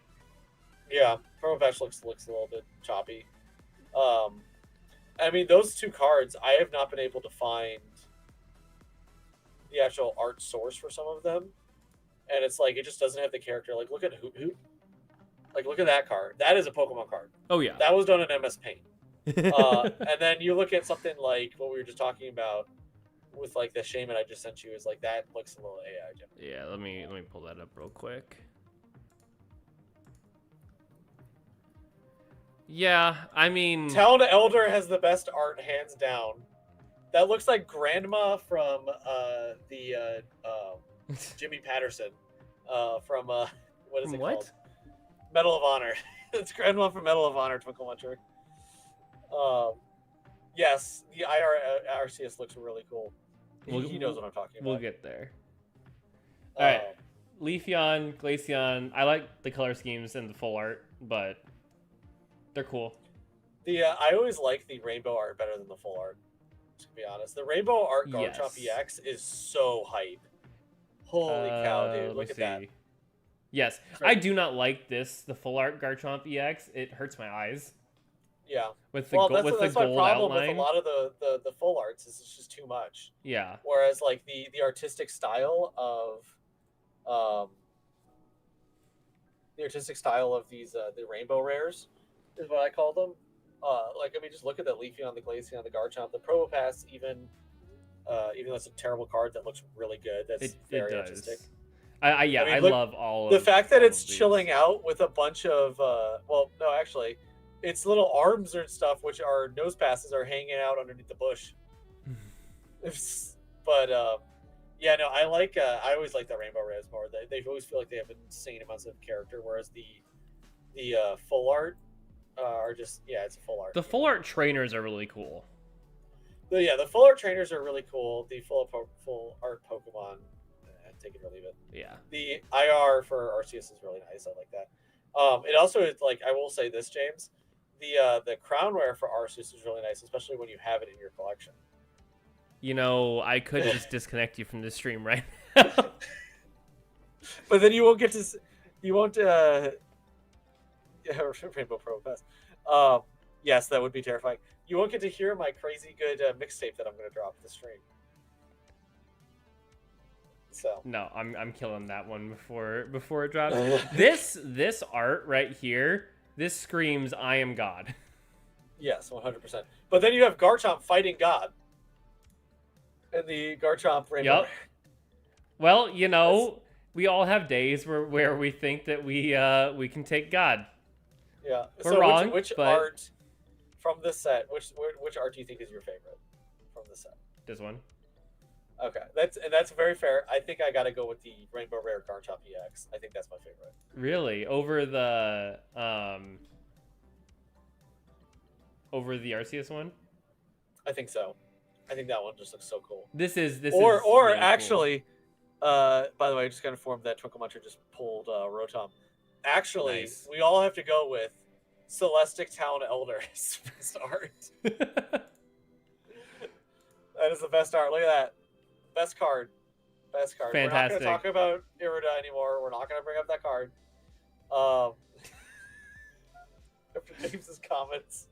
Speaker 2: Yeah, Probopass looks a little bit choppy. I mean, those 2 cards, I have not been able to find the actual art source for some of them, and it's it just doesn't have the character. Look at Hoot. Look at that card. That is a Pokemon card.
Speaker 1: Oh yeah,
Speaker 2: that was done in MS Paint. And then you look at something like what we were just talking about with the Shaman I just sent you. Is that looks a little AI generated.
Speaker 1: Yeah, let me pull that up real quick. Yeah, I mean,
Speaker 2: Town Elder has the best art, hands down. That looks like Grandma from Jimmy Patterson from what is
Speaker 1: from
Speaker 2: it
Speaker 1: what?
Speaker 2: called? Medal of Honor. It's Grandma from Medal of Honor, Twinkle Muncher. Yes, the Arceus looks really cool. He knows what I'm talking about.
Speaker 1: We'll get there. All right, Leafeon, Glaceon. I like the color schemes and the full art, but they're cool.
Speaker 2: I always like the rainbow art better than the full art. To be honest, the rainbow art Garchomp EX is so hype. Holy cow, dude! Look at that.
Speaker 1: Yes, I do not like this. The full art Garchomp EX. It hurts my eyes.
Speaker 2: Yeah.
Speaker 1: With the
Speaker 2: that's my
Speaker 1: gold
Speaker 2: problem
Speaker 1: outline.
Speaker 2: with a lot of the full arts is it's just too much.
Speaker 1: Yeah.
Speaker 2: Whereas like the artistic style of these the rainbow rares is what I call them. Like I mean, just look at the Leafeon, the Glaceon, the Garchomp, the Probopass. Even though it's a terrible card, that looks really good. That's very artistic.
Speaker 1: I mean, love all of
Speaker 2: the fact that it's
Speaker 1: these.
Speaker 2: chilling out with a bunch of well, no, actually, its little arms and stuff, which are nose passes, are hanging out underneath the bush. But yeah, no, I always like the rainbow rares more. They always feel like they have insane amounts of character, whereas the full art are just it's a full art.
Speaker 1: The full art trainers are really cool.
Speaker 2: The full art trainers are really cool. The full art Pokemon, take it or leave it.
Speaker 1: Yeah.
Speaker 2: The IR for Arceus is really nice. I like that. It also is like, I will say this, James, the crown wear for Arceus is really nice, especially when you have it in your collection.
Speaker 1: You know, I could just disconnect you from the stream right now.
Speaker 2: But then you won't get to, Rainbow Pro Pass. Yes, that would be terrifying. You won't get to hear my crazy good mixtape that I'm going to drop the stream. So
Speaker 1: no, I'm killing that one before it drops. This art right here, this screams I am God.
Speaker 2: Yes, 100%. But then you have Garchomp fighting God. And the Garchomp rainbow.
Speaker 1: Yep. Well, you know, we all have days where we think that we can take God.
Speaker 2: Yeah.
Speaker 1: We're wrong,
Speaker 2: which
Speaker 1: but...
Speaker 2: art from this set, which art do you think is your favorite from this set?
Speaker 1: This one.
Speaker 2: Okay, that's very fair. I think I gotta go with the Rainbow Rare Garchomp EX. I think that's my favorite.
Speaker 1: Really? Over the Arceus one?
Speaker 2: I think so. I think that one just looks so cool.
Speaker 1: This is
Speaker 2: or
Speaker 1: really
Speaker 2: actually, by the way, I just got informed that Twinkle Muncher just pulled Rotom. Actually,
Speaker 1: nice.
Speaker 2: We all have to go with Celestic Town Elder as best art. That is the best art. Look at that. Best card.
Speaker 1: Fantastic.
Speaker 2: We're not going to talk about Irida anymore. We're not going to bring up that card. After James' comments.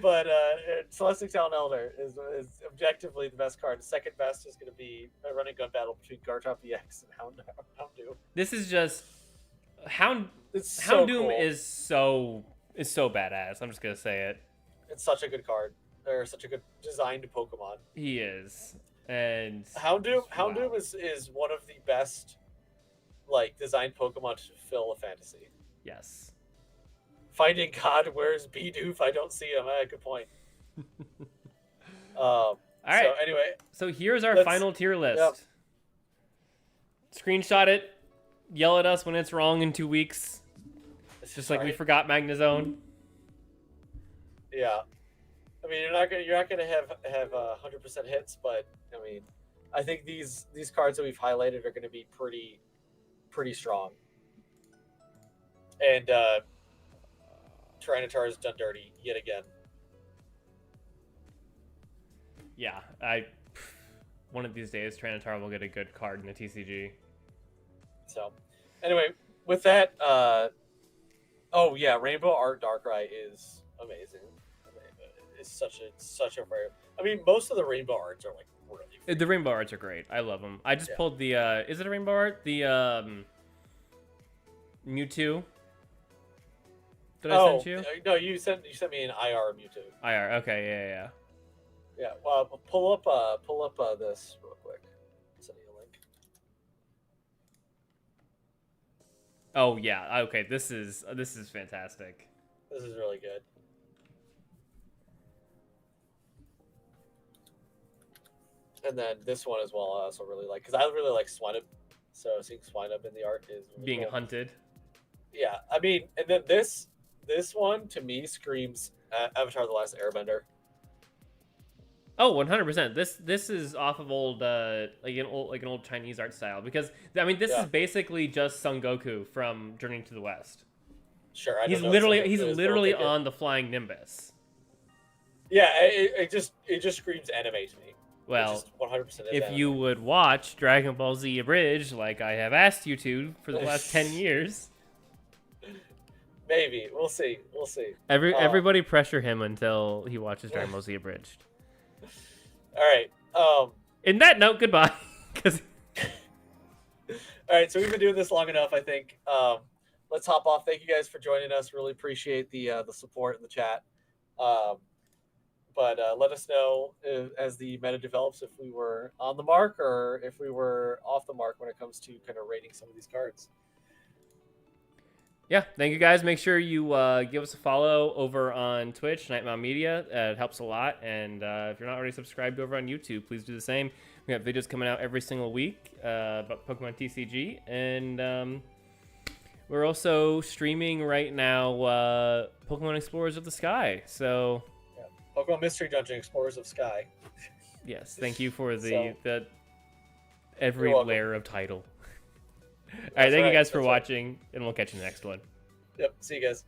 Speaker 2: But Celestic Town Elder is objectively the best card. The second best is going to be a running gun battle between Garchomp EX and Houndoom.
Speaker 1: This is just... Houndoom
Speaker 2: cool.
Speaker 1: is so badass. I'm just going to say it.
Speaker 2: It's such a good card. They're such a good designed Pokemon.
Speaker 1: He is. And
Speaker 2: Houndoom is one of the best designed Pokemon to fill a fantasy.
Speaker 1: Yes.
Speaker 2: Finding God, where's Bidoof? I don't see him. Good point.
Speaker 1: All right.
Speaker 2: So anyway,
Speaker 1: so here's our final tier list.
Speaker 2: Yep.
Speaker 1: Screenshot it. Yell at us when it's wrong in 2 weeks. It's just like we forgot Magnezone.
Speaker 2: Yeah. I mean, you're not gonna have 100% hits, but I mean, I think these cards that we've highlighted are going to be pretty strong. And Tyranitar is done dirty yet again.
Speaker 1: Yeah, one of these days Tyranitar will get a good card in the TCG.
Speaker 2: So, anyway, with that, oh yeah, Rainbow Art Darkrai is amazing. It's such a rare. I mean, most of the rainbow arts are really fun.
Speaker 1: The rainbow arts are great. I love them. I just pulled the is it a rainbow art? The Mewtwo. Did I send you?
Speaker 2: No, you sent me an IR Mewtwo.
Speaker 1: IR. Okay, yeah.
Speaker 2: Yeah. Well, pull up this real quick. I'll send you a link.
Speaker 1: Oh yeah. Okay. This is fantastic.
Speaker 2: This is really good. And then this one as well, I also really like, because I really like Swinub. So seeing Swinub in the art is really
Speaker 1: Being
Speaker 2: cool.
Speaker 1: hunted.
Speaker 2: Yeah, I mean, and then this one to me screams Avatar: The Last Airbender.
Speaker 1: Oh, 100%. This is off of old like an old Chinese art style, because I mean this is basically just Son Goku from Journey to the West.
Speaker 2: Sure,
Speaker 1: he's literally on the flying Nimbus.
Speaker 2: Yeah, it just screams anime to me.
Speaker 1: Well,
Speaker 2: 100%
Speaker 1: if
Speaker 2: anime.
Speaker 1: you would watch Dragon Ball Z Abridged like I have asked you to for the last 10 years.
Speaker 2: Maybe. We'll see.
Speaker 1: Everybody pressure him until he watches Dragon Ball Z Abridged.
Speaker 2: All right.
Speaker 1: In that note, goodbye.
Speaker 2: All right, so we've been doing this long enough, I think. Let's hop off. Thank you guys for joining us. Really appreciate the support in the chat. But let us know as the meta develops if we were on the mark or if we were off the mark when it comes to kind of rating some of these cards.
Speaker 1: Yeah, thank you guys. Make sure you give us a follow over on Twitch, Nightmare Media. It helps a lot. And if you're not already subscribed over on YouTube, please do the same. We have videos coming out every single week about Pokemon TCG. And we're also streaming right now Pokemon Explorers of the Sky. So,
Speaker 2: yeah. Pokemon Mystery Dungeon Explorers of Sky.
Speaker 1: Yes, thank you for the every layer of title. All right, thank you guys for watching, and we'll catch you in the next one.
Speaker 2: Yep, see you guys.